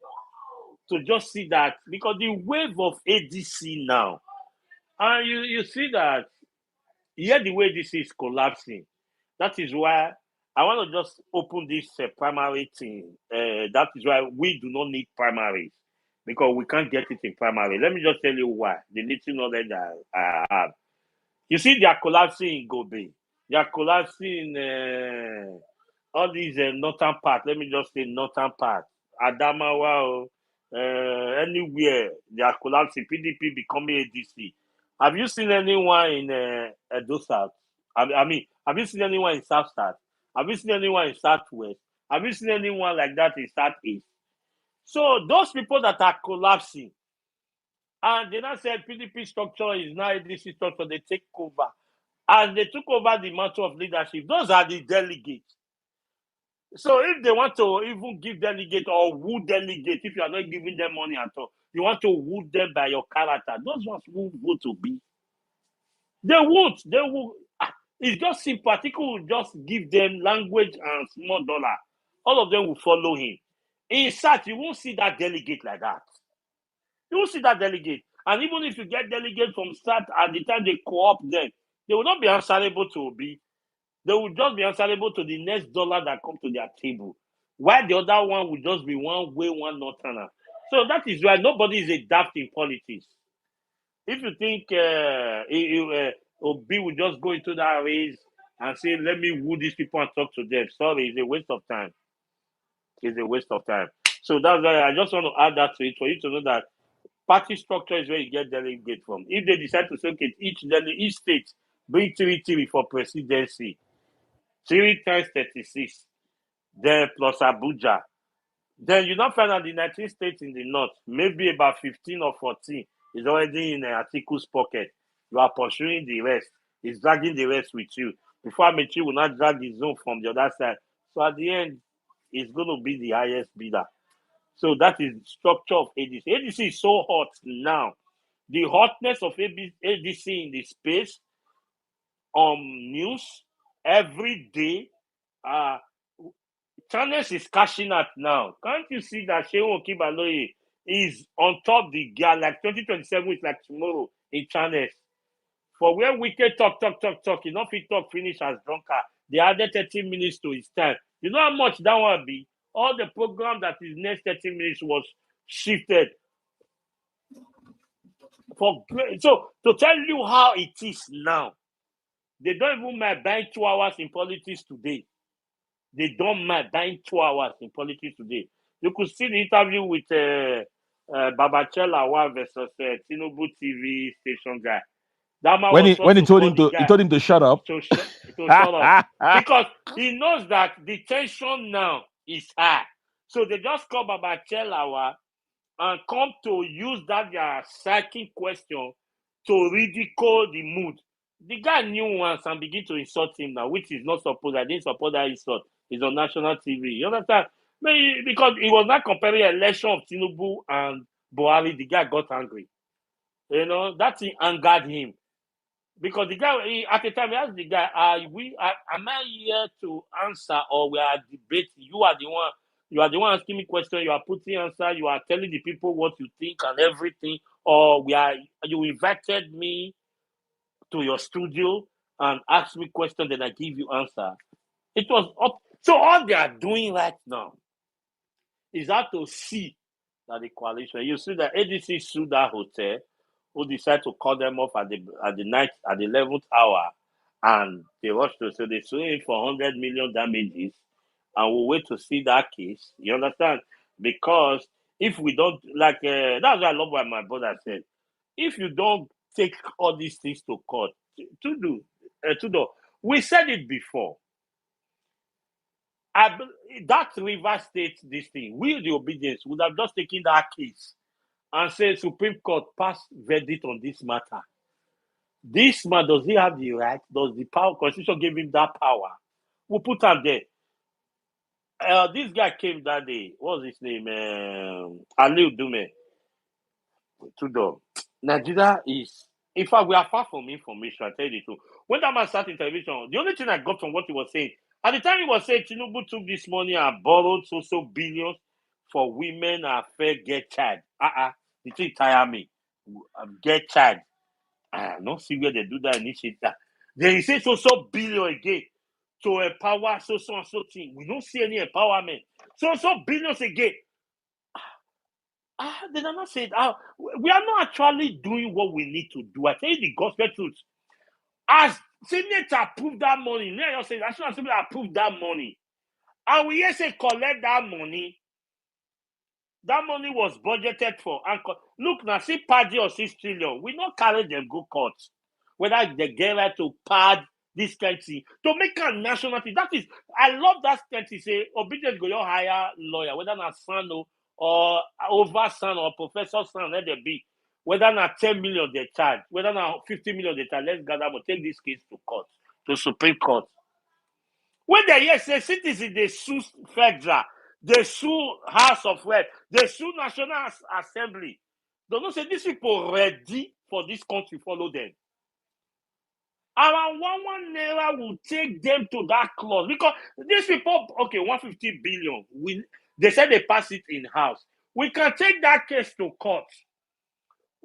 to just see that because the wave of ADC now, and you see that here the way this is collapsing. That is why I want to just open this primary thing. That is why we do not need primaries because we can't get it in primary. Let me just tell you why. The little knowledge I have. You see, they are collapsing in Gobe. They are collapsing in all these northern part. Let me just say northern part. Adamawa, anywhere. They are collapsing. PDP becoming ADC. Have you seen anyone in Edo South? I mean, have you seen anyone in South South? Have you seen anyone in Southwest? Have you seen anyone like that in Southeast? So those people that are collapsing, and they now said PDP structure is now ADC structure, they take over. As they took over the mantle of leadership, those are the delegates. So if they want to even give delegate or woo delegate, if you are not giving them money at all, you want to woo them by your character, those ones won't go to be. They won't. They will. It's just simple. People will just give them language and small dollar. All of them will follow him. In fact, you won't see that delegate like that. You won't see that delegate. And even if you get delegates from start at the time they co-op them, they will not be answerable to Obi. They will just be answerable to the next dollar that comes to their table. While the other one will just be one way, one northerner. So that is why nobody is a daft in politics. If you think Obi will just go into that race and say, let me woo these people and talk to them, sorry, it's a waste of time. It's a waste of time. So that's why I just want to add that to it for you to know that party structure is where you get delegate from. If they decide to say, okay, each state bring three for presidency, 3 times 36, then plus Abuja. Then you not find out the 19 states in the north, maybe about 15 or 14 is already in Atiku's pocket. You are pursuing the rest. He's dragging the rest with you. Before Amechi will not drag his own from the other side. So at the end, it's going to be the highest bidder. So that is the structure of ADC. ADC is so hot now. The hotness of ADC in the space news every day. Channels is cashing out now. Can't you see that Shehu Okibaloye is on top the gear like 2027 is like tomorrow in channels? For where Wicked talk, enough he talk finish as drunker. They added 30 minutes to his time. You know how much that will be? All the program that is next 30 minutes was shifted. So to tell you how it is now, they don't even mind buying 2 hours in politics today. They don't mind buying 2 hours in politics today. You could see the interview with Babachela Wa versus Tinubu TV station guy. That man When was he when supposed to call the he guy told him to shut up. to shut up because he knows that the tension now is high. So they just call Babachela Wa and come to use that their psychic question to ridicule the mood. The guy knew once and begin to insult him now, which is not supposed. I didn't support that insult. He's on national TV. You understand? Maybe because he was not comparing election of Tinubu and Buhari, the guy got angry. You know, that thing angered him. Because the guy, at the time, he asked the guy, am I here to answer or we are debating? You are the one asking me questions, you are putting answer, you are telling the people what you think and everything, or you invited me to your studio and asked me questions, then I give you answer. It was up. So all they are doing right now is how to see that the coalition. You see that ADC sued that hotel, who decided to call them off at the night at the 11th hour, and they rushed to so they sued him for 100 million damages, and we'll wait to see that case. You understand? Because if we don't that's what I love what my brother said. If you don't take all these things to court, to do, we said it before. That River State, this thing, we, the obedience, would have just taken that case and said, Supreme Court, pass verdict on this matter. This man, does he have the right? Does the power, Constitution give him that power? We'll put him there. This guy came that day. What was his name? Aliu Dume. Tudor. Nigeria is, in fact, we are far from information, I tell you the truth. When that man started television, the only thing I got from what he was saying, at the time he was saying Tinubu took this money and borrowed so billions for women and fair get child. The thing tire me. Get child. I don't see where they do that initiative. Then he say so billion again to empower so and so thing. We don't see any empowerment. So billions again. They are not saying we are not actually doing what we need to do. I tell you the gospel truth. As Senate approved that money, now you say National Assembly approved that money, and we here say collect that money. That money was budgeted for. And look now, see party or 6 trillion. We not carry them go court. Whether they get right to pad this country to make a national thing. That is, I love that country. Say obedient go your hire lawyer, whether not Sano or over son or professor son, let there be. Whether not 10 million they charge, whether not 50 million they charge, let's gather, but take this case to court, to Supreme Court. When they hear say citizens, they sue federal, they sue House of Rep, they sue National Assembly. They don't say these people ready for this country, follow them. Our 1 naira will take them to that clause because these people, okay, 150 billion. They said they pass it in house. We can take that case to court.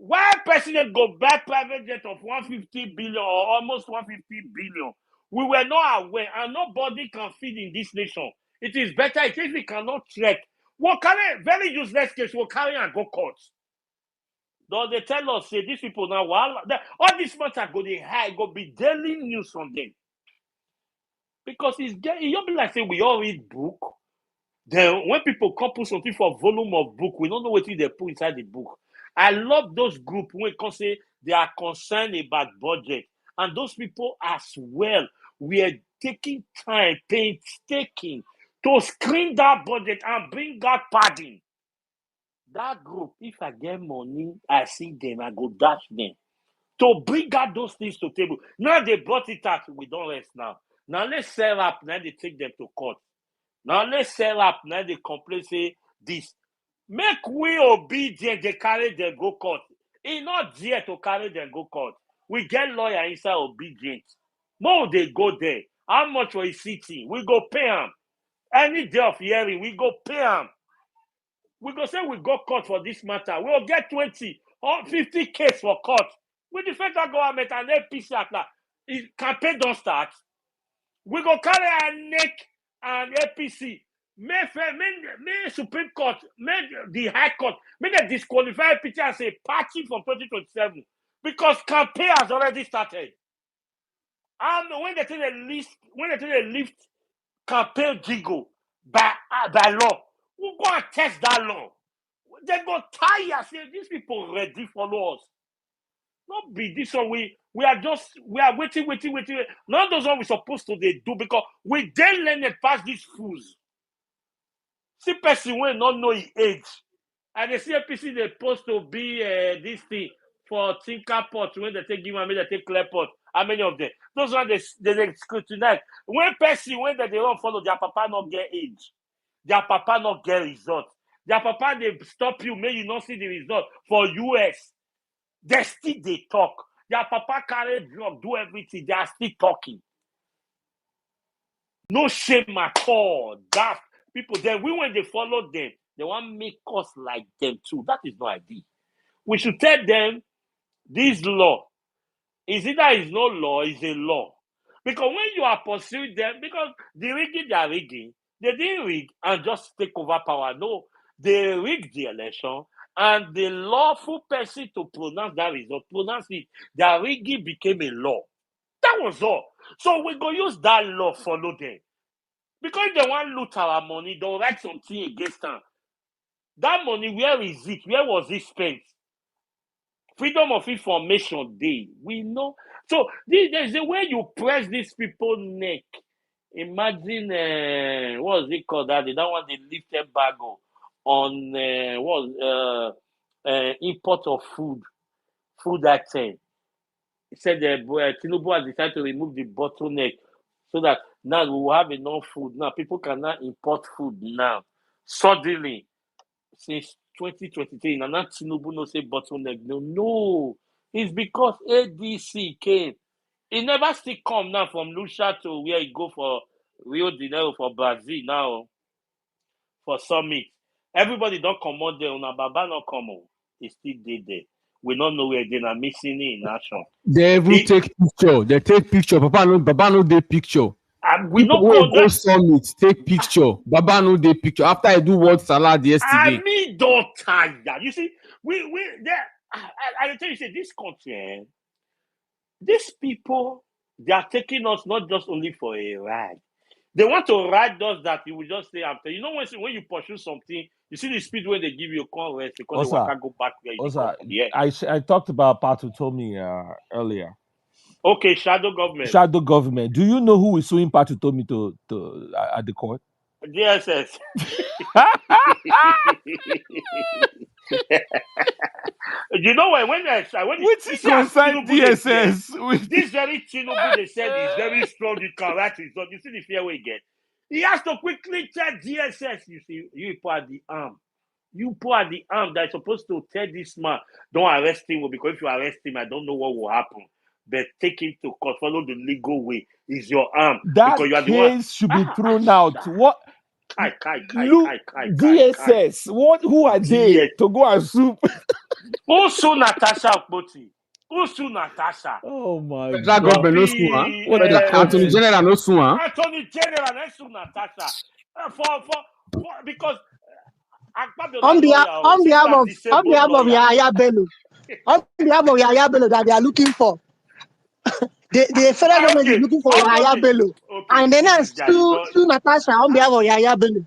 Why president go buy private jet of 150 billion or almost 150 billion? We were not aware, and nobody can feed in this nation. It is better if we cannot track. We'll carry very useless case. We'll carry and go court. Though they tell us, say these people now, all this matter go they high, go be daily news from them. Because you'll be like say we all read book. Then when people come put something for volume of book, we don't know what they put inside the book. I love those groups when they say they are concerned about budget. And those people as well, we are taking time, painstaking to screen that budget and bring that padding. That group, if I get money, I see them, I go dash them. To bring out those things to table. Now they brought it out, we don't rest now. Now let's sell up, now they take them to court. Now let's sell up, now they complain, say this. Make we obedient, they carry them go court. It's not there to carry them go court. We get lawyer inside obedient. More they go there. How much for his sitting? We go pay him. Any day of hearing, we go pay him. We go say we go court for this matter. We'll get 20 or 50 case for court. With the federal government and APC at that, campaign don't start. We go carry our neck and APC. May Supreme Court, may the High Court, may they disqualify APC as a party from 2027 because campaign has already started. And when they take a lift campaign jingle by law, we go and test that law. They got tired. Say these people ready follow us. Not be this one. We are waiting. None of those what we supposed to they do because we then learn it past these fools. See person will not know his age. And they see a PC they supposed to be this thing for Tinker Pot when they take give them, they take clear pot. How many of them? Those ones they scrutinize. When person when they don't follow their papa not get age, their papa not get result. Their papa they stop you, may you not see the result for US. They still they talk. Their papa carry drug, do everything. They are still talking. No shame at all. That people then when they follow them, they want to make us like them too. That is no idea. We should tell them this law is either is no law, is a law. Because when you are pursuing them, because the rigging they are rigging, they didn't rig and just take over power. No, they rigged the election and the lawful person to pronounce that result, pronounce it. Their rigging became a law. That was all. So we go use that law, follow them. Because they want to loot our money, they'll write something against them. That money, where is it? Where was it spent? Freedom of information day. We know. So there's a way you press these people neck. Imagine what was it called that? That one they lift embargo on import of food item. He said Tinubu has decided to remove the bottleneck so that now we will have enough food. Now people can now import food now. Suddenly, since 2023, Nana Tinubu no say bottleneck. No. It's because ADC came. He never still come now from Lucia to where he go for Rio de Janeiro for Brazil now for summit. Everybody don't come out there. Una Baba not come on. He still did there. We don't know where they're missing in action. They even take picture. They take picture. Baba no dey picture. We People no wey go connect. summit take picture. Baba no dey picture. After I do word salad yesterday. I mean, don't tire. You see, we there. I tell you, say this country, these people, they are taking us not just only for a ride. They want to ride us that you will just say after. You know when you pursue something, you see the speed when they give you a call rest because they want to go back where you come Also, from. Yeah. I talked about Patutomi earlier. Okay, shadow government. Shadow government. Do you know who is suing Patutomi to at the court? DSS. You know when which you is see as concerned Tinubu they fear, DSS. this very Tinubu they said is very strong. You can write result. You see the fear we get. He has to quickly tell DSS. You see, you put at the arm. You put at the arm that is supposed to tell this man, don't arrest him because if you arrest him, I don't know what will happen. But take him to court. Follow the legal way. Is your arm That because you are the one. case should be thrown out. What? Look, DSS. What? Who are they to go and sue? Who sue Natasha Okpoti? Who sue Natasha? Oh my Federal God. government no sue, huh? Attorney General no sue, huh? Attorney General no sue Natasha. Because on behalf of Yahaya Bello, on behalf of Yahaya Bello that they are looking for. The federal government is looking for Yahaya Bello. And then sue Natasha on behalf of Yahaya Bello.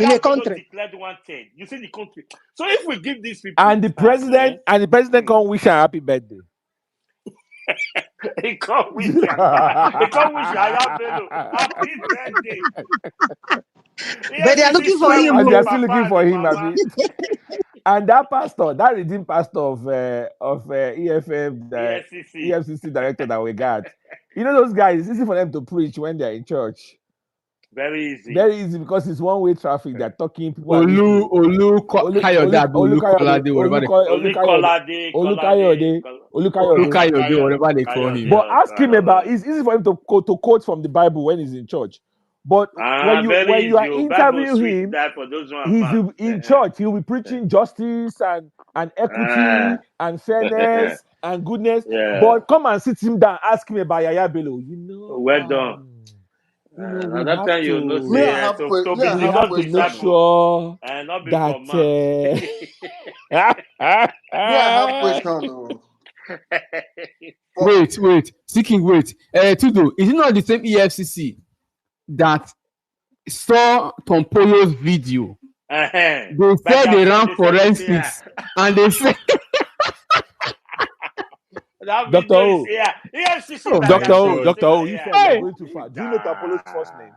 In the country. Declared wanted. You see the country. So if we give these people and the president can't wish her happy birthday. He can't wish Yahaya Bello happy birthday. But they are looking for him. And they are still looking for him. And that pastor, that redeemed pastor of EFCC director that we got, you know those guys, it's easy for them to preach when they're in church. Very easy. Very easy because it's one-way traffic. They're talking. People Olukayode, whatever they call him. But ask him about. It's easy for him to quote from the Bible when he's in church. But when you are interviewing him, he's in church. He'll be preaching justice and equity and fairness and goodness. Yeah. But come and sit him down, ask him about Yahaya Bello. You know. Well done. We have to make sure that wait. Seeking wait. Tudo, is it not the same EFCC that saw Tompoyo's video They But said their they friend, ran they said it's here. forensics, and they said, That Dr. video is O, here. EFCC "Oh my investigation Dr. still O, not you here. said you're hey, going too far. Do you know Tampolo's first Nah. name?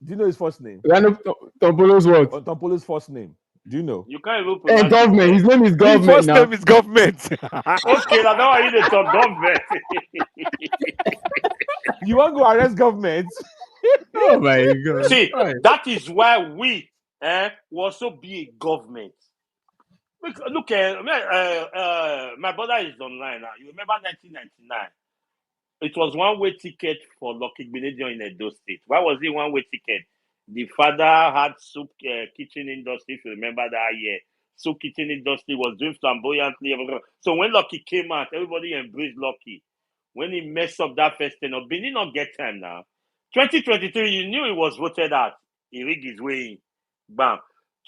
Do you know his first name? Random Tompolo's what? On Tampolo's first name. Do you know? You can't even Hey, pronounce it government. there. His name is His government first name now. is government. Okay, now why you the talk government? You want to go arrest government? Oh my God. See, Right. that is why we will also be a government. Look, my brother is online now. You remember 1999? It was one-way ticket for Lucky Benedict in Edo State. Why was it one-way ticket? The father had soup kitchen industry, if you remember that year. Soup kitchen industry was doing flamboyantly. So when Lucky came out, everybody embraced Lucky. When he messed up that first thing, Benin not get time now. 2023, you knew he was voted out. He rigged his way in. Bam.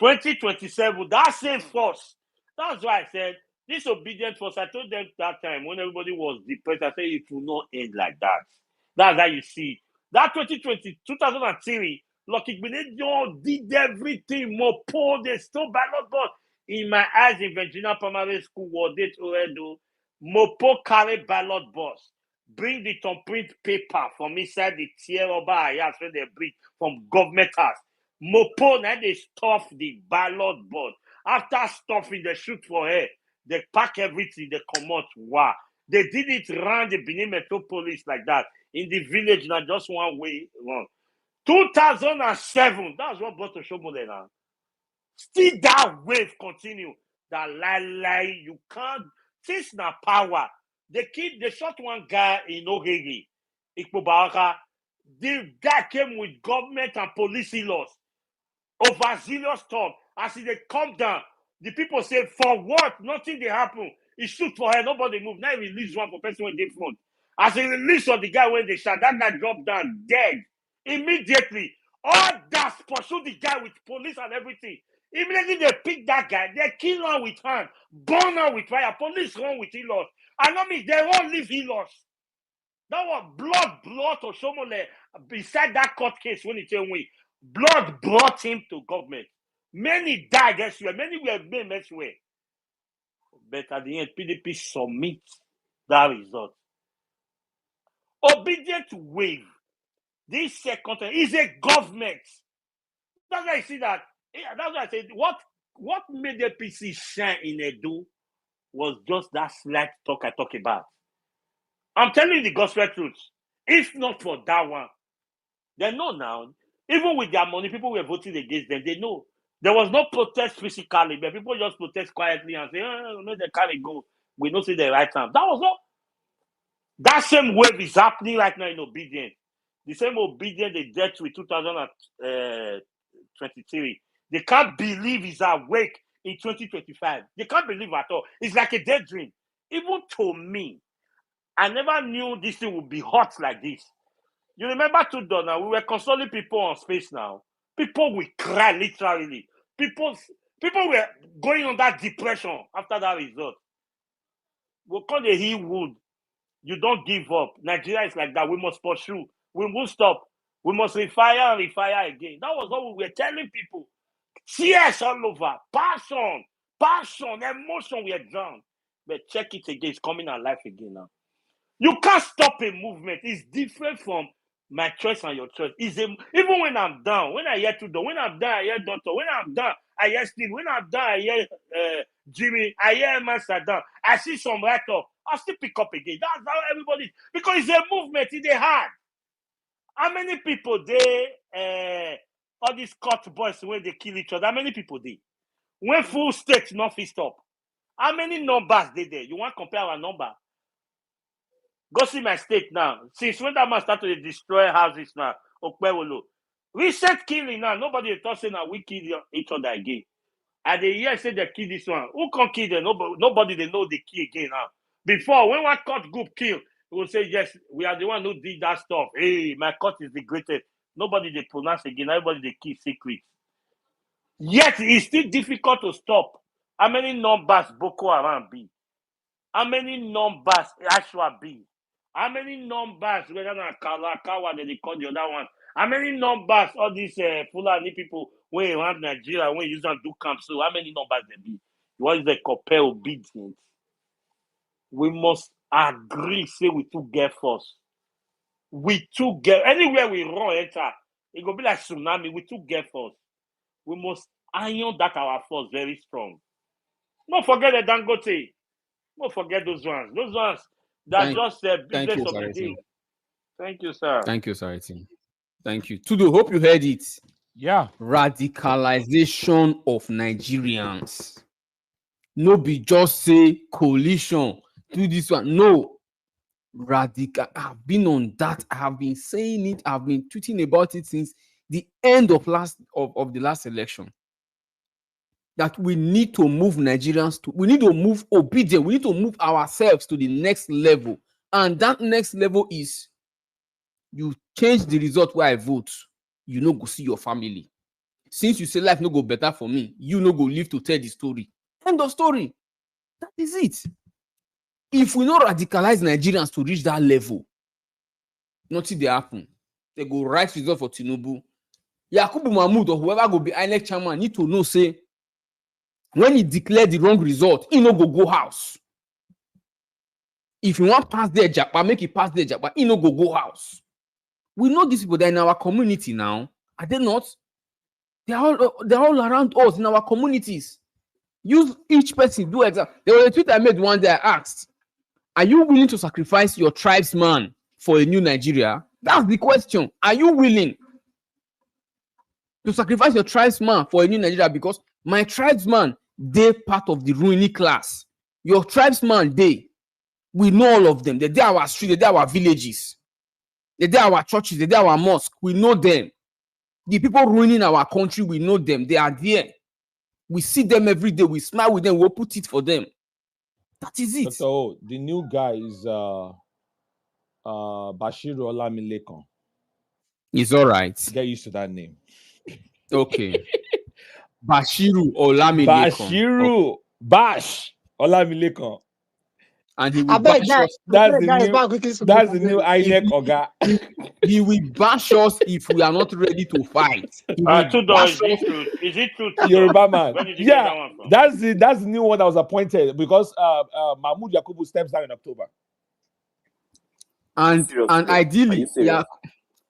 2027, that same force. That's why I said disobedient force. I told them that time when everybody was depressed, I said it will not end like that. That's how you see. That 2003, Lucky Benedict did everything. More poor, they stole ballot box. In my eyes, in Virginia Primary School, was it already? Mopo carry ballot box. Bring the thumbprint paper from inside the tier rubber areas where they bring from government house. Mopo now they stuff the ballot box. After stuffing, they shoot for her. They pack everything, they come out. Wow. They did it around the Benin Metropolis like that. In the village, now just one way run. 2007, that's what brought to Shomole now. Still that wave continue. That lie, you can't. Since na power, they shot one guy in Ogegi, Ikpobaraka. The guy came with government and police laws, overzealous stuff. As they come down, the people say, for what? Nothing they happen. He shoot for her, nobody move. Now he release one for person when they front. As he release on the guy when they shot, that guy dropped down dead. Immediately, all that pursue the guy with police and everything. Immediately they pick that guy, they kill him with hand, burn him with fire, police run with healers. And I mean, they won't leave healers. That was blood to Shomole beside that court case when it came away. Blood brought him to government. Many died elsewhere, many were made elsewhere. But at the end, PDP submit that result. Obedient wave. This second is a government. That's why I see that. That's why I said what made the PC shine in Edo was just that slight talk I talk about. I'm telling you the gospel truth. If not for that one, they know now. Even with their money, people were voting against them. They know. There was no protest physically, but people just protest quietly and say, no, they can't go. We don't see the right time. That was not. That same wave is happening right now in obedience. The same obedience they dealt with 2023. They can't believe he's awake in 2025. They can't believe at all. It's like a daydream. Even to me, I never knew this thing would be hot like this. You remember now, we were consoling people on space now. People will cry literally. People were going on that depression after that result. We'll call the heal wound. You don't give up. Nigeria is like that. We must pursue. We won't stop. We must refire and refire again. That was what we were telling people. Tears all over. Passion, emotion, we are drowned. But check it again. It's coming alive again now. You can't stop a movement. It's different from my choice and your choice. Even when I'm down, when I hear Tudor, when I'm down, I hear Doctor, when I'm down, I hear Steve, when I'm down, I hear Jimmy, I hear Master down. I see some right up. I'll still pick up again. That's how everybody, because it's a movement, it's a hard. How many people all these cut boys when they kill each other, how many people they? When full state not fit stop. How many numbers they there? You want to compare our number? Go see my state now. Since when that man started to destroy houses now, Okpewolo. Recent killing now, nobody is talking now we kill each other again. And they hear say they kill this one. Who can kill them? Nobody they know they kill again now. Before, when one court group kill, we will say, yes, we are the one who did that stuff. Hey, my court is the greatest. Nobody they pronounce again. Everybody they kill secrets. Yet, it's still difficult to stop. How many numbers Boko Haram be? How many numbers Ashwa be? How many numbers whether na Kalakawa that they call the other one? How many numbers all these Fulani people when you want Nigeria, when you use and do camp, so how many numbers there be? What is the compare obedience? We must agree, say we two get first. We two get anywhere we run enter, it go be like tsunami. We two get first. We must iron that our force very strong. Don't forget the Dangote. Don't forget those ones. Those ones that just Thank business you, of the Sarah. day. Thank you, sir. Thank you, Sariti. Thank you. Tudo, hope you heard it. Yeah. Radicalization of Nigerians. No be just say coalition, do this one. No. Radical. I've been on that. I have been saying it. I've been tweeting about it since the end of the last election. That we need to move Nigerians to, we need to move obedient. We need to move ourselves to the next level. And that next level is you change the result where I vote, you no go see your family. Since you say life no go better for me, you no go live to tell the story. End of story. That is it. If we not radicalize Nigerians to reach that level, nothing dey happen. They go write result for Tinubu. Yakubu Mahmoud or whoever go be INEC chairman need to know, say, when he declare the wrong result, he no go house. If you want pass there, Japa, make it pass there, Japa, he no go house. We know these people, they're in our community now. Are they not? They're all around us in our communities. Use each person, do exam. There was a tweet I made one day. I asked, are you willing to sacrifice your tribesman for a new Nigeria? That's the question. Are you willing to sacrifice your tribesman for a new Nigeria? Because my tribesman, they part of the ruining class. Your tribesman, we know all of them. They're our street, they're our villages. They're our churches, they're our mosque. We know them. The people ruining our country, we know them. They are there. We see them every day. We smile with them. We'll put it for them. That is it. So the new guy is Bashiru Olamilekan. It's all right. Get used to that name. Okay. Bashiru Olamilekan. Bashiru Bash Olamilekan. And he will bash us. That's the new INEC Oga. He will bash us if we are not ready to fight. Tudor, is it true? Yoruba man. Where did you get that one from? That's the new one that was appointed because Mahmoud Yakubu steps down in October. And ideally, yeah.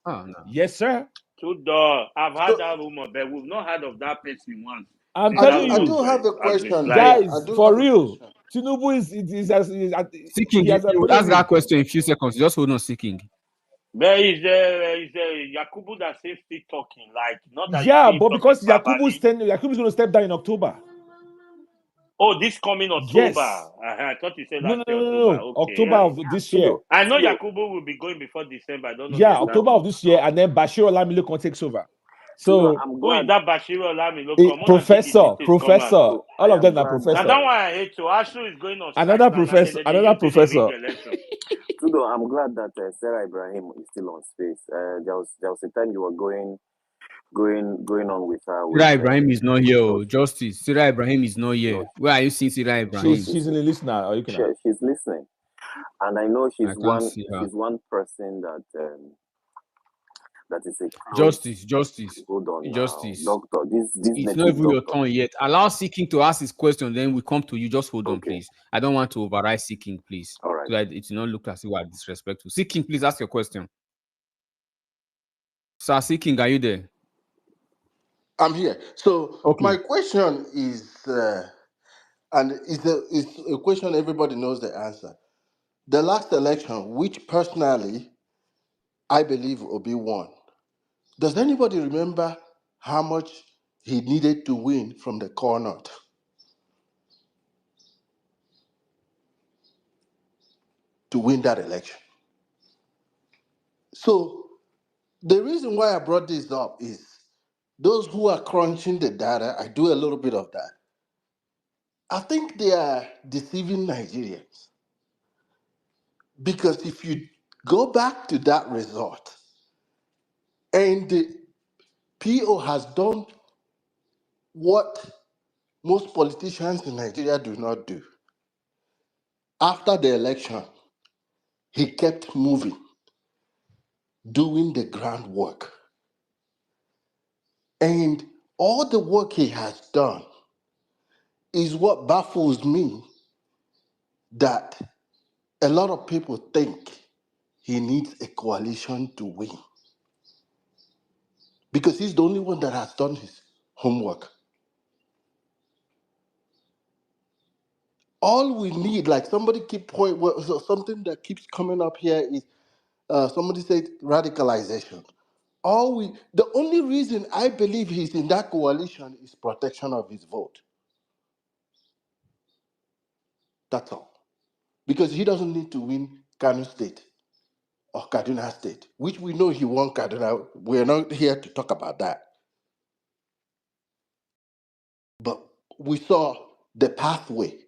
Oh, no. Yes, sir. Tudor, I've heard that rumor, but we've not heard of that person once. I'm telling you, I do have a question, guys. For real, Tinubu is Seeking. You ask that question in a few seconds. Just hold on, Seeking. There is the Yakubu that says still talking, like not that. Yeah, but because Yakubu's going to step down in October. Oh, this coming October. Yes. I thought you said no, last no, year, no, October. no. Okay, October of this year. I know Yakubu will be going before December. I don't know. Yeah, October of this year, and then Bashir Olamilekan takes over. So who is that Bashir Olamilekan? Professor, all of them are professors. Now that one I hate to. Ashu is going on. Another professor. Tudo, I'm glad that Sarah Ibrahim is still on space. There was a time you were going on with her. Sarah Ibrahim is not here. Justice. Sarah Ibrahim is not here. Where are you seeing Sarah Ibrahim? She's in the listener. Or you can she's listening, and I know she's one person that is a Justice. Hold on, Justice. Doctor. This it's not even your turn yet. Allow Seeking to ask his question, then we come to you. Just hold on, please. I don't want to override Seeking, please. All right. So that it will not look as if we are disrespectful. Seeking, please ask your question. Sir Seeking, are you there? I'm here. So my question is, and it's a question everybody knows the answer. The last election, which personally I believe Obi won. Does anybody remember how much he needed to win from the core north to win that election? So the reason why I brought this up is those who are crunching the data, I do a little bit of that. I think they are deceiving Nigerians. Because if you go back to that result, and the PO has done what most politicians in Nigeria do not do. After the election, he kept moving, doing the groundwork. And all the work he has done is what baffles me, that a lot of people think he needs a coalition to win because he's the only one that has done his homework. All we need, like somebody keep point, so something that keeps coming up here is somebody said radicalization. The only reason I believe he's in that coalition is protection of his vote. That's all. Because he doesn't need to win Kano State or Kaduna State, which we know he won Kaduna. We're not here to talk about that. But we saw the pathway.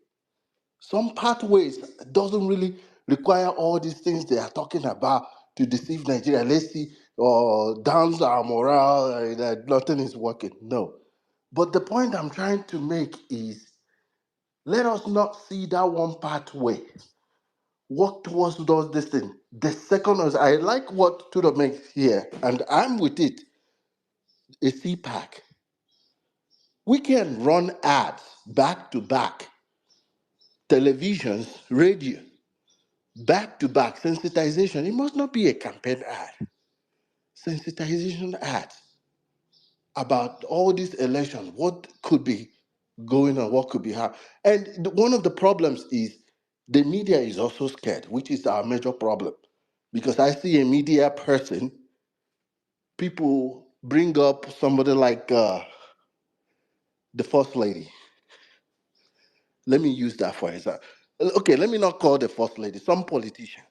Some pathways doesn't really require all these things they are talking about to deceive Nigeria. Let's see, or downs our morale, that nothing is working. No. But the point I'm trying to make is, let us not see that one pathway. Work towards those this thing. The second is, I like what Tudor makes here, and I'm with it, a CPAC. We can run ads back to back, televisions, radio, back to back, sensitization. It must not be a campaign ad. Sensitization ads about all these elections, what could be going on, what could be happening. And one of the problems is the media is also scared, which is our major problem. Because I see a media person, people bring up somebody like the First Lady. Let me use that for example. Okay, let me not call the First Lady. Some politician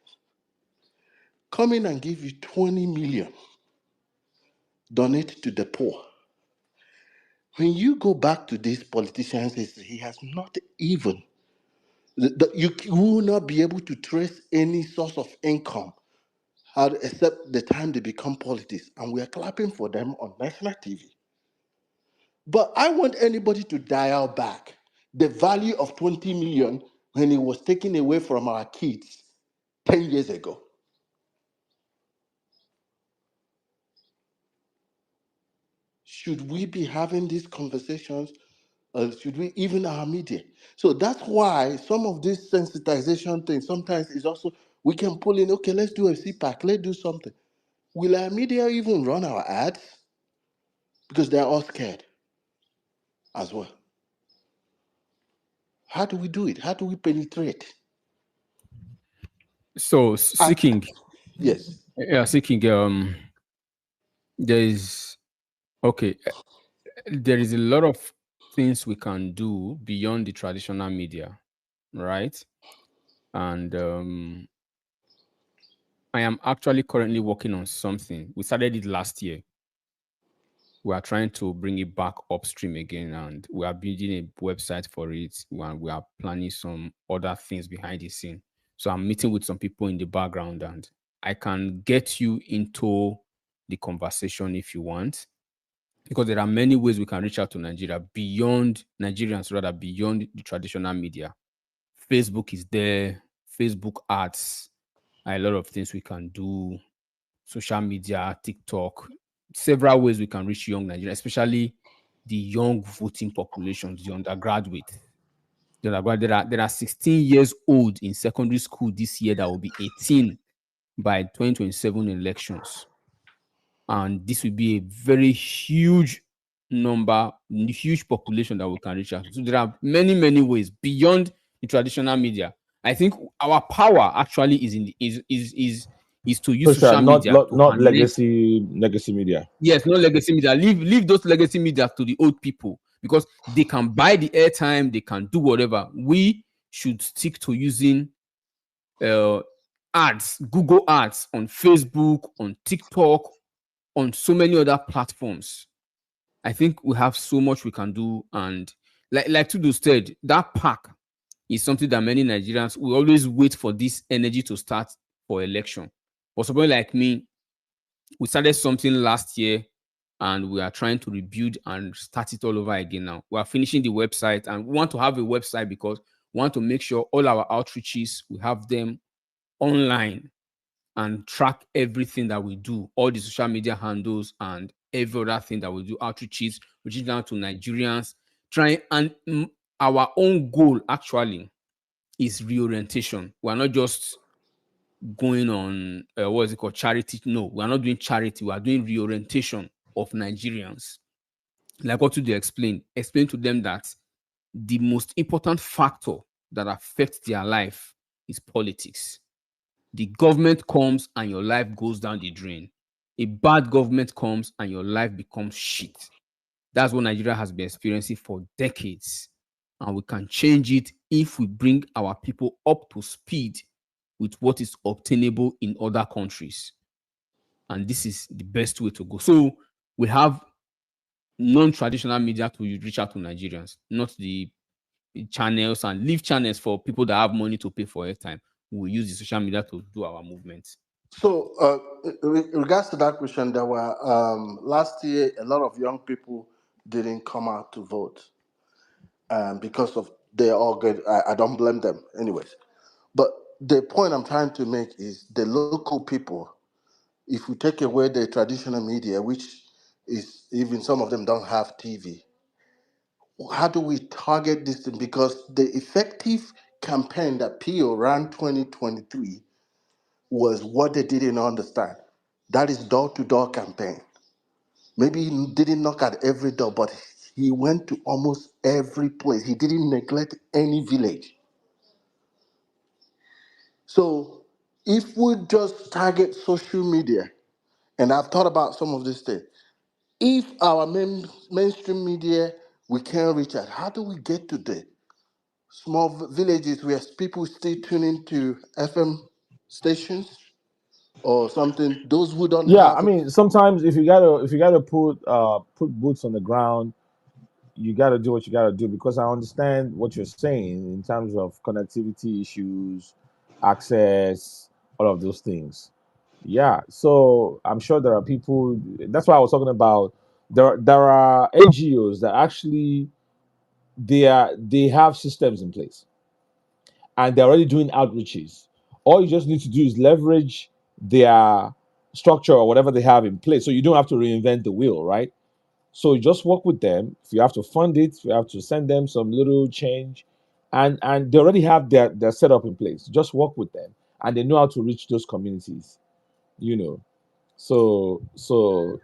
come in and give you 20 million, donate to the poor. When you go back to these politicians, he has not even, you will not be able to trace any source of income except the time they become politics. And we are clapping for them on national TV. But I want anybody to dial back the value of 20 million when it was taken away from our kids 10 years ago. Should we be having these conversations? Should we, even our media? So that's why some of this sensitization thing sometimes is also, we can pull in, okay, let's do a CPAC, let's do something. Will our media even run our ads? Because they're all scared as well. How do we do it? How do we penetrate? So And seeking, yes, yeah, seeking. There is okay. There is a lot of things we can do beyond the traditional media, right? And I am actually currently working on something. We started it last year. We are trying to bring it back upstream again, and we are building a website for it. And we are planning some other things behind the scene. So I'm meeting with some people in the background, and I can get you into the conversation if you want, because there are many ways we can reach out to Nigeria beyond Nigerians, rather beyond the traditional media. Facebook is there, Facebook ads, a lot of things we can do, social media, TikTok, several ways we can reach young Nigerians, especially the young voting populations, the undergraduate. There are 16 years old in secondary school this year that will be 18 by 2027 elections. And this will be a very huge number, huge population that we can reach out. So there are many, many ways beyond the traditional media. I think our power actually is in the, is to use Social, social media to not harness. legacy media. Yes, no legacy media. Leave those legacy media to the old people, because they can buy the airtime, they can do whatever. We should stick to using ads, Google ads on Facebook, on TikTok, on so many other platforms. I think we have so much we can do. And like Tudu said, that pack is something that many Nigerians will always wait for this energy to start for election. But somebody like me, we started something last year and we are trying to rebuild and start it all over again now. We are finishing the website, and we want to have a website because we want to make sure all our outreaches, we have them online and track everything that we do, all the social media handles and every other thing that we do, outreaches, reaching down to Nigerians, trying, and our own goal actually is reorientation. We are not just going on what is it called, charity. No, we are not doing charity. We are doing reorientation of Nigerians. Like what they explain to them that the most important factor that affects their life is politics. The government comes and your life goes down the drain. A bad government comes and your life becomes shit. That's what Nigeria has been experiencing for decades. And we can change it if we bring our people up to speed with what is obtainable in other countries. And this is the best way to go. So we have non-traditional media to reach out to Nigerians, not the channels, and leave channels for people that have money to pay for airtime. We use the social media to do our movements. So, in regards to that question, there were last year a lot of young people didn't come out to vote because of they're all good. I don't blame them, anyways. But the point I'm trying to make is the local people. If we take away the traditional media, which is even some of them don't have TV, how do we target this thing? Because the effective campaign that PO ran 2023 was what they didn't understand. That is door-to-door campaign. Maybe he didn't knock at every door, but he went to almost every place. He didn't neglect any village. So if we just target social media, and I've thought about some of this thing, if our mainstream media we can't reach out, how do we get to the small villages where people still tune into FM stations or something? Those who don't Yeah, have I mean, sometimes if you gotta put boots on the ground, you gotta do what you gotta do, because I understand what you're saying in terms of connectivity issues, access, all of those things. Yeah, so I'm sure there are people. That's why I was talking about. There are NGOs that actually they have systems in place and they're already doing outreaches. All you just need to do is leverage their structure or whatever they have in place. So you don't have to reinvent the wheel, right? So you just work with them. If you have to fund it, you have to send them some little change, and they already have their setup in place. Just work with them, and they know how to reach those communities. You know, so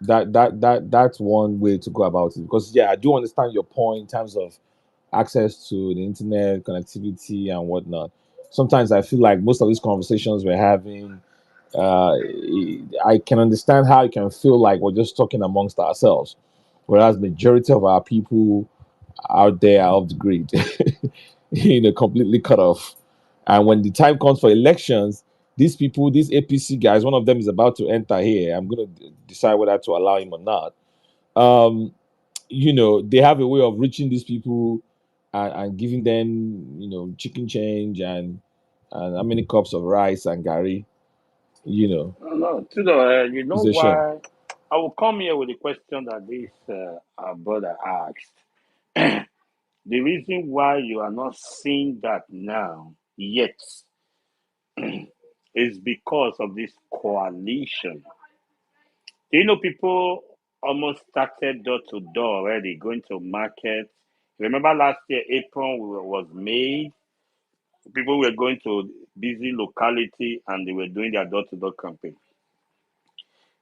that's one way to go about it. Because yeah, I do understand your point in terms of access to the internet, connectivity, and whatnot. Sometimes I feel like most of these conversations we're having, uh, I can understand how it can feel like we're just talking amongst ourselves, whereas majority of our people out there are off the grid, completely cut off. And when the time comes for elections, these people, these APC guys, one of them is about to enter here. I'm going to decide whether to allow him or not. Um, they have a way of reaching these people and giving them, chicken change and how many cups of rice and gari, No, no, Tudor, you know it's a shame. why? I will come here with a question that this our brother asked. The reason why you are not seeing that now yet is because of this coalition. Do you know people almost started door to door already, going to market? Remember last year, April was made. People were going to busy locality and they were doing their door to door campaign.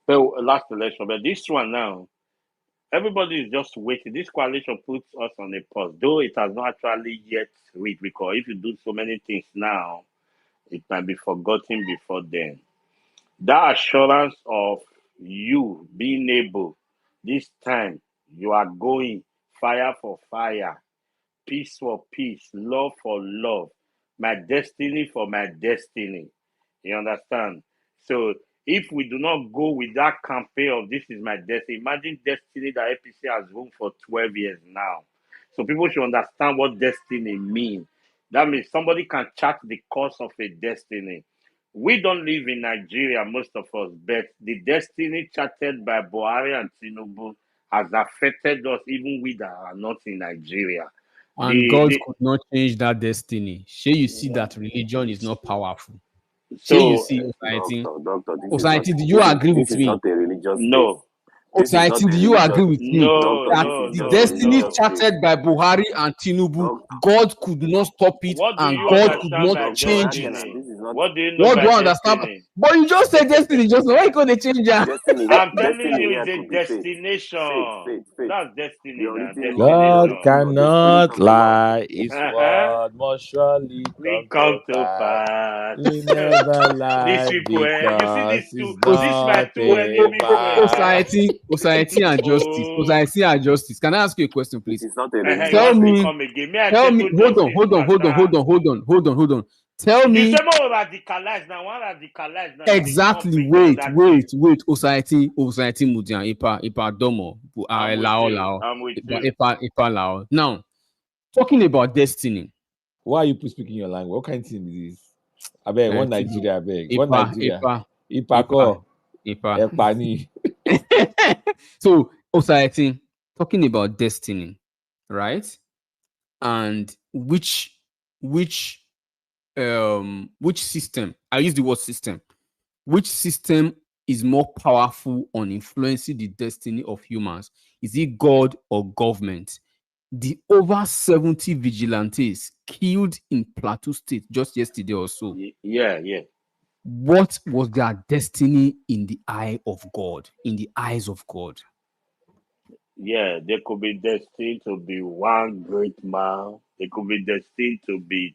So last election, but this one now, everybody is just waiting. This coalition puts us on a pause, though it has not actually yet reached. Because if you do so many things now, it might be forgotten before then. That assurance of you being able, this time you are going fire for fire, peace for peace, love for love, my destiny for my destiny. You understand? So if we do not go with that campaign of this is my destiny, imagine destiny that APC has run for 12 years now. So people should understand what destiny means. That means somebody can chart the course of a destiny. We don't live in Nigeria, most of us, but the destiny charted by Buhari and Tinubu has affected us, even we that are not in Nigeria. And The, God the could not change that destiny. Sure, you see that religion is not powerful. Sure, you so see, Osaiti. Doctor, Osaiti, do you agree this with is not me? a religious space. no. This is Society, not a do you agree religious. with me No, that This no, is the just a no, destiny religious no. faith. charted by Buhari and Tinubu, God could not stop it, What do and you God could understand not by Dr. change it? Makena, destiny? this is not What do you know What do by I understand? destiny? But you just said destiny, just why you gonna change that? destiny. I'm telling Destiny you, here it's a could be faith. Faith, destination. faith, faith. That's destiny The now. only thing God your Destination. your destiny cannot talks about. lie. His Uh-huh. word must surely We come come to to pass. pass. He never These lies people, you see because these he's two, this my not two a enemies, man. Society and justice. oh, Society and justice. Can I ask you a question, It please? is not a you Tell religious want to faith. me, come again? Me, I tell me, tackle justice matter. hold on. Tell You me say more radicalize now. One radicalize now. You dey come exactly, bring another thing. society, Mudian, Ipa Domo, I'm with Lao, you. Lao, I'm with you. Ipa Lao. Now, talking about destiny, Why are you speaking your language? What kind of thing is this? I beg, one Tinubu, Nigeria, I beg. One Nigeria. Ipa, Ipako, Ipa. Epani. So, society, talking about destiny, right? And which system, I use the word system, which system is more powerful on influencing the destiny of humans? Is it God or government? The over 70 vigilantes killed in Plateau State just yesterday or so, Yeah. what was their destiny in the eye of God, in the eyes of God? Yeah, they could be destined to be one great man. They could be destined to be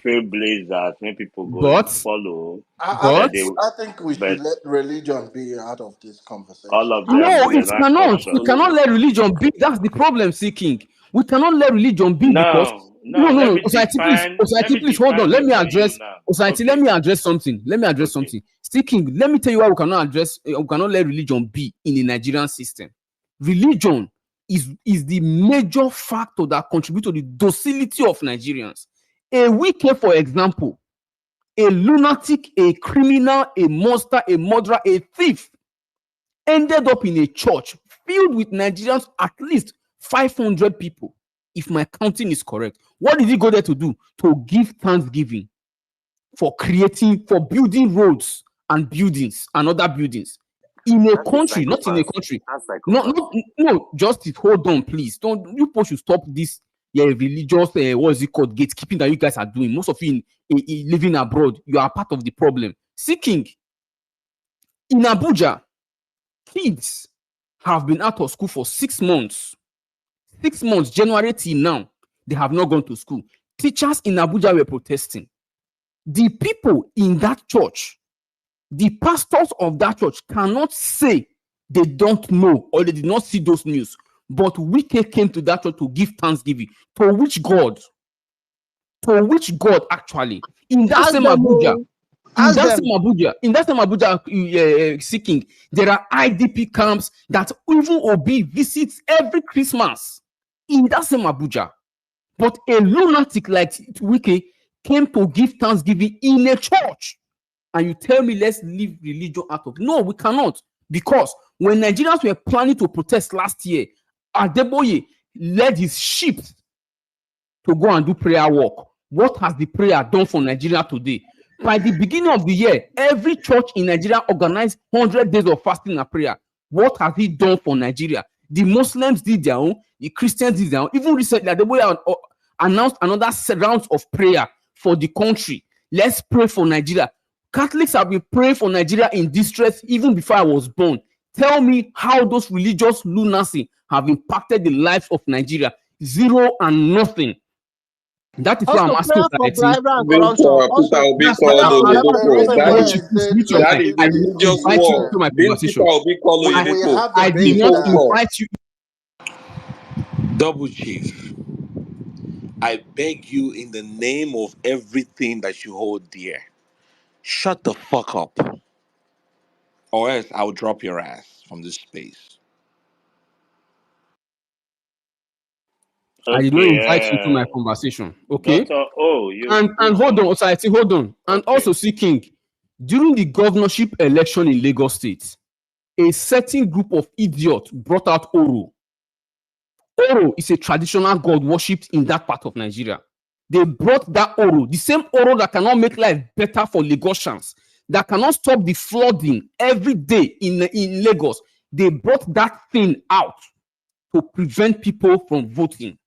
trailblazers when people go But follow. but I think we But should let religion be out of this all conversation. of I them no, they're it not cannot. We conscious. cannot let religion be. That's the problem, seeking. We cannot let religion be because No. Let me Society, please hold on. define Let it me for you address now. society. Let Okay. me address something. Okay. Seeking. Let me tell you why we cannot address. We cannot let religion be in the Nigerian system. Religion is the major factor that contributes to the docility of Nigerians. A wike, for example, a lunatic, a criminal, a monster, a murderer, a thief, ended up in a church filled with Nigerians, at least 500 people, if my counting is correct. What did he go there to do? To give thanksgiving for building roads and buildings and other buildings in a That's a country, not in a psychopath. country. That's No, psychopath. no, no, Justice, hold on, please. Don't you people should stop this. Yeah, religious, what is it called? Gatekeeping that you guys are doing. Most of you living abroad, you are part of the problem. Seeking in Abuja, kids have been out of school for 6 months. 6 months, January till now, they have not gone to school. Teachers in Abuja were protesting. The people in that church, the pastors of that church cannot say they don't know or they did not see those news. But Wike came to that church to give thanksgiving. To which God? To which God actually? In that Ask same them. Abuja, Oh, ask them. seeking, there are IDP camps that even Obi visits every Christmas in that same Abuja. But a lunatic like Wike came to give thanksgiving in a church. And you tell me let's leave religion out of it. No, we cannot. Because when Nigerians were planning to protest last year, Adeboye led his sheep to go and do prayer work. What has the prayer done for Nigeria today? By the beginning of the year, every church in Nigeria organized 100 days of fasting and prayer. What has he done for Nigeria? The Muslims did their own, the Christians did their own. Even recently, the way announced another round of prayer for the country. Let's pray for Nigeria. Catholics have been praying for Nigeria in distress even before I was born. Tell me how those religious lunacy have impacted the lives of Nigeria. Zero and nothing. That is why I'm Also, asking prayer for society. bribery and corruption. Peter Also, Obi That's why called prayer I'm for asking. bribery and Oladipo. corruption is That very Kelechi, is please mute your sensitive. that mic. is I did not religious invite you war. into my Didn't Peter conversation. Obi call I, we Oyedepo? have I did not People's data. war. invite you. Double chief, I beg you in the name of everything that you hold dear, shut the fuck up, or else I'll drop your ass from this space. I did not Okay. invite you to my conversation. Okay. Doctor O, you And spoke hold some. on, society, hold on. And Okay. also, seeking during the governorship election in Lagos State, a certain group of idiots brought out Oro. Oro is a traditional god worshipped in that part of Nigeria. They brought that Oro, the same Oro that cannot make life better for Lagosians, that cannot stop the flooding every day in Lagos. They brought that thing out to prevent people from voting.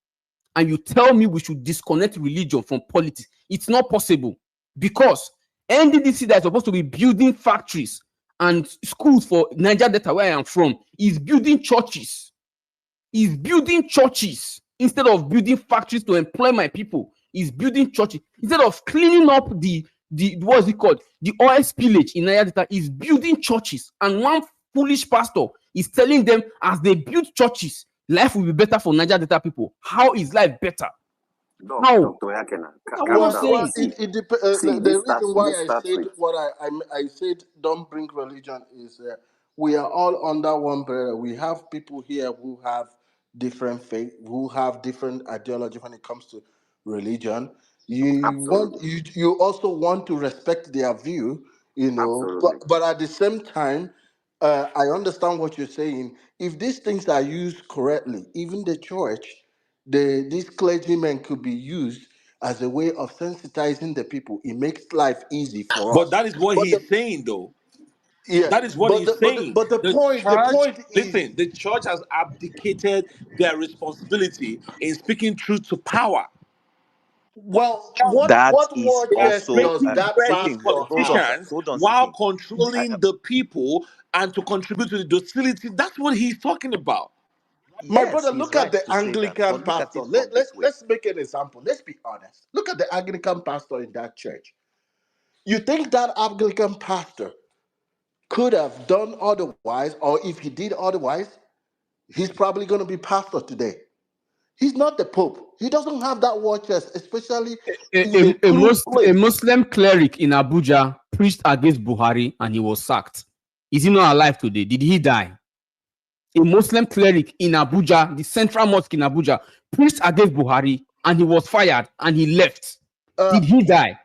And you tell me we should disconnect religion from politics. It's not possible, because NDDC that is supposed to be building factories and schools for Niger Delta, where I am from, is building churches. Is building churches instead of building factories to employ my people. Is building churches instead of cleaning up the what is it called, the oil spillage in Niger Delta. Is building churches, and one foolish pastor is telling them as they build churches, life will be better for Niger Delta people. How is life better? How? Dr. Yakena, That's what I'm calm down. Well, saying. See, see, the this reason starts. why This I starts said with what I said don't bring religion is we are all under one umbrella. We have people here who have different faith, who have different ideology when it comes to religion. absolutely, You also want to respect their view, absolutely. but at the same time, I understand what you're saying. If these things are used correctly, even the church, these clergymen could be used as a way of sensitizing the people. It makes life easy for But us. that is what But he's saying, though. yeah, That is what he's saying. The the church, point is, listen, the church has abdicated their responsibility in speaking truth to power. well, That what is They are watches also does creating that fresh Seeking. pastor Hold on, have? sir. politicians Hold on, while Seeking. controlling the people and to contribute to the docility. That's what he's talking about. My Yes, brother, he's look at right the to say that, Anglican but look at pastor. it from this way. Let's make an example. Let's be honest. Look at the Anglican pastor in that church. You think that Anglican pastor could have done otherwise, or if he did otherwise, he's probably going to be pastor today. He's not the Pope. He doesn't have that war chest, especially in a crude A place. Muslim cleric in Abuja preached against Buhari and he was sacked. Is he not alive today? Did he die? A Muslim cleric in Abuja, the central mosque in Abuja, preached against Buhari and he was fired and he left. Uh, Did he die?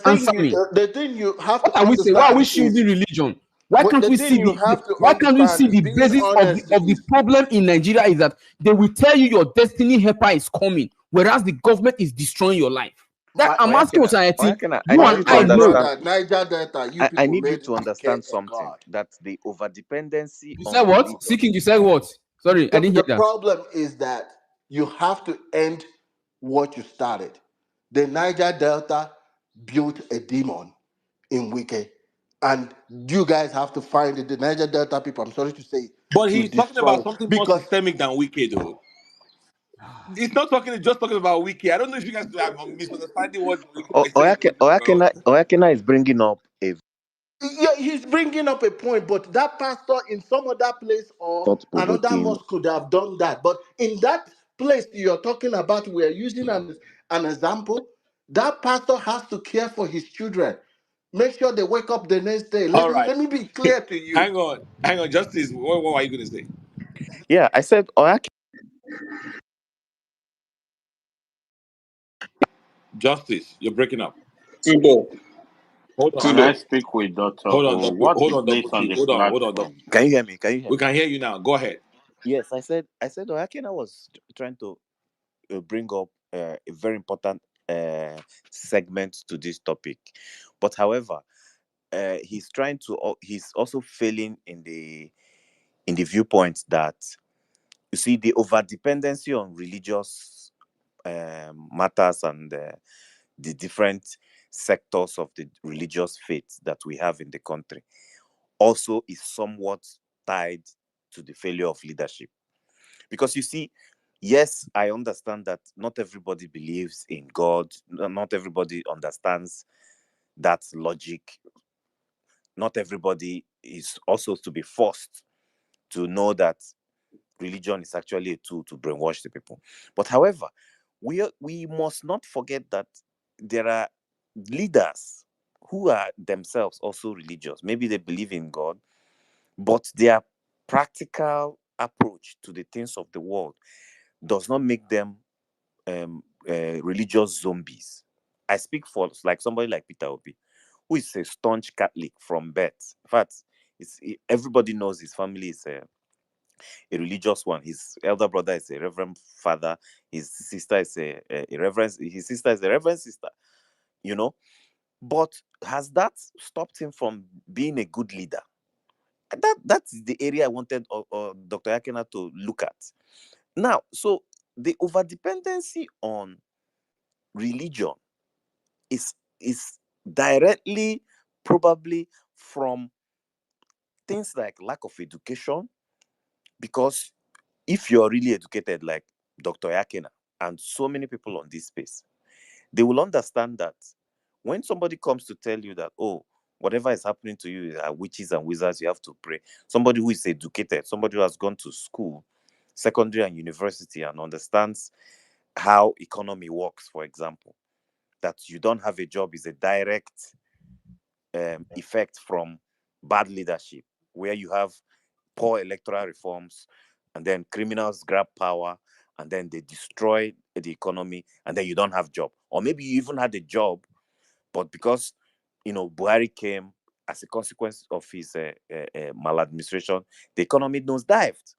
Answer me. the thing you have to What are we saying? Why are we understand is, shielding religion? Why but can't the we thing see you have to why can't we understand, see the being basis honest, of the is problem in Nigeria is that they will tell you your destiny helper is coming, whereas the government is destroying your life. That I'm asking Oyakena, society, Oyakena, I you need and you to I my know. understand. brother, Niger Delta, you I people need you made to it became understand a something, god. that the over dependency You said on what? religion. Seeking, you said what? Sorry, I didn't The hear that. problem is that you have to end what you started. The Niger Delta built a demon in Wike, and you guys have to find it. The Niger Delta people, I'm sorry to say, But to he's talking destroy about it. something more Because systemic than Wiki, though. He's not just talking about Wiki. I don't know if you guys are misunderstanding what exactly we're talking about. Oyakena is bringing up a yeah, he's bringing up a point, but that pastor in some other place or thought another provoking. mosque could have done that. But in that place you're talking about, we're using an example. That pastor has to care for his children. Make sure they wake up the next day. All right. Let me be clear to you. Hang on, Justice. What are you going to say? Yeah, I said Oyakena. Justice, you're breaking up. Tunde, Hold on. Can I Tunde. speak with Dr. O? What's Hold his on, place Double on G. the Hold on, Double platform? G. Can you hear me? Can you hear We me? can hear you now. Go ahead. Yes, I said Oyakena was trying to bring up a very important segment to this topic, but however, he's also failing in the viewpoint that, you see, the over dependency on religious matters and the different sectors of the religious faith that we have in the country also is somewhat tied to the failure of leadership. Because you see, yes, I understand that not everybody believes in God, not everybody understands that logic, not everybody is also to be forced to know that religion is actually a tool to brainwash the people. But however, we must not forget that there are leaders who are themselves also religious. Maybe they believe in God, but their practical approach to the things of the world does not make them religious zombies. I speak for like somebody like Peter Obi, who is a staunch Catholic from birth. In fact, everybody knows his family is a religious one. His elder brother is a reverend father. His sister is a reverend. His sister is a reverend sister. You know, but has that stopped him from being a good leader? That's the area I wanted Dr. Yakina to look at. Now, so the overdependency on religion is directly probably from things like lack of education, because if you're really educated like Dr. Yakina and so many people on this space, they will understand that when somebody comes to tell you that, oh, whatever is happening to you are witches and wizards, you have to pray. Somebody who is educated, somebody who has gone to school, secondary and university, and understands how economy works, for example, that you don't have a job is a direct effect from bad leadership, where you have poor electoral reforms, and then criminals grab power, and then they destroy the economy, and then you don't have job. Or maybe you even had a job, but because Buhari came as a consequence of his maladministration, the economy nosedived,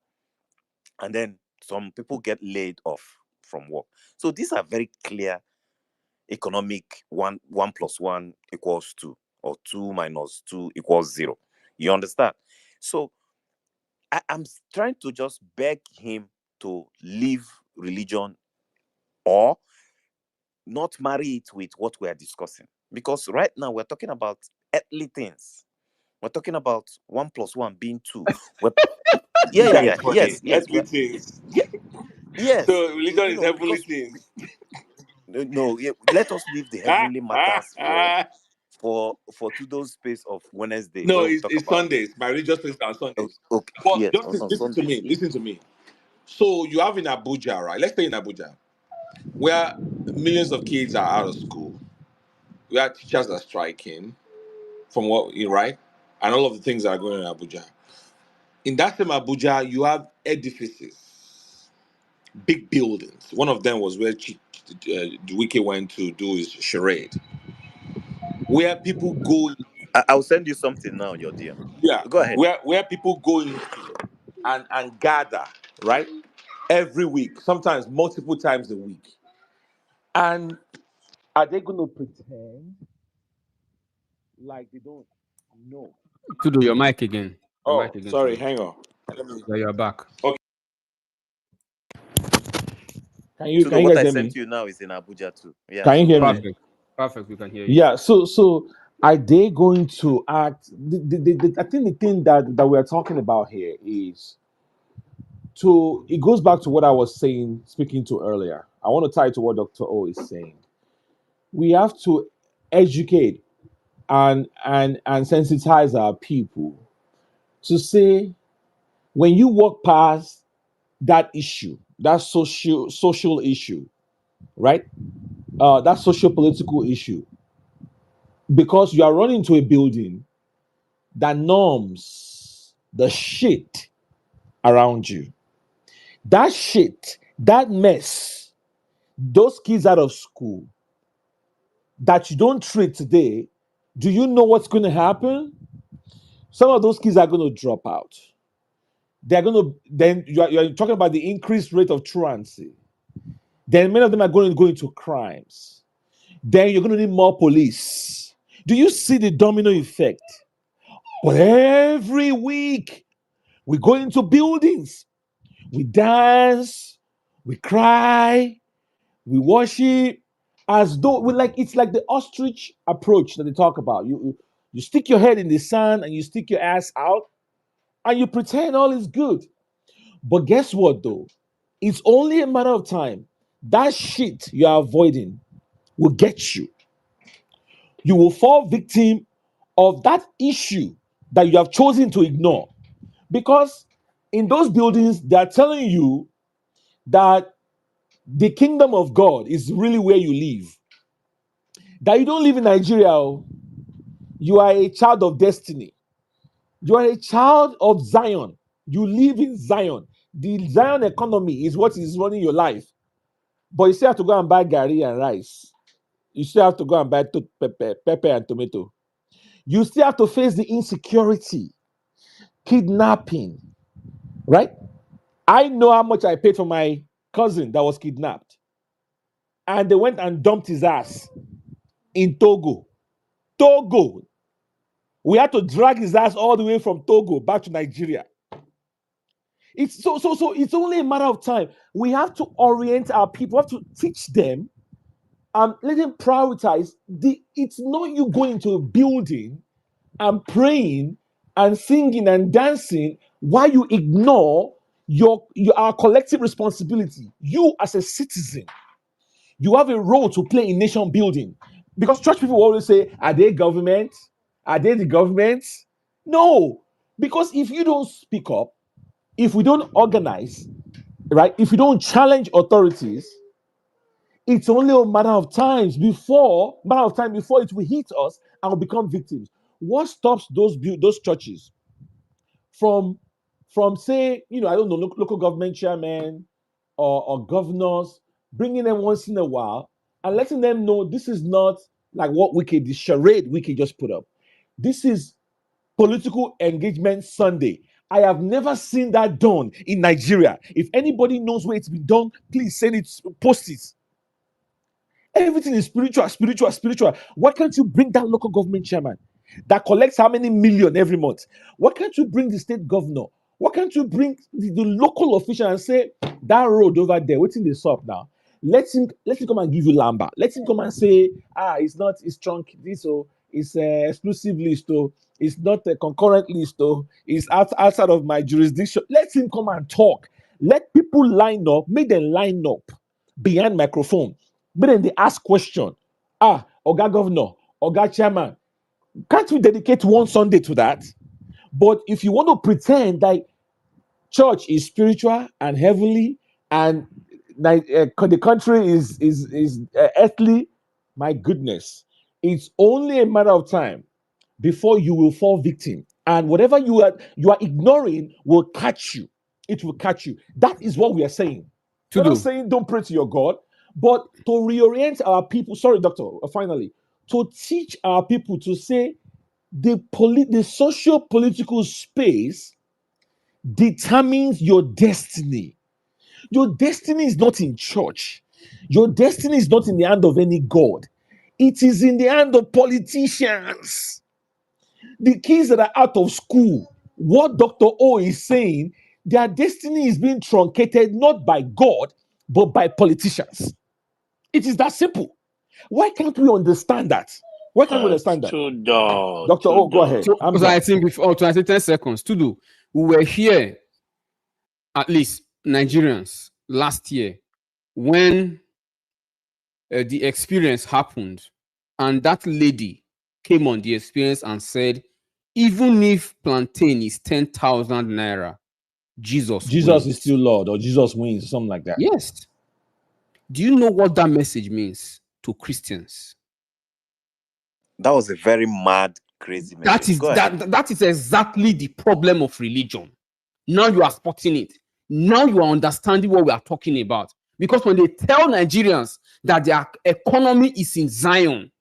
and then some people get laid off from work. So these are very clear economic one plus one equals two, or two minus two equals zero. You understand? So I'm trying to just beg him to leave religion, or not marry it with what we are discussing. Because right now we're talking about earthly things. We're talking about one plus one being two. We're, yeah, This yeah, guy is yeah. funny. Yes, yes. Earthly things. Yeah, yes. So religion is heavenly Because things. no, yeah, let us leave the Ah, heavenly ah, matters for ah. today's space of Wednesday, No, where we talk it's about it. Sundays. My religious things are on Sundays. Okay, But yes, just on listen to Sundays. me. Yeah. Listen to me. So you have in Abuja, right? Let's say in Abuja, where millions of kids are out of school, where teachers are striking, from what you right, and all of the things that are going on in Abuja. In that same Abuja, you have edifices, big buildings. One of them was where Wiki went to do his charade, where people go. I'll send you something now on your DM. Yeah, Go ahead. where people go into and gather, right, every week, sometimes multiple times a week. And are they going to pretend like they don't know? Tudo, your mic again. Your mic Oh, again, sorry, Tudo. hang on. Let me. Yeah, you're back. Okay, Can you What guys I hear sent me? you now is in Abuja too. Yeah, Can you so hear go me? ahead. Perfect. Perfect. We can hear you. Yeah. So are they going to act? I think the thing that we're talking about here is to. It goes back to what I was saying, speaking to earlier. I want to tie it to what Dr. O is saying. We have to educate and sensitize our people to say when you walk past that issue, that social issue, right? That social political issue, because you are running into a building that norms the shit around you. That shit, that mess, those kids out of school that you don't treat today, do you know what's going to happen? Some of those kids are going to drop out. They're going to, then you're talking about the increased rate of truancy. Then many of them are going to go into crimes. Then you're going to need more police. Do you see the domino effect? But every week we go into buildings, we dance, we cry, we worship, as though we like it's like the ostrich approach that they talk about. You stick your head in the sand and you stick your ass out and you pretend all is good. But guess what though? It's only a matter of time. That shit you are avoiding will get you. You will fall victim of that issue that you have chosen to ignore. Because in those buildings, they are telling you that the kingdom of God is really where you live. That you don't live in Nigeria, oh. You are a child of destiny. You are a child of Zion. You live in Zion. The Zion economy is what is running your life. But you still have to go and buy gari and rice. You still have to go and buy pepper and tomato. You still have to face the insecurity, kidnapping, right? I know how much I paid for my cousin that was kidnapped. And they went and dumped his ass in Togo. Togo. We had to drag his ass all the way from Togo back to Nigeria. It's so it's only a matter of time. We have to orient our people, we have to teach them, let them prioritize it's not you going into a building and praying and singing and dancing while you ignore our collective responsibility. You as a citizen, you have a role to play in nation building. Because church people always say, are they government? Are they the government? No. Because if you don't speak up, if we don't organize, right? If we don't challenge authorities, it's only a matter of time before it will hit us and we'll become victims. What stops those churches from say, I don't know, local government chairmen or governors, bringing them once in a while and letting them know this is not like what the charade Wiki just put up. This is political engagement Sunday. I have never seen that done in Nigeria. If anybody knows where it's been done, please send it, post it. Everything is spiritual. Why can't you bring that local government chairman that collects how many million every month? Why can't you bring the state governor? Why can't you bring the local official and say, that road over there, what's in the up now? Let him come and give you lamba. Let him come and say, it's trunk this, it's exclusive list, it's not a concurrent list, it's outside of my jurisdiction. Let him come and talk. Let people line up, make them line up behind microphone. But then they ask question. Oga Governor, Oga Chairman, can't we dedicate one Sunday to that? But if you want to pretend that church is spiritual and heavenly and the country is earthly, my goodness, it's only a matter of time before you will fall victim. And whatever you are ignoring will catch you. It will catch you. That is what we are saying. We're not saying don't pray to your God, but to reorient our people. Sorry, doctor, finally, to teach our people to say the socio-political space determines your destiny. Your destiny is not in church. Your destiny is not in the hand of any God. It is in the hand of politicians. The kids that are out of school, what Dr. O is saying, their destiny is being truncated not by God, but by politicians. It is that simple. Why can't we understand that? Why can't we understand that? Dr. O, go ahead. Because I think before 10 seconds, we were here, at least Nigerians, last year when the experience happened, and that lady came on the experience and said, even if plantain is 10,000 naira, Jesus wins. is still Lord, or Jesus wins, something like that. Yes. Do you know what that message means to Christians? That was a very mad, crazy message. That is exactly the problem of religion. Now you are spotting it. Now you are understanding what we are talking about. Because when they tell Nigerians that their economy is in Zion,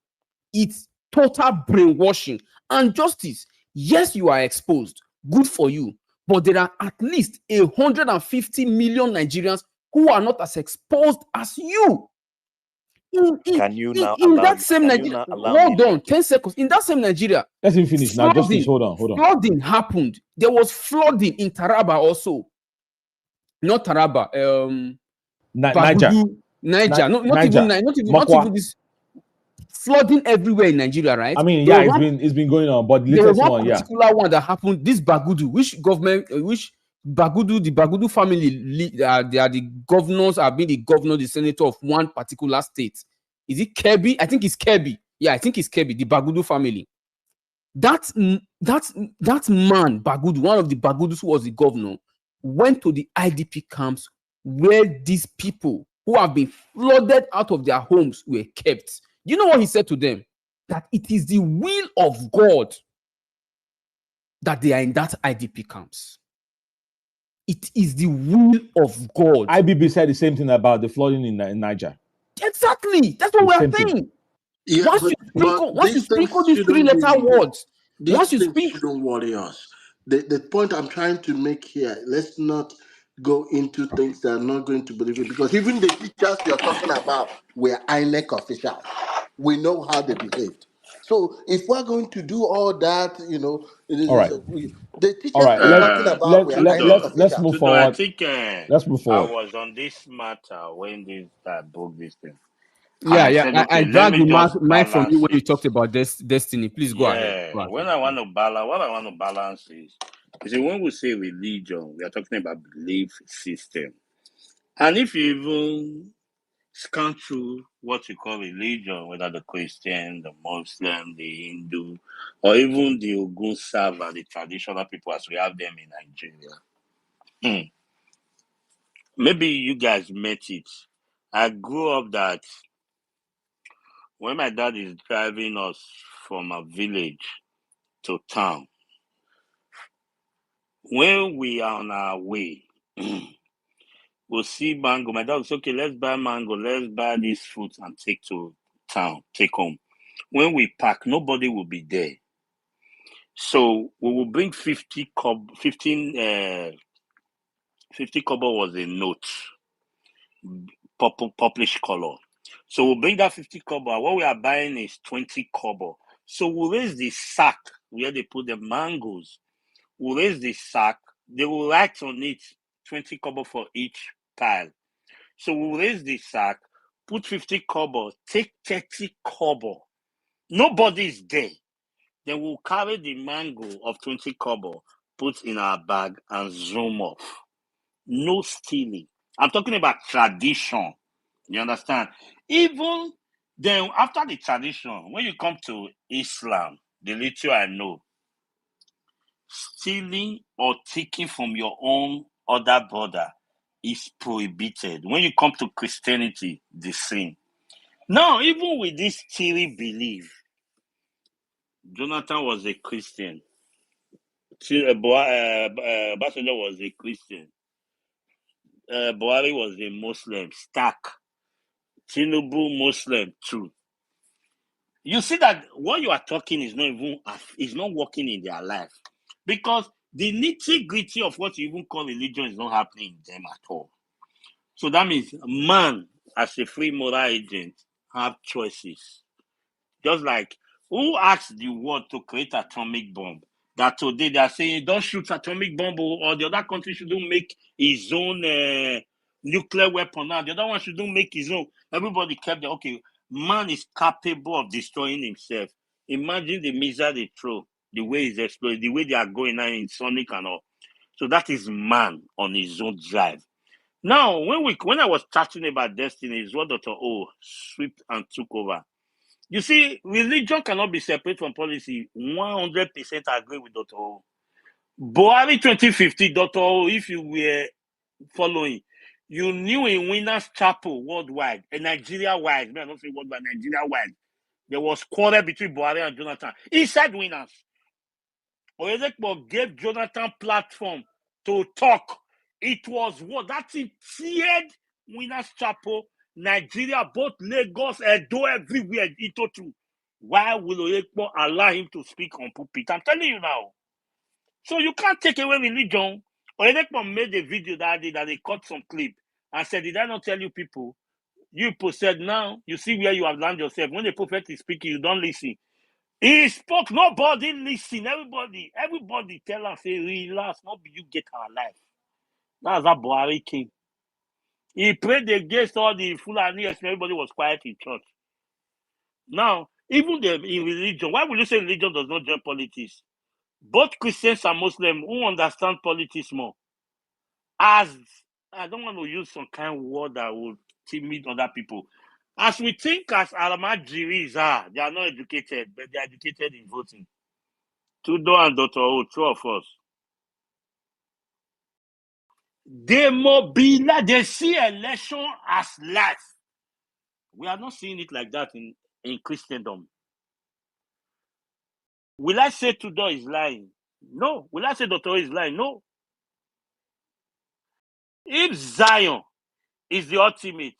it's total brainwashing. And justice, yes, you are exposed. Good for you. But there are at least 150 million Nigerians who are not as exposed as you. Can you now in allow that same Nigeria? Hold on, 10 seconds. In that same Nigeria, let him finish now. Justice, hold on. Flooding happened. There was flooding in Taraba also. Not Taraba. Niger. Not even this. Flooding everywhere in Nigeria, right? I mean, yeah, it's been going on, but the latest one, yeah. Particular one that happened. This Bagudu, which Bagudu, the Bagudu family, they are the governors, have been the governor, the senator of one particular state. Is it Kebbi? I think it's Kebbi. Yeah, I think it's Kebbi, the Bagudu family. That man, Bagudu, one of the Bagudus who was the governor, went to the IDP camps where these people who have been flooded out of their homes were kept. You know what he said to them? That it is the will of God that they are in that IDP camps. It is the will of God. IBB said the same thing about the flooding in Niger. Exactly. That's what we are saying. Yeah, once you sprinkle these three-letter words, shouldn't worry us. The point I'm trying to make here, let's not go into things that are not going to believe it, because even the teachers you're talking about were INEC officials. We know how they behaved. So if we're going to do all that, All right. the All teachers right. we're talking about, we are elected Let's officials. move Tudor, I forward. think Let's move I forward. was on this matter when this guy broke this thing. And Yeah, I yeah. said, I okay, let dragged me the just mic from you balance when you it. talked about destiny. Please go ahead. Go Yeah, ahead. when I want to balance, what I want to balance is, you see, when we say religion, we are talking about belief system. And if you even scan through what you call religion, whether the Christian, the Muslim, the Hindu, or even the Ogun Sava, the traditional people as we have them in Nigeria. Maybe you guys met it. I grew up that when my dad is driving us from a village to town, when we are on our way, we'll see mango. My dad will say, okay, let's buy mango, let's buy this fruit and take to town, take home. When we park, nobody will be there. So we will bring 50 kobo was a note, purplish color. So we'll bring that 50 kobo. What we are buying is 20 kobo. So we'll raise the sack where they put the mangoes. We'll raise the sack. They will write on it 20 kobo for each pile. So we'll raise the sack, put 50 kobo, take 30 kobo. Nobody is there. Then we'll carry the mango of 20 kobo, put in our bag, and zoom off. No stealing. I'm talking about tradition. You understand? Even then, after the tradition, when you come to Islam, the little I know, stealing or taking from your own other brother is prohibited. When you come to Christianity, the same. Now, even with this theory belief, Jonathan was a Christian. Bassett was a Christian. Buhari was a Muslim. Stack. Tinubu Muslim too. You see that what you are talking is not working in their life, because the nitty gritty of what you even call religion is not happening in them at all. So that means man, as a free moral agent, have choices. Just like who asked the world to create atomic bomb? That today they are saying don't shoot atomic bomb, or the other country shouldn't make his own nuclear weapon now. The other one shouldn't make his own. Everybody kept the okay. Man is capable of destroying himself. Imagine the missile they throw, the way it's exploded, the way they are going now in Sonic and all. So that is man on his own drive. Now, when I was talking about destiny, is what Dr. O swept and took over. You see, religion cannot be separate from policy. 100% agree with Dr. O. Buhari 2050, Dr. O, if you were following, you knew in Winners Chapel worldwide, and Nigeria-wide, I don't say worldwide, Nigeria-wide, there was quarrel between Buhari and Jonathan. Inside Winners, Oyedepo gave Jonathan platform to talk. It was what? That thing teared Winners Chapel, Nigeria, both Lagos, Edo, everywhere, into two. Why will Oyedepo allow him to speak on pulpit? I'm telling you now. So you can't take away religion. Oyedepo made a video that day that they cut some clip and said, did I not tell you people? You people said, now you see where you have landed yourself. When the prophet is speaking, you don't listen. He spoke, nobody listen. Everybody tell us, say, relax, not be you get our life. That's how Buhari came. He prayed against all the Fulani, everybody was quiet in church. Now, even in religion, why would you say religion does not join politics? Both Christians and Muslims who understand politics more, as I don't want to use some kind of word that would timid other people. As we think as Alamajiris are, they are not educated, but they are educated in voting. Tudo and Dr. O, two of us. They mobilize, they see election as life. We are not seeing it like that in Christendom. Will I say Tudo is lying? No. Will I say Dr. O is lying? No. If Zion is the ultimate,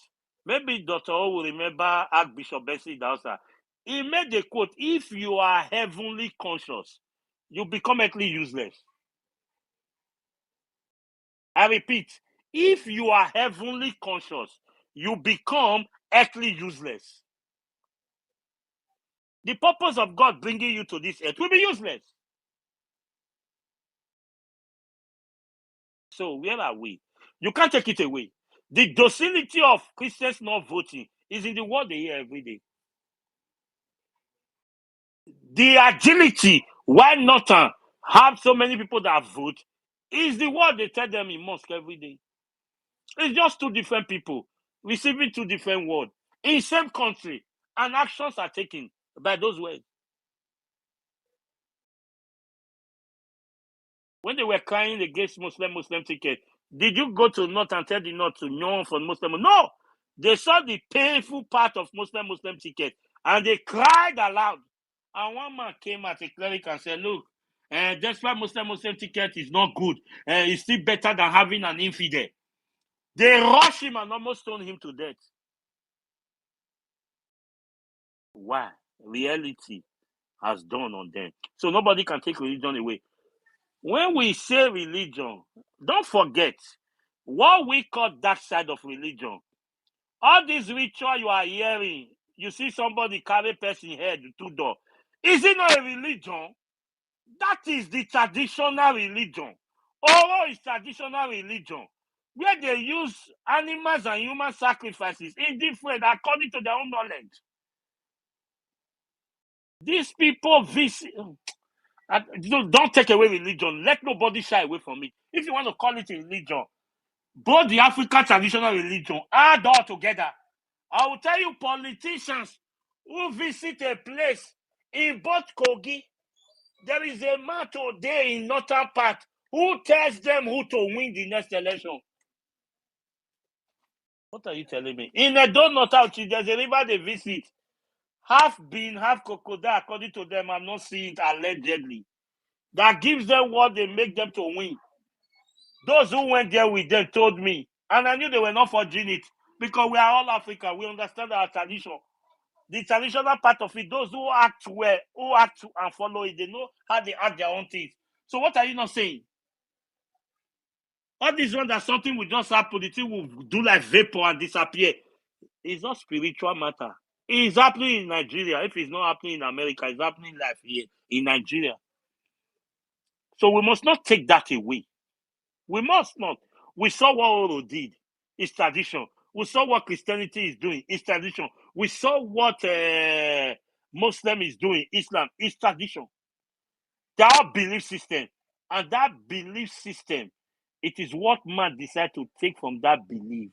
maybe Dr. O will remember Archbishop Bessie Dausa. He made a quote, if you are heavenly conscious, you become earthly useless. I repeat, if you are heavenly conscious, you become earthly useless. the purpose of God bringing you to this earth will be useless. So where are we? You can't take it away. The docility of Christians not voting is in the word they hear every day. The agility, why not have so many people that vote, is the word they tell them in mosque every day. It's just two different people receiving two different words in same country, and actions are taken by those words. When they were crying against Muslim ticket, did you go to North and tell the North to yawn for Muslim? No! They saw the painful part of Muslim ticket and they cried aloud. And one man came at a cleric and said, look, that's why Muslim ticket is not good. It's still better than having an infidel. They rushed him and almost stoned him to death. Why? Reality has dawned on them. So nobody can take religion away. When we say religion, don't forget what we call that side of religion. All these ritual you are hearing, you see somebody carry person head to door. Is it not a religion? That is the traditional religion. Oro is traditional religion, where they use animals and human sacrifices in different according to their own knowledge. These people visit. Don't take away religion. Let nobody shy away from it. If you want to call it a religion, both the African traditional religion add all together. I will tell you, politicians who visit a place in both Kogi, there is a man today in northern part who tells them who to win the next election. What are you telling me? In Edo North, there's a river they visit. Half bean, half crocodile, according to them. I'm not seeing it allegedly. That gives them what they make them to win. Those who went there with them told me, and I knew they were not forging it, because we are all African. We understand our tradition. The traditional part of it, those who act well, who act and follow it, they know how they act their own things. So what are you not saying? All this one that something will just happen, the thing will do like vapor and disappear. It's not spiritual matter. It's happening in Nigeria. If it's not happening in America, it's happening live here in Nigeria. So we must not take that away. We must not. We saw what Oro did. It's tradition. We saw what Christianity is doing. It's tradition. We saw what Muslim is doing. Islam is tradition. They are belief system. And that belief system, it is what man decide to take from that belief.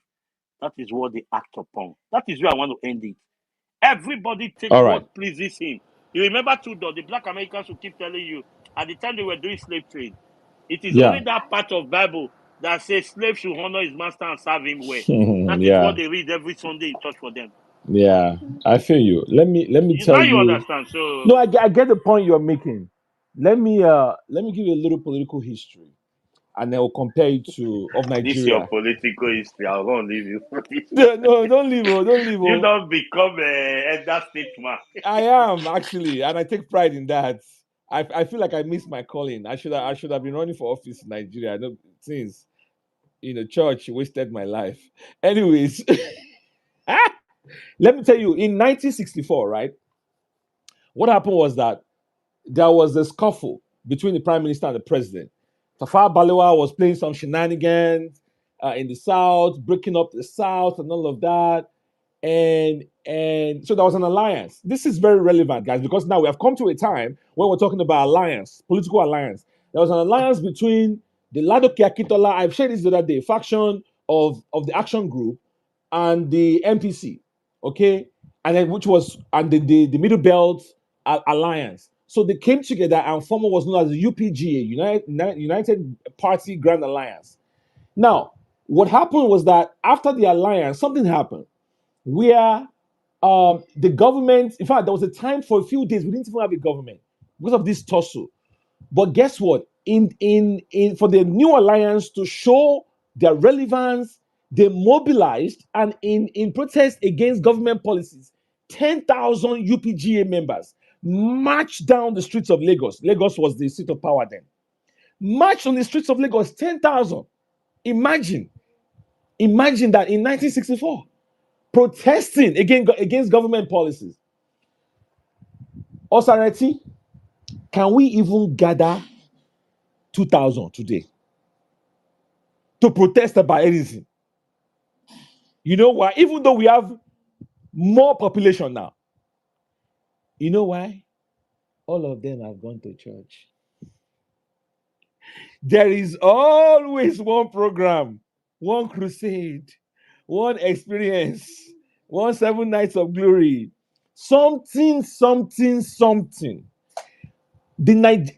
That is what they act upon. That is where I want to end it. Everybody take All right. what pleases him. You remember too, though, the black Americans will keep telling you, at the time they were doing slave trade, it is Yeah. only that part of Bible that says slave should honor his master and serve him well. That is Yeah. what they read every Sunday in church for them. Yeah. I feel you. Let me tell Now you you. understand. So No, I get the point you're making. Let me give you a little political history, and then we'll compare it to of this your Nigeria. political history. I won't leave you for this. No, don't leave. Don't leave. You don't become a elder statesman. I am actually, and I take pride in that. I feel like I missed my calling. I should have been running for office in Nigeria. I know since church wasted my life. Anyways, let me tell you, in 1964, right? What happened was that there was a scuffle between the prime minister and the president. Tafawa Balewa was playing some shenanigans in the south, breaking up the south, and all of that. And so there was an alliance. This is very relevant, guys, because now we have come to a time when we're talking about alliance, political alliance. There was an alliance between the Ladoke Akintola, I've shared this the other day, faction of the Action Group, and the MPC, okay, and then the Middle Belt Alliance. So they came together and formed what was known as the UPGA, United Party Grand Alliance. Now, what happened was that after the alliance, something happened where the government, in fact, there was a time for a few days we didn't even have a government because of this tussle. But guess what? In for the new alliance to show their relevance, they mobilized and in protest against government policies, 10,000 UPGA members marched down the streets of Lagos. Lagos was the seat of power then. Marched on the streets of Lagos, 10,000. Imagine that in 1964, protesting against government policies. 10,000 UPGA members marched down the streets of Lagos. Imagine that in 1964, protesting against government policies. 10,000. Imagine. Imagine that in 1964, protesting against government policies. 10,000. Imagine. 10,000. Imagine that in 1964, protesting against government policies. Osareti, can we even gather 2,000 today to protest about anything? You know why? Even though we have more population now, you know why? All of them have gone to church. There is always one program, one crusade, one experience, one 7 nights of glory, something, something, something.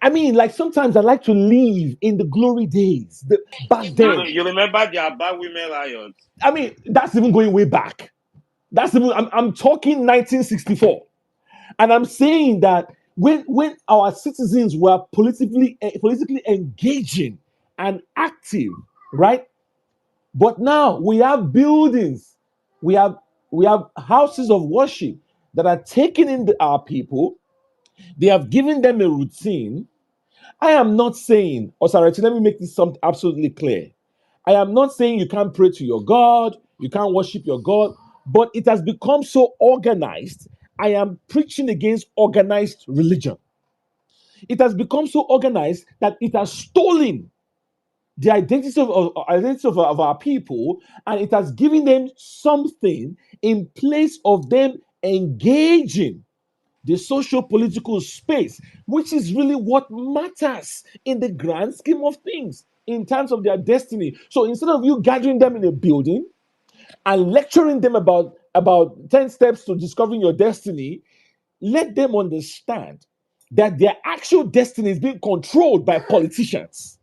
I mean, like sometimes I like to live in the glory days, back then. You remember the Abba women riots? I mean, that's even going way back. I'm talking 1964, and I'm saying that when our citizens were politically engaging and active, right? But now we have buildings, we have we have houses of worship that are taking in our people. They have given them a routine. I am not saying, Osarati, let me make this something absolutely clear. I am not saying you can't pray to your God, you can't worship your God, but it has become so organized. I am preaching against organized religion. It has become so organized that it has stolen the identity of our people, and it has given them something in place of them engaging the social political space, which is really what matters in the grand scheme of things in terms of their destiny. So instead of you gathering them in a building and lecturing them about 10 steps to discovering your destiny, let them understand that their actual destiny is being controlled by politicians.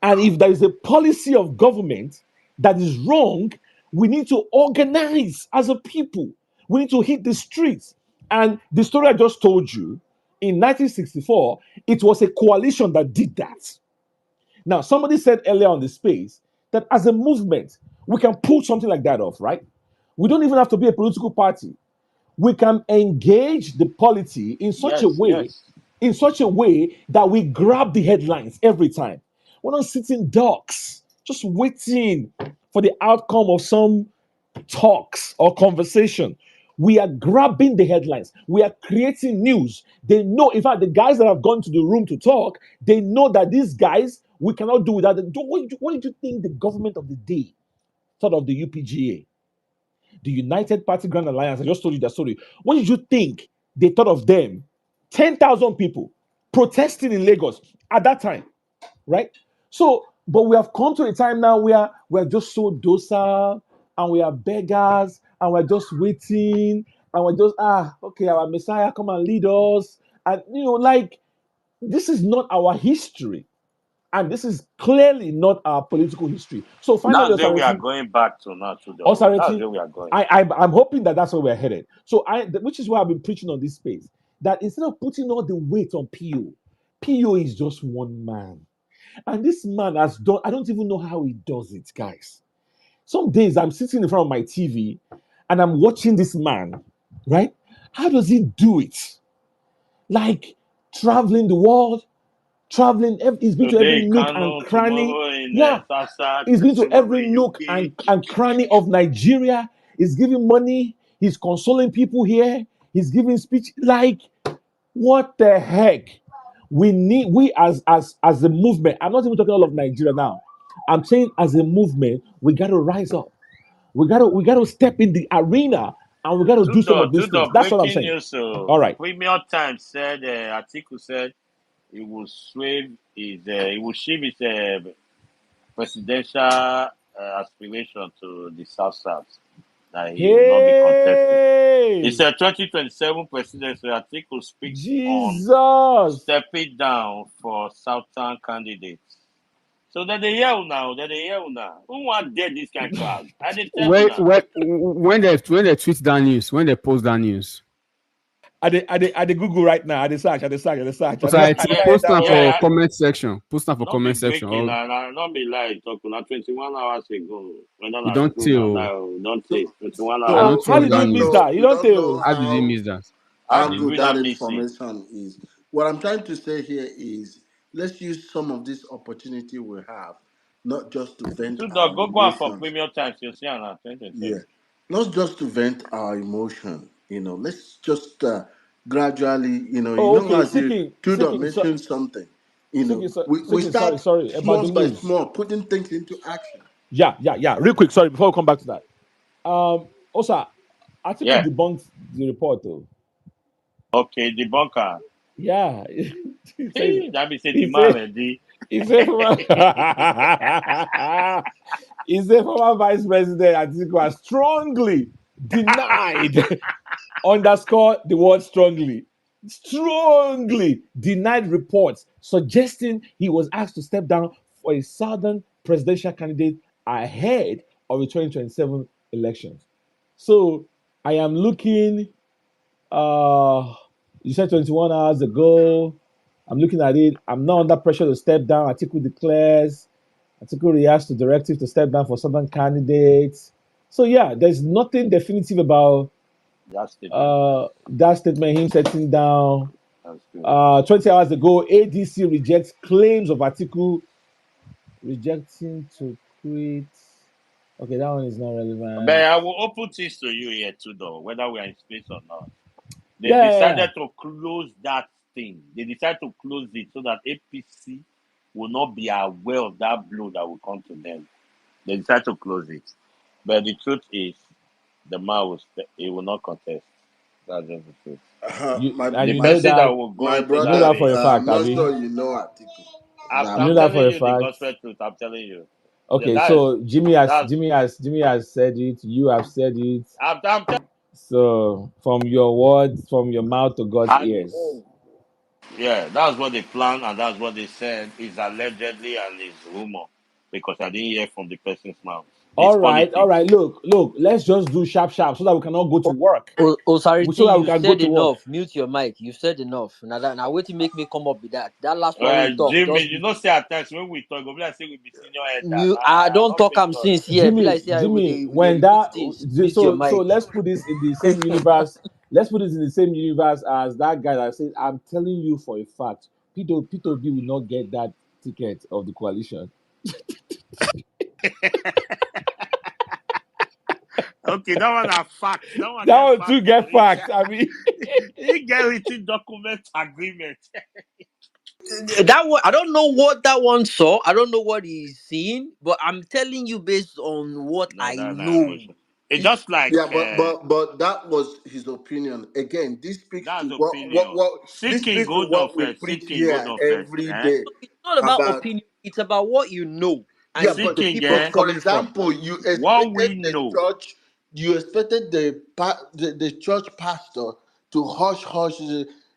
And if there is a policy of government that is wrong, we need to organize as a people. We need to hit the streets. And the story I just told you, in 1964, it was a coalition that did that. Now, somebody said earlier on the space that as a movement, we can pull something like that off, right? We don't even have to be a political party. We can engage the polity Yes, yes. in such a way that we grab the headlines every time. We're not sitting ducks, just waiting for the outcome of some talks or conversation. We are grabbing the headlines. We are creating news. They know, in fact, the guys that have gone to the room to talk, they know that these guys, we cannot do without them. What did you think the government of the day thought of the UPGA? The United Party Grand Alliance, I just told you that story. What did you think they thought of them? 10,000 people protesting in Lagos at that time, right? So, but we have come to a time now where we're just so docile and we are beggars and we're just waiting and we're just, okay, our Messiah, come and lead us. And, like, this is not our history. And this is clearly not our political history. So finally, That's where we are Osareti, going back to now, to the That's Osareti, where we are going. I'm hoping that that's where we're headed. So which is why I've been preaching on this space, that instead of putting all the weight on PO is just one man. And this man has done, I don't even know how he does it, guys. Some days I'm sitting in front of my TV and I'm watching this man, right? How does he do it? Like traveling the world, he's been to every Today in nook and Kano, cranny. tomorrow in Yeah, Sasa, he's been to tomorrow every in nook UK. and cranny of Nigeria. He's giving money. He's consoling people here. He's giving speech. Like, what the heck? We as a movement. I'm not even talking all of Nigeria now. I'm saying as a movement, we gotta rise up. We gotta step in the arena and we gotta do some of these To the things. That's what I'm breaking saying. news. All right. Premium Times said, Atiku said he will he will shift his presidential aspiration to the South South. That he will not be contesting. It's Hey, a 2027 presidency. Atiku speaks on Jesus. stepping down for Southern candidates. So that they yell now, Who want dead this kind of crowd? I did tell you now. When they tweet that news, when they post that news, I Google right now. I also I don't Yeah, hear post that them one. for yeah. comment section. Post them for Not be comment section. breaking, Or not be lying. Talk na 21 hours ago. When you I don't true now, tell. don't So, say 21 I hours so don't ago. How trust we did that you don't miss news. know. that? You We don't don't know tell. How did you how miss that? How how did good we that not miss it? information is. What I'm trying to say here is, let's use some of this opportunity we have, not just to vent To the our go out for emotions. premium times, you see, and 2027. Yeah, not just to vent our emotion. Let's just gradually, you know, Oh, long okay. as you Seeking, Tudor seeking, so, mentioned something, you know, we seeking. Sorry, start sorry about small the by news. small, putting things into action. Yeah. Real quick, sorry, before we come back to that. Also, Atiku Yeah. debunked the report though. Okay, the bunker. Yeah, he says Hey, that be say the he man said already. he said former he said former vice president Atiku has strongly denied underscore the word strongly denied reports suggesting he was asked to step down for a southern presidential candidate ahead of the 2027 elections. So I am looking you said 21 hours ago. I'm looking at it. I'm not under pressure to step down. Atiku declares. Atiku reacts to directive to step down for southern candidates. So yeah, there's nothing definitive about That statement. that statement. Him setting down. That's good. 20 hours ago, ADC rejects claims of Atiku rejecting to quit. Okay, that one is not But relevant. I will open this to you here too, though, whether we are in space or not. They Yeah. decided to close that thing. They decided to close it so that APC will not be aware of that blow that will come to them. They decided to close it. But the truth is, the man will he will not contest. That's just the truth. You and The you My know person that that will go my into you know that brother, that for race. a fact, I'm not Abby. sure you know Atiku that You know I'm that much. for telling a you the fact. gospel truth. I'm telling you. Yeah, Okay, that is so that's. Jimmy has said it. You have said it. I'm telling. So from your words, from your mouth to God's I ears. know. Yeah, that's what they planned and that's what they said is allegedly and is rumor because I didn't hear from the person's mouth. It's All politics. right. Look. Let's just do sharp so that we cannot go to work. So Osarity, that we you've can go said to work. enough. Mute your mic. You've said enough. Now wait to make me come up with that. That last one we talk. Jimmy, Just you know, say at times when we talk, go be like say we be senior elder. mute. I I don't not talk face am God. since here. Be like say Jimmy, we dey when repeat that things. Mute your so mic. let's put this in the same universe. Let's put this in the same universe as that guy that said, I'm telling you for a fact, Peter B will not get that ticket of the coalition. Okay, that one a fact. That one That get one fact too for get it. facts. I mean, He get written document agreement. That one, I don't know what that one saw. I don't know what he's seeing, but I'm telling you based on what No, I that's not know. emotion. It's just like Yeah, but that was his opinion. Again, this speaks that's to opinion. what this Seeking speaks to gold on what we first. preach Seeking gold here on first. every Eh? day So it's not about about. opinion. It's about what you know Yeah, and the Seeking, people it's eh? for coming from. example, you What we expected the know. church, you expected the church pastor to hush.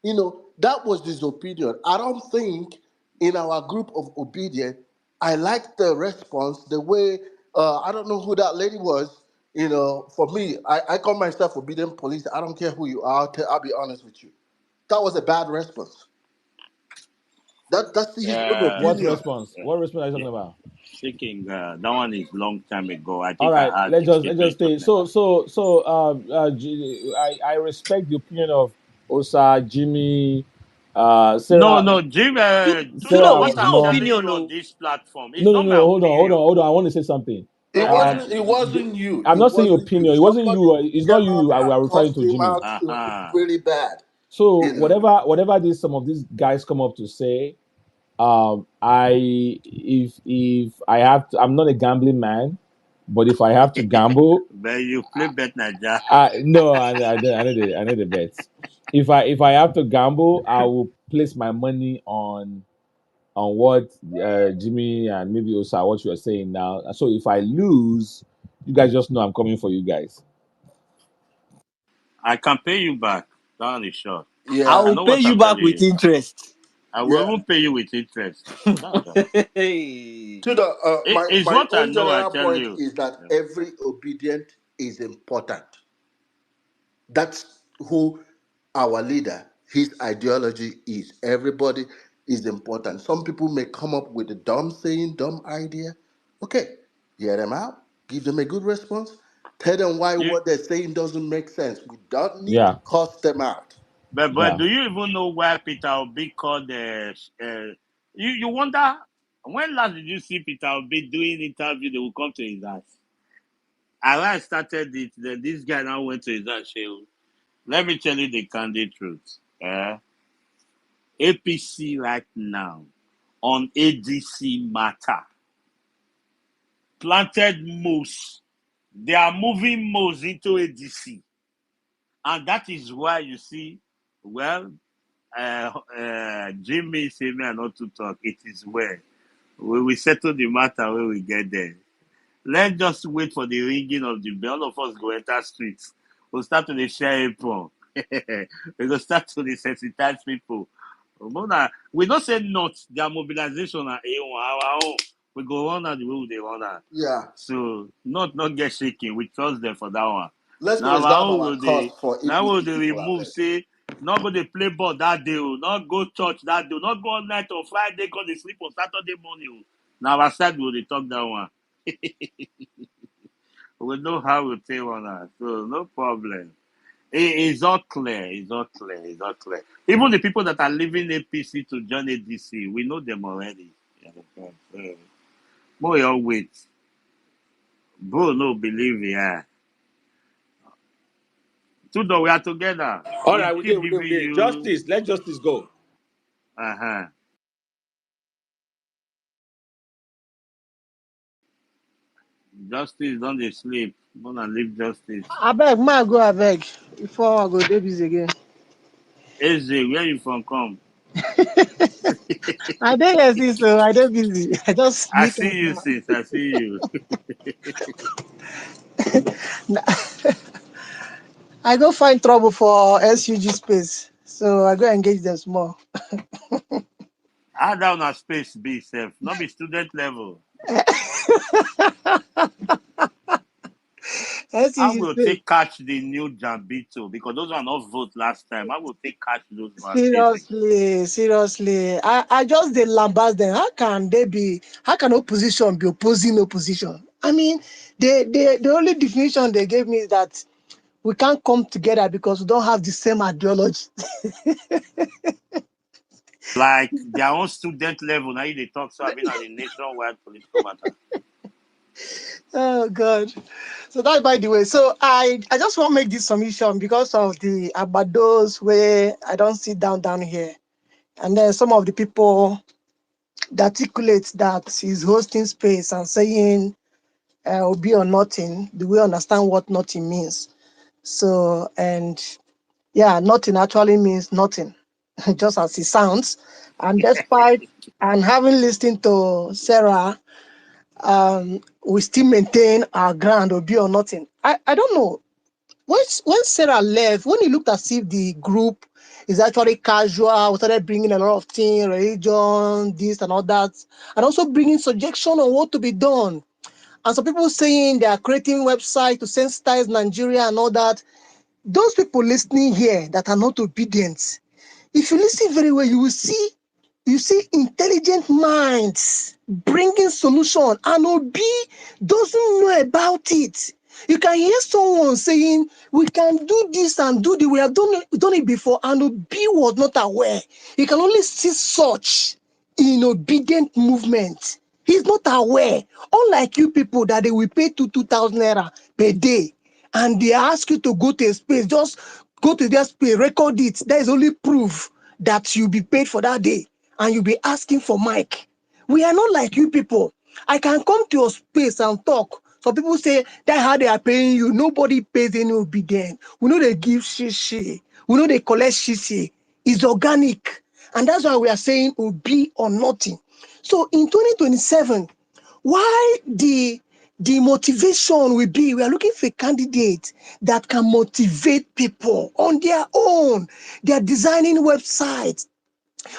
You know that was his opinion. I don't think in our group of obedient, I liked the response. The way I don't know who that lady was. You know, for me, I call myself obedient police. I don't care who you are. I'll be honest with you. That was a bad response. That's his own Uh, what opinion. response? What response are you yeah. talking about? Seeking, that one is long time ago. I All think right, I heard the let's just statement was stay. never. I respect the opinion of Osa, Jimmy, No, Sarah, no, Jim. Tudor, Sarah What it's I'm not more. telling opinion, you on no. this platform, it's No, not my opinion. hold on. I want to say something. It Uh-huh. Um, wasn't. It wasn't you. I'm It not saying wasn't you. opinion. It wasn't Somebody you. It's not came out you. I and are referring cussed to him Jimmy. out Uh-huh. really bad. So You know. whatever some of these guys come up to say, I if I have to, I'm not a gambling man, but if I have to gamble, But you play bet Naija. no, I know the bets. If I have to gamble, I will place my money on what Jimmy and maybe Osa what you are saying now. So if I lose, you guys just know I'm coming for you guys. I can pay you back. That one is sure. I I Yeah. will know pay what you I'm back telling with you. interest. I will Yeah. even pay you with interest. That's all. Hey. To the It's my what I own know, I general tell point you. is that Yeah. every obedient is important. That's who our leader, his ideology is. Everybody is important. Some people may come up with a dumb saying, dumb idea. Okay, hear them out, give them a good response, tell them why You, what they're saying doesn't make sense. We don't need to Yeah, cuss them out. but yeah. do you even know why Peter Obi called the? You wonder when last did you see Peter Obi doing interview? They will come to his house. And when I started it, then this guy now went to his house. Let me tell you the candid truth. APC right now on ADC matter planted moves. They are moving moves into ADC. And that is why you see, well, Jimmy say me not to talk. It is well. We will settle the matter when we get there. Let's just wait for the ringing of the bell. All of us go enter streets. We'll start to the share apron. We go start to the sensitize people. We don't say not their mobilization and our own. We go on the way they run am. Yeah. So not get shaking. We trust them for that one. Let's Now preserve our own our will cause they for now will APC they people out remove there. say not go they play ball that day, not go church that day, not go all night on Friday, go they sleep on Saturday morning. Now our side will they talk that one. We know how we take one out, so no problem. It's all clear. It's all clear. It's all clear. Even the people that are leaving APC to join ADC, we know them already. So, more your wait. Bro, no believe yeah. Tudo, we are together. All We right, we keep did, we did, we giving did. you. Justice, let justice go. Uh-huh. Justice, don't they sleep. Gonna leave justice. I beg, ma go abeg before I go dey busy again. AJ, where you from come? I dey here since so I dey busy. I just I sneak see out you, sis. I see you. now. I go find trouble for SUG space. So I go engage them small. How down a space be self? Not be student level. I SUG will space. take catch the new Jambito because those are not vote last time. I will take catch those ones easy. Seriously, seriously. I just dey lambast them. How can opposition be opposing opposition? I mean, the only definition they gave me is that we can't come together because we don't have the same ideology. Like their own student level. Now they talk so I've been on a nationwide political matter. Oh God. So that's by the way. So I just want to make this submission because of the abados where I don't sit down here. And then some of the people that articulate that he's hosting space and saying will be or nothing, do we understand what nothing means? So, and yeah, nothing actually means nothing, just as it sounds. And despite and having listened to Sarah, we still maintain our ground or be or nothing. I don't know. When Sarah left, when it looked as if the group is actually casual, we started bringing a lot of things, religion, this and all that, and also bringing suggestion on what to be done. And some people saying they are creating websites to sensitize Nigeria and all that. Those people listening here that are not obedient, if you listen very well, you see intelligent minds bringing solution, and Obi doesn't know about it. You can hear someone saying, we can do this and do the, we have done it before, and Obi was not aware. You can only see such in obedient movement. He's not aware. Unlike you people that they will pay 2,000 naira per day, and they ask you to go to a space, just go to their space, record it. That is only proof that you'll be paid for that day, and you'll be asking for mic. We are not like you people. I can come to your space and talk. Some people say that's how they are paying you. Nobody pays any obedient. We know they give shishi. We know they collect shishi. It's organic. And that's why we are saying be or nothing. So in 2027, why the motivation will be, we are looking for a candidate that can motivate people on their own. They are designing websites.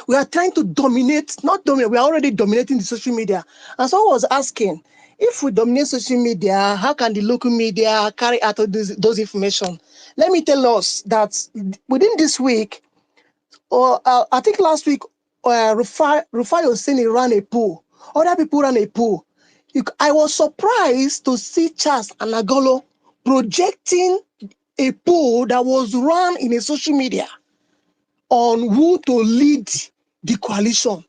We are trying to dominate, not dominate, we are already dominating the social media. And someone was asking, if we dominate social media, how can the local media carry out those information? Let me tell us that within this week, or I think last week, Rufai Osini ran a poll. Other people ran a poll. I was surprised to see Charles Anagolo projecting a poll that was run in a social media on who to lead the coalition.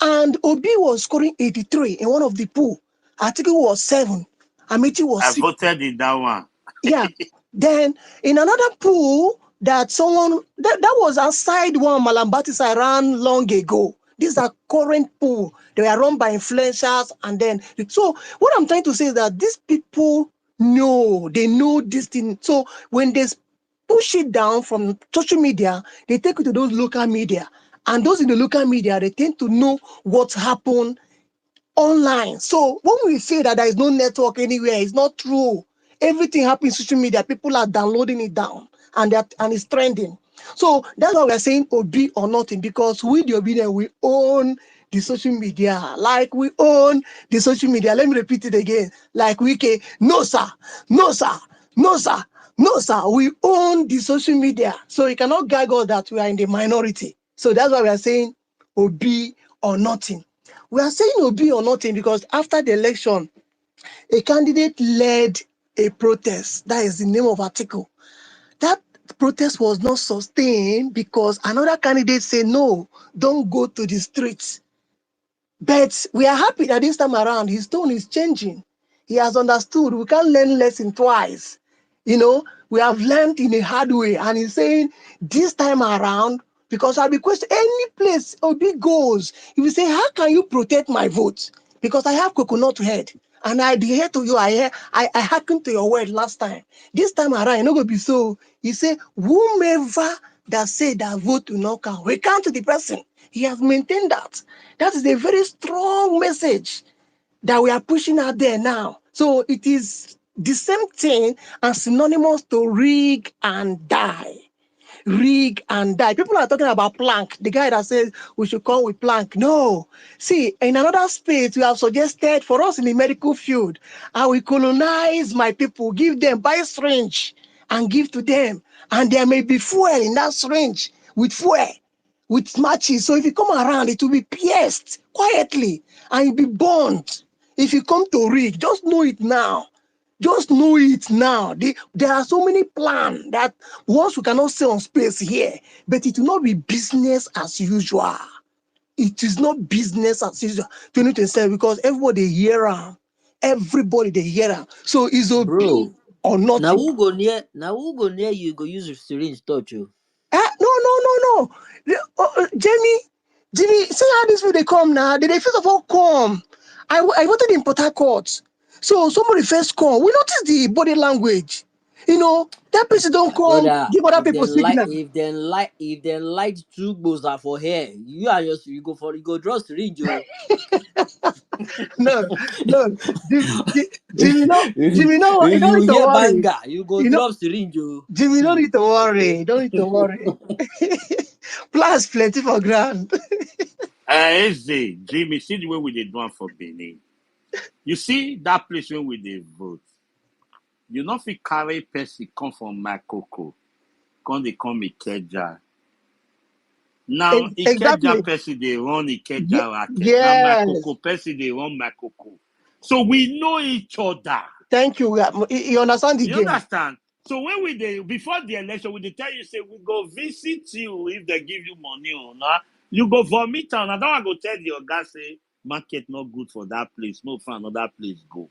And Obi was scoring 83 in one of the poll. Atiku was 7. Amici was I 6. voted in that one. Yeah. Then in another pool, that someone that was aside one Malambatis I ran long ago. These are current pool. They were run by influencers, and then so what I'm trying to say is that these people they know this thing. So when they push it down from social media, they take it to those local media, and those in the local media they tend to know what's happened online. So when we say that there is no network anywhere, it's not true. Everything happens in social media. People are downloading it down, and it's trending. So that's why we're saying Obi or nothing, because we the obedient, we own the social media. Like we own the social media. Let me repeat it again. Like we can, no sir, no sir, no sir, no sir. We own the social media. So you cannot gag us that we are in the minority. So that's why we are saying Obi or nothing. We are saying Obi or nothing because after the election, a candidate led a protest. That is the name of article. That protest was not sustained because another candidate said, no, don't go to the streets. But we are happy that this time around, his tone is changing. He has understood we can't learn lesson twice. We have learned in a hard way. And he's saying this time around, because I'll be questioned any place Obi goes, he will say, how can you protect my vote? Because I have coconut head. And I adhere to you. I hearken to your word last time. This time around, it's not going to be so. He said, whomever that say that vote will not count, we count to the person. He has maintained that. That is a very strong message that we are pushing out there now. So it is the same thing and synonymous to rig and die. Rig and die. People are talking about Planck, the guy that says we should come with Planck. No. See, in another space, we have suggested for us in the medical field, I will colonize my people, give them, buy syringe and give to them. And there may be fuel in that syringe with fuel, with matches. So if you come around, it will be pierced quietly and you'll be burnt. If you come to rig, just know it now. Just know it now. There are so many plans that once we cannot say on space here, but it will not be business as usual. It is not business as usual 2027 because everybody hear am. Everybody they hear am. So it's a be Bro, or now nothing. who go near? Now who go near you? Go use your syringe touch you. No, no, no, no. Jimmy, see how this way they come now. They first of all come. I voted in Port Harcourt. So somebody first come. We notice the body language. That person don't come, Brother, give other people signal. if they light two goes are for hair, you are just you go draw syringe you. No, no. Jimmy, no. Jimmy, no. You If don't you need to hear worry. banger, you go You know, drop syringe you. Jimmy, you don't See. need to worry. You don't need to worry. Plus plenty for ground. Eze, Jimmy, see the way we did one for Benin. You see that place where we dey vote. You not fit carry person come from Makoko, come they come Ikeja. Now Ikeja Exactly. person they run Ikeja racket. Now Yes. Makoko person they run Makoko. So we know each other. Thank you. You understand the You game. understand? So when we dey before the election, we dey tell you say we go visit you if they give you money or not. You go vomit am. I don't want to go tell the oga say market not good for that place. No find another place go.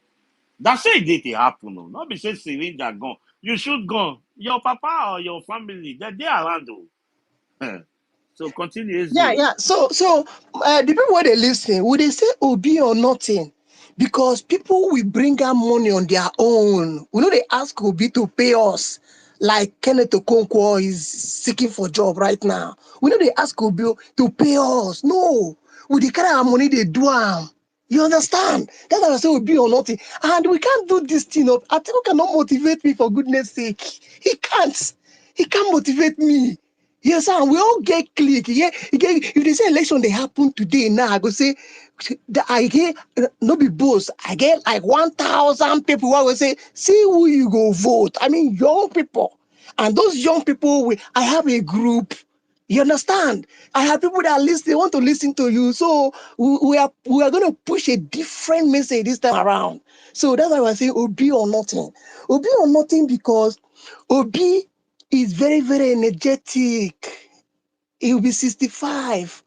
That's say it dey happen. No, not be say syringe are gone. You should go. Your papa or your family, they around. Oh. So continue, Yeah, Eze. yeah. So the people where they listen, would they say Obi or nothing? Because people will bring out money on their own. We know they ask Obi to pay us, like Kenneth Okonkwo is seeking for job right now. We know they ask Obi to pay us. No, with the kind of money they do, you understand? That's why I say Obi or nothing. And we can't do this thing up. I think cannot motivate me for goodness sake. He can't. He can't motivate me. Yes, and we all get click. Yeah, if they say election they happen today now, I go say I get no be boss. I get like 1,000 people who will say, see who you go vote. I mean, young people, and those young people. I have a group. You understand? I have people that listen. They want to listen to you. So we are going to push a different message this time around. So that's why I say Obi or nothing. Obi or nothing because Obi is very, very energetic. He will be 65.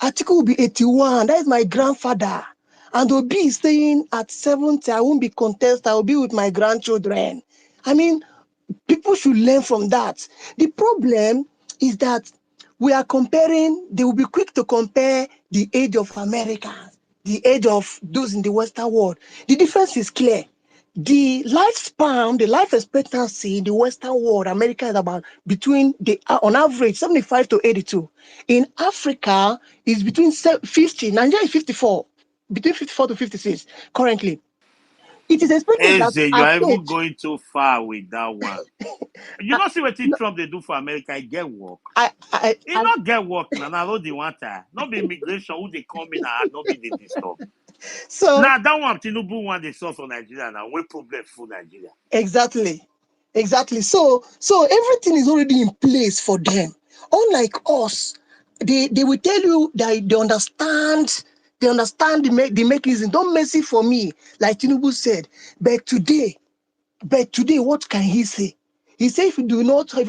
Atiku will be 81. That is my grandfather. And Obi is staying at 70. I won't be contest. I will be with my grandchildren. I mean, People should learn from that. The problem is that we are comparing, they will be quick to compare the age of America, the age of those in the Western world. The difference is clear. The lifespan, the life expectancy in the Western world, America is about between the on average 75 to 82. In Africa, is between 50. Nigeria is 54, between 54 to 56 currently. It is expected that Eze, you at are even age, going too far with that one. You I, not see what Trump they do for America, he get work. I, I, He I not get work now, now what they want to. Not be immigration, who they come in and not be the disturb. so Now that one, Tinubu one they solve for Nigeria now, we problem for Nigeria. exactly. Exactly. So everything is already in place for them. Unlike us, they will tell you that they understand the mechanism. Don't mess it for me, like Tinubu said. But today, what can he say? He said, if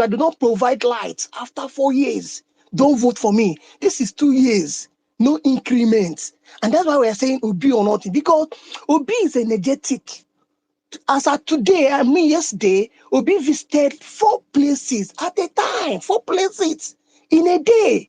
I do not provide light after 4 years, don't vote for me. This is 2 years, no increments. And that's why we are saying Obi or nothing, because Obi is energetic. As at today, I mean yesterday, Obi visited 4 places at a time, 4 places in a day.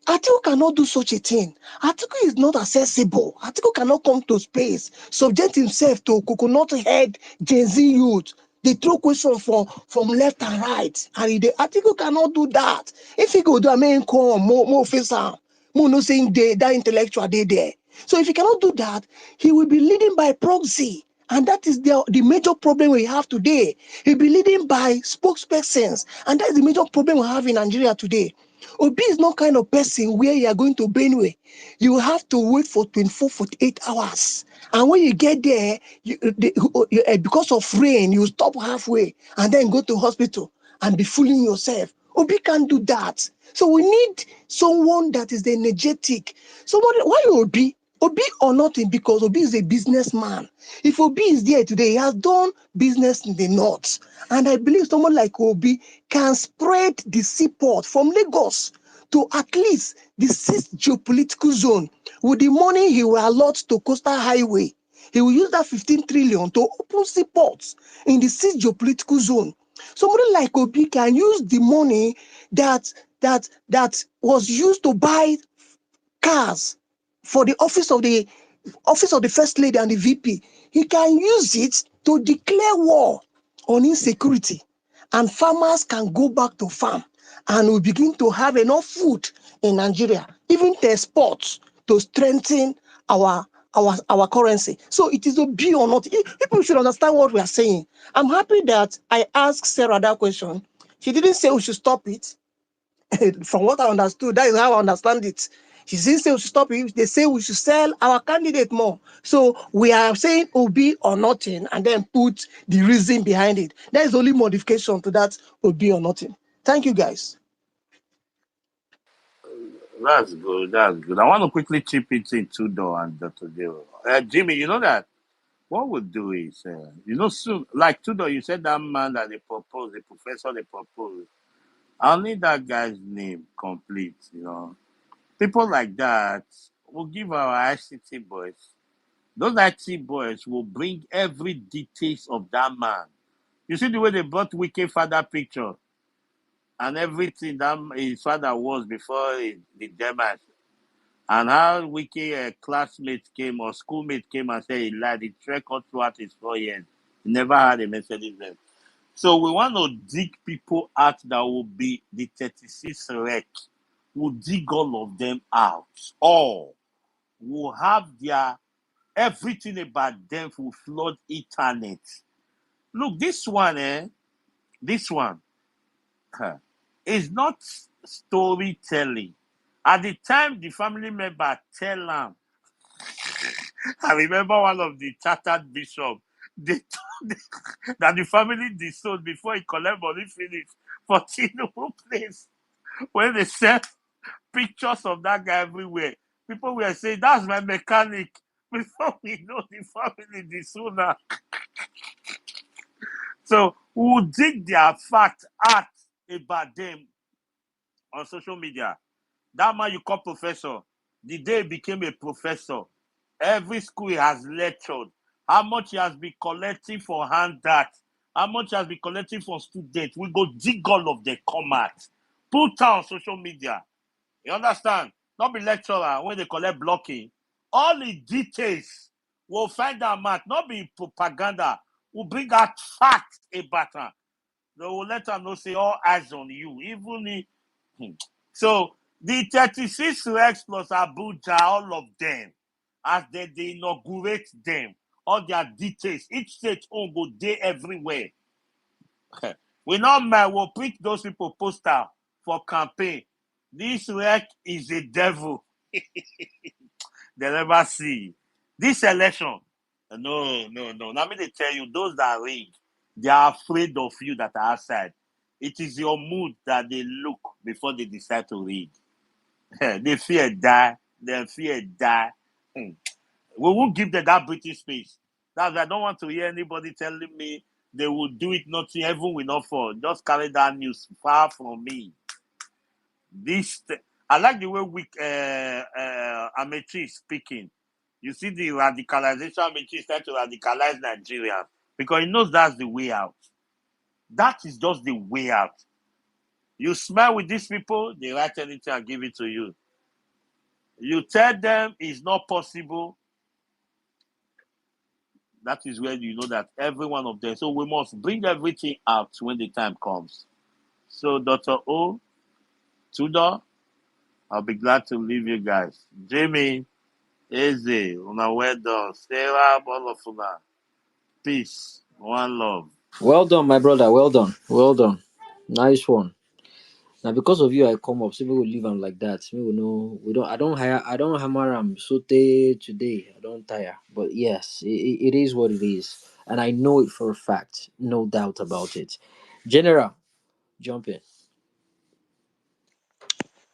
Atiku cannot do such a thing. Atiku is not accessible. Atiku cannot come to space, subject himself to coconut head Gen Z youth. They throw questions from left and right. And Atiku cannot do that. If he go do a main call, more face am. More no saying that intellectual they there. So if he cannot do that, he will be leading by proxy. And that is the major problem we have today. He'll be leading by spokespersons. And that's the major problem we have in Nigeria today. Obi is not kind of person where you are going to Benue. You have to wait for 24, 48 hours. And when you get there, because of rain, you stop halfway and then go to hospital and be fooling yourself. Obi can't do that. So we need someone that is energetic. Somebody, why Obi? Obi or nothing, because Obi is a businessman. If Obi is there today, he has done business in the north. And I believe someone like Obi can spread the seaport from Lagos to at least the 6th geopolitical zone. With the money he will allot to Coastal Highway, he will use that 15 trillion to open seaports in the 6th geopolitical zone. Somebody like Obi can use the money that was used to buy cars for the office of the first lady and the VP. He can use it to declare war on insecurity, and farmers can go back to farm, and we begin to have enough food in Nigeria, even to export, to strengthen our currency. So it is a be or not. People should understand what we are saying. I'm happy that I asked Sarah that question. She didn't say we should stop it. From what I understood, that is how I understand it. She didn't say we should stop it. They say we should sell our candidate more. So we are saying Obi or nothing, and then put the reason behind it. That is only modification to that Obi or nothing. Thank you, guys. That's good, that's good. I want to quickly chip it in Tudor and Dr. Dale. Jimmy, you know that what we'll do is, soon, like Tudor, you said that man that they proposed, the professor they proposed. I'll need that guy's name complete, People like that will give our ICT boys. Those IT boys will bring every details of that man. You see the way they brought Wicked father picture and everything that his father was before the demise, and how Wicked classmates came or schoolmates came and said he lied. He trekked all throughout his 4 years. He never had a Mercedes Benz. So we want to dig people out that will be the 36 wreck. We'll dig all of them out. All will have their everything about them will flood internet. Look, this one, this one is not storytelling. At the time the family member tell him, I remember one of the chartered bishop, they told that the family disowned before he collect money finish for Tinubu place. When they sell pictures of that guy everywhere, people were saying, that's my mechanic. Before we know the family disowner. So we'll dig their fact out about them on social media. That man you call professor, the day he became a professor, every school he has lectured, how much he has been collecting for handout, how much has been collecting from students. We go dig all of them, come out. Put on social media. You understand? Not be lecturer when they collect blocking. All the details will find them out. Not be propaganda. We'll bring out facts about them. They will let them know, say, all eyes on you. Even if... So, the 36 Rex plus Abuja, all of them, as they inaugurate them, all their details, each state own go day everywhere. We not mind, we'll print those people poster for campaign. This wreck is a devil. They never see. This election, no. Now me they tell you, those that rig, they are afraid of you that are outside. It is your mood that they look before they decide to read. They fear die. They fear die. Hmm. We won't give them that British space. That's why I don't want to hear anybody telling me they will do it, nothing, heaven will not fall. Just carry that news far from me. I like the way Amechi is speaking. You see the radicalization Amechi is trying to radicalize Nigeria because he knows that's the way out. That is just the way out. You smile with these people, they write anything and give it to you. You tell them it's not possible. That is where you know that every one of them. So we must bring everything out when the time comes. So Dr. O, Tudor, I'll be glad to leave you guys. Jimmy, Eze, una well done. Sarah, all of una. Peace. One love. Well done, my brother. Well done. Well done. Nice one. Now because of you, I come up. So we will leave him like that. We will know. We don't. I don't hammer him. Sote today. I don't tire. But yes, it is what it is, and I know it for a fact. No doubt about it. General, jump in.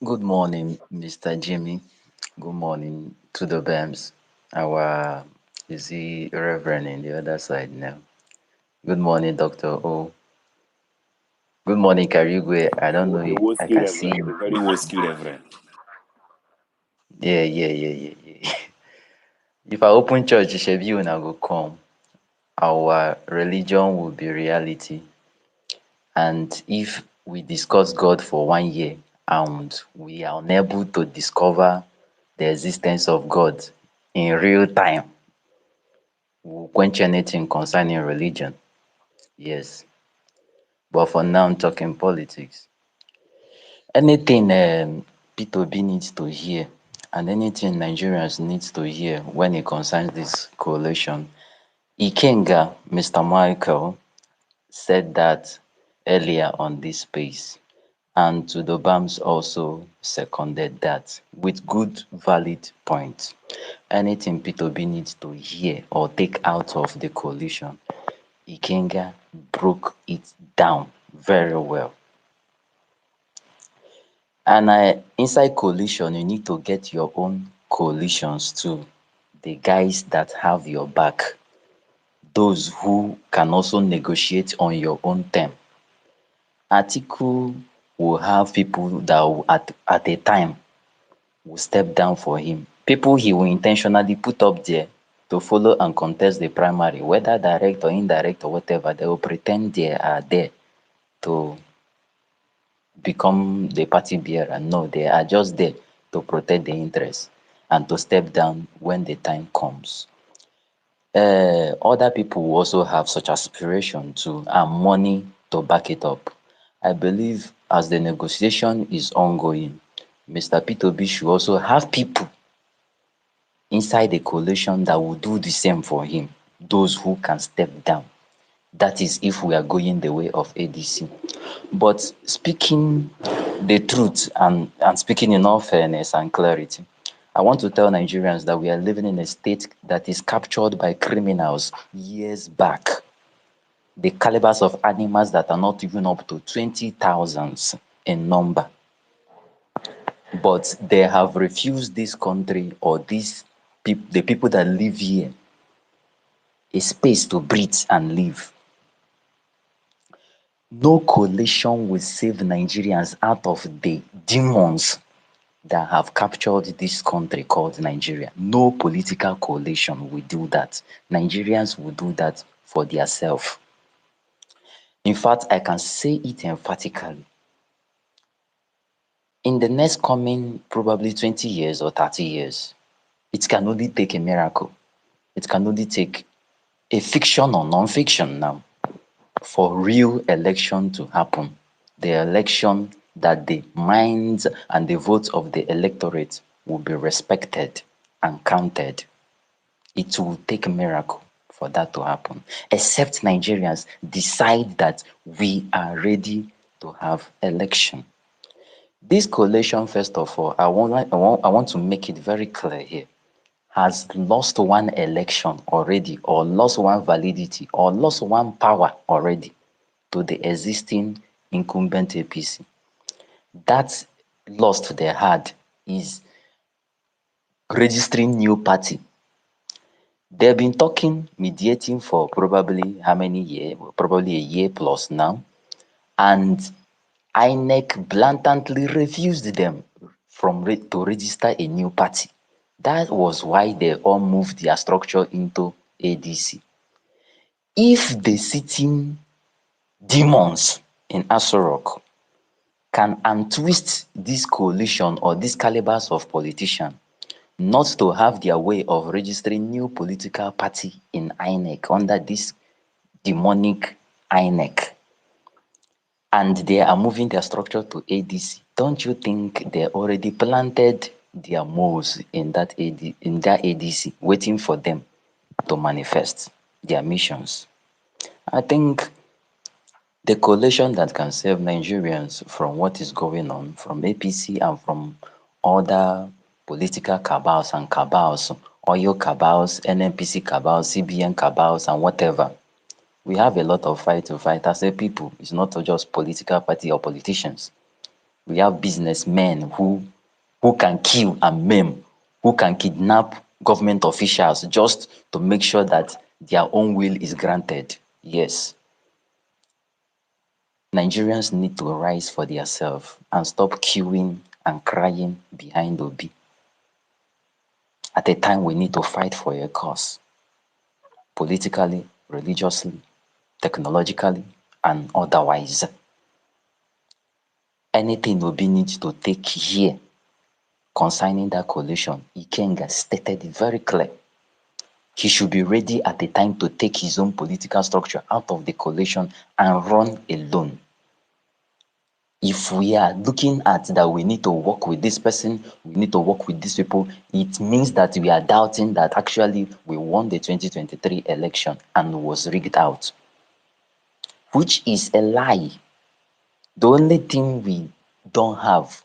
Good morning, Mr. Jimmy. Good morning to the BAMS. Our is the Reverend in the other side now. Good morning, Dr. O. Good morning, Karigwe. I don't know The if I Woski can see Reverend, you. the very Woski Reverend. Yeah. If I open church, it should be when I go come. Our religion will be reality. And if we discuss God for 1 year and we are unable to discover the existence of God in real time, we'll quench anything concerning religion. Yes. But for now, I'm talking politics. Anything P2B needs to hear and anything Nigerians needs to hear when it concerns this coalition. Ikenga, Mr. Michael, said that earlier on this space, and Tudobams also seconded that with good, valid points. Anything P2B needs to hear or take out of the coalition, Ikenga broke it down very well. And inside coalition, you need to get your own coalitions too. The guys that have your back, those who can also negotiate on your own term. Atiku will have people that will, at a time will step down for him. People he will intentionally put up there to follow and contest the primary, whether direct or indirect or whatever. They will pretend they are there to become the party bearer. No, they are just there to protect the interests and to step down when the time comes. Other people will also have such aspiration to and money to back it up. I believe as the negotiation is ongoing, Mr. P2B should also have people inside the coalition that will do the same for him, those who can step down. That is if we are going the way of ADC. But speaking the truth and speaking in all fairness and clarity, I want to tell Nigerians that we are living in a state that is captured by criminals years back. The calibers of animals that are not even up to 20,000 in number. But they have refused this country or the people that live here a space to breathe and live. No coalition will save Nigerians out of the demons that have captured this country called Nigeria. No political coalition will do that. Nigerians will do that for themselves. In fact, I can say it emphatically. In the next coming probably 20 years or 30 years, it can only take a miracle. It can only take a fiction or non-fiction now for real election to happen. The election that the minds and the votes of the electorate will be respected and counted. It will take a miracle for that to happen, except Nigerians decide that we are ready to have election. This coalition, first of all, I want to make it very clear here, has lost one election already, or lost one validity, or lost one power already to the existing incumbent APC. That loss they had is registering new party. They've been talking, mediating for probably how many years? Probably a year plus now. And INEC blatantly refused them to register a new party. That was why they all moved their structure into ADC. If the sitting demons in Asorok can untwist this coalition or these calibers of politicians not to have their way of registering new political party in INEC under this demonic INEC, and they are moving their structure to ADC, don't you think they already planted their moles in that ADC, waiting for them to manifest their missions? I think the coalition that can save Nigerians from what is going on, from APC and from other political cabals, oil cabals, NNPC cabals, CBN cabals, and whatever. We have a lot of fight to fight as a people. It's not just political party or politicians. We have businessmen who can kill and maim, who can kidnap government officials just to make sure that their own will is granted. Yes, Nigerians need to rise for themselves and stop queuing and crying behind Obi. At a time we need to fight for a cause, politically, religiously, technologically, and otherwise. Anything Obi needs to take here concerning that coalition, Ikenga stated it very clear. He should be ready at the time to take his own political structure out of the coalition and run alone. If we are looking at that we need to work with this person, we need to work with these people, it means that we are doubting that actually we won the 2023 election and was rigged out, which is a lie. The only thing we don't have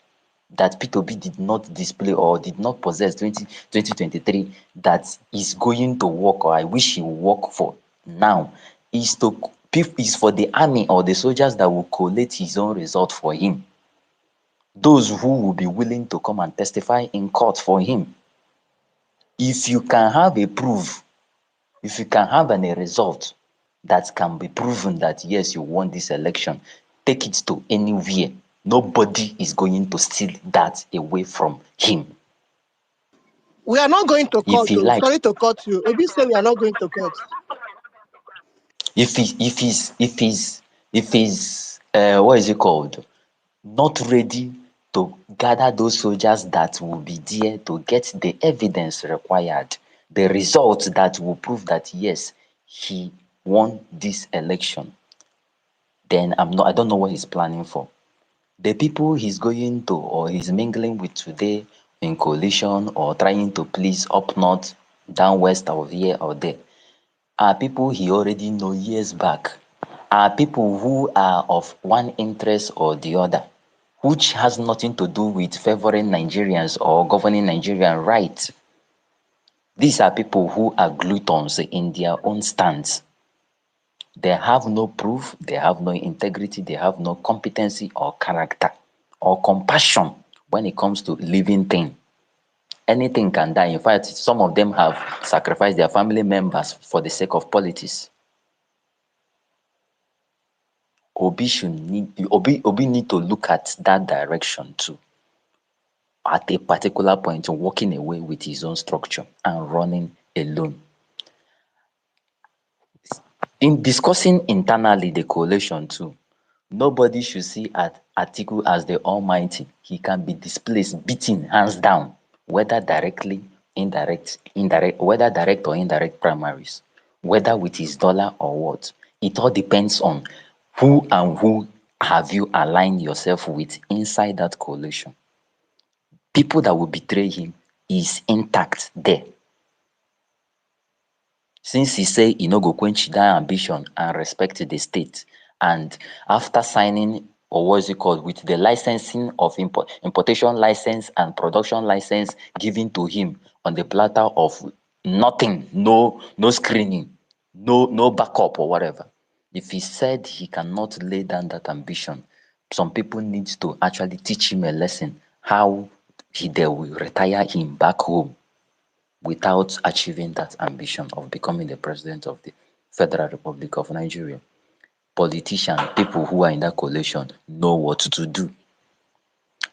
that P2B did not display or did not possess 2023 that is going to work, or I wish he would work for now, is for the army or the soldiers that will collate his own result for him. Those who will be willing to come and testify in court for him. If you can have a proof, if you can have a result that can be proven that yes, you won this election, take it to anywhere. Nobody is going to steal that away from him. We are not going to If court. he Oh. like, Sorry to cut you. Obi say we are not going to court. if he's what is it called? Not ready to gather those soldiers that will be there to get the evidence required, the results that will prove that yes, he won this election, then I don't know what he's planning for. The people he's going to or he's mingling with today in coalition or trying to please up north, down west, or here or there are people he already know years back, are people who are of one interest or the other, which has nothing to do with favoring Nigerians or governing Nigerian right. These are people who are gluttons in their own stance. They have no proof, they have no integrity, they have no competency or character or compassion when it comes to living thing. Anything can die. In fact, some of them have sacrificed their family members for the sake of politics. Obi need to look at that direction too. At a particular point, walking away with his own structure and running alone. In discussing internally the coalition too, nobody should see Atiku as the almighty. He can be displaced, beaten, hands down, whether directly, indirect, whether direct or indirect primaries, whether with his dollar or what. It all depends on who and who have you aligned yourself with inside that coalition. People that will betray him is intact there. Since he say he no go quench that ambition and respect the state, and after signing, or what is it called, with the licensing of importation license and production license given to him on the platter of nothing, no screening, no backup or whatever. If he said he cannot lay down that ambition, some people need to actually teach him a lesson how they will retire him back home without achieving that ambition of becoming the president of the Federal Republic of Nigeria. Politicians, people who are in that coalition know what to do.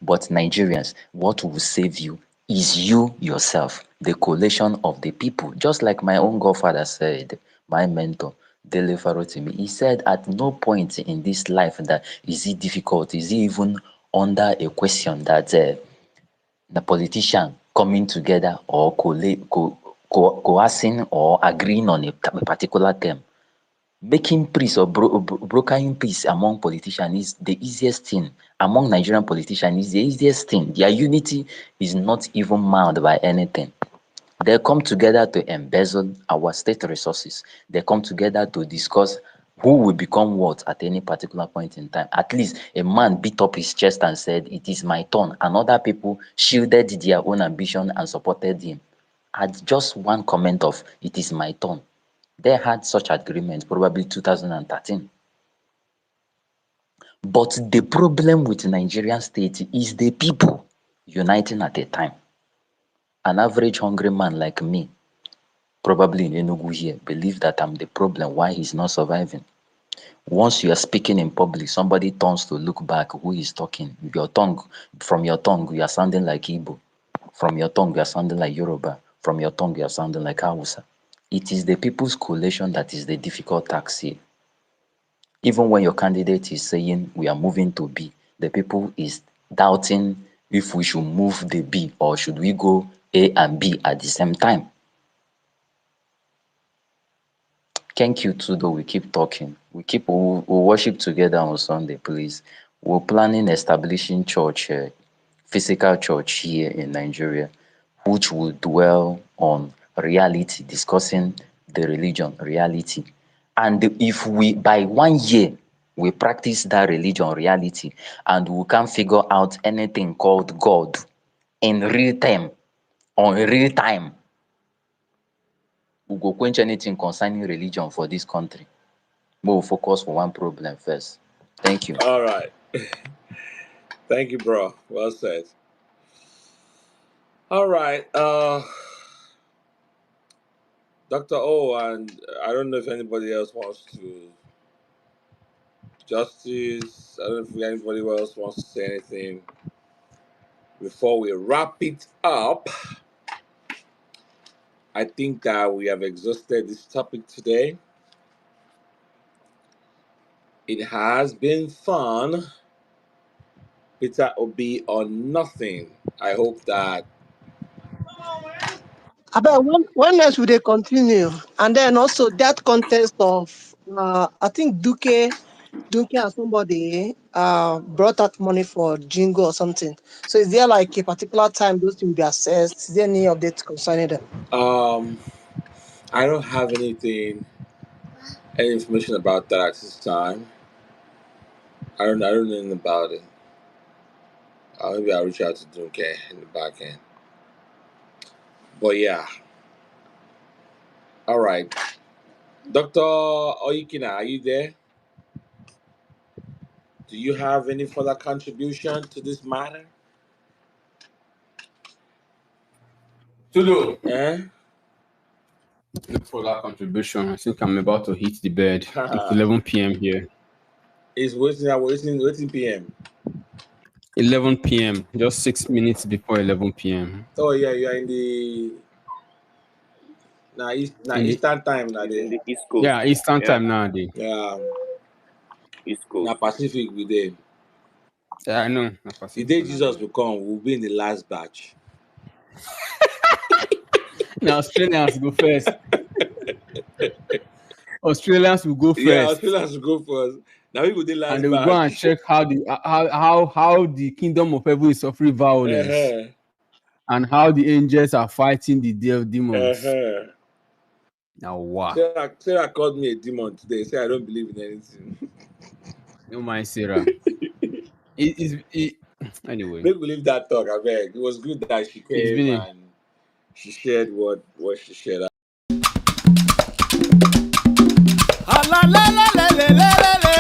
But Nigerians, what will save you is you yourself, the coalition of the people. Just like my own godfather said, my mentor, Dele Farotimi, he said at no point in this life that is it difficult, is it even under a question that the politician coming together or coercing or agreeing on a particular term. Making peace or brokering peace among politicians is the easiest thing. Among Nigerian politicians is the easiest thing. Their unity is not even marred by anything. They come together to embezzle our state resources. They come together to discuss who will become what at any particular point in time. At least a man beat up his chest and said, "It is my turn." And other people shielded their own ambition and supported him. At just one comment of, "It is my turn." They had such agreement, probably 2013. But the problem with Nigerian state is the people uniting at a time. An average hungry man like me, probably in Enugu here, believe that I'm the problem why he's not surviving. Once you are speaking in public, somebody turns to look back who is talking. From your tongue, you are sounding like Igbo. From your tongue, you are sounding like Yoruba. From your tongue, you are sounding like Hausa. It is the people's coalition that is the difficult task here. Even when your candidate is saying we are moving to B, the people is doubting if we should move the B or should we go A and B at the same time. Thank you too, though. We keep talking. We'll worship together on Sunday, please. We're planning establishing church, physical church here in Nigeria, which will dwell on reality, discussing the religion, reality. And if we, by 1 year, we practice that religion, reality, and we can't figure out anything called God in real time, on real time, we go quench anything concerning religion for this country. We'll focus on one problem first. Thank you. All right. Thank you, bro. Well said. All right. Dr. O, and I don't know if anybody else wants to. Justice, I don't know if anybody else wants to say anything before we wrap it up. I think that we have exhausted this topic today. It has been fun. Peter Obi or nothing. I hope that. About when else will they continue? And then also that contest of I think Duke and somebody brought out money for jingle or something. So is there like a particular time those things will be assessed? Is there any updates concerning them? Um, I don't have any information about that at this time. I don't know anything about it. Maybe I'll reach out to Dunke in the back end. But yeah. All right. Dr. Oyikina, are you there? Do you have any further contribution to this matter? Tudo. Eh? For that contribution, I think I'm about to hit the bed. It's 11 p.m. here. It's waiting PM. 11 p.m. Just 6 minutes before 11 p.m. Oh yeah, you are in the Now In the Eastern time now It's in there. the East Coast. yeah, Eastern Yeah, time nowadays. Yeah. East Now Coast. Pacific with them. Yeah, I know. Na The Pacific day na Jesus there. will come, we'll be in the last batch. Now Australians go first. Australians will go Yeah, first, Australians will go first. Now we will the and last they will go and batch. check how the kingdom of heaven is suffering violence, Uh-huh. and how the angels are fighting the demons. Uh-huh. Now, wow. Sarah called me a demon today. Say I don't believe in anything. No mind, Sarah. Anyway, Maybe we leave that talk, I beg. It was good that she it's came been and she shared what she shared. Ah, la, la, la, la, la, la, la, la.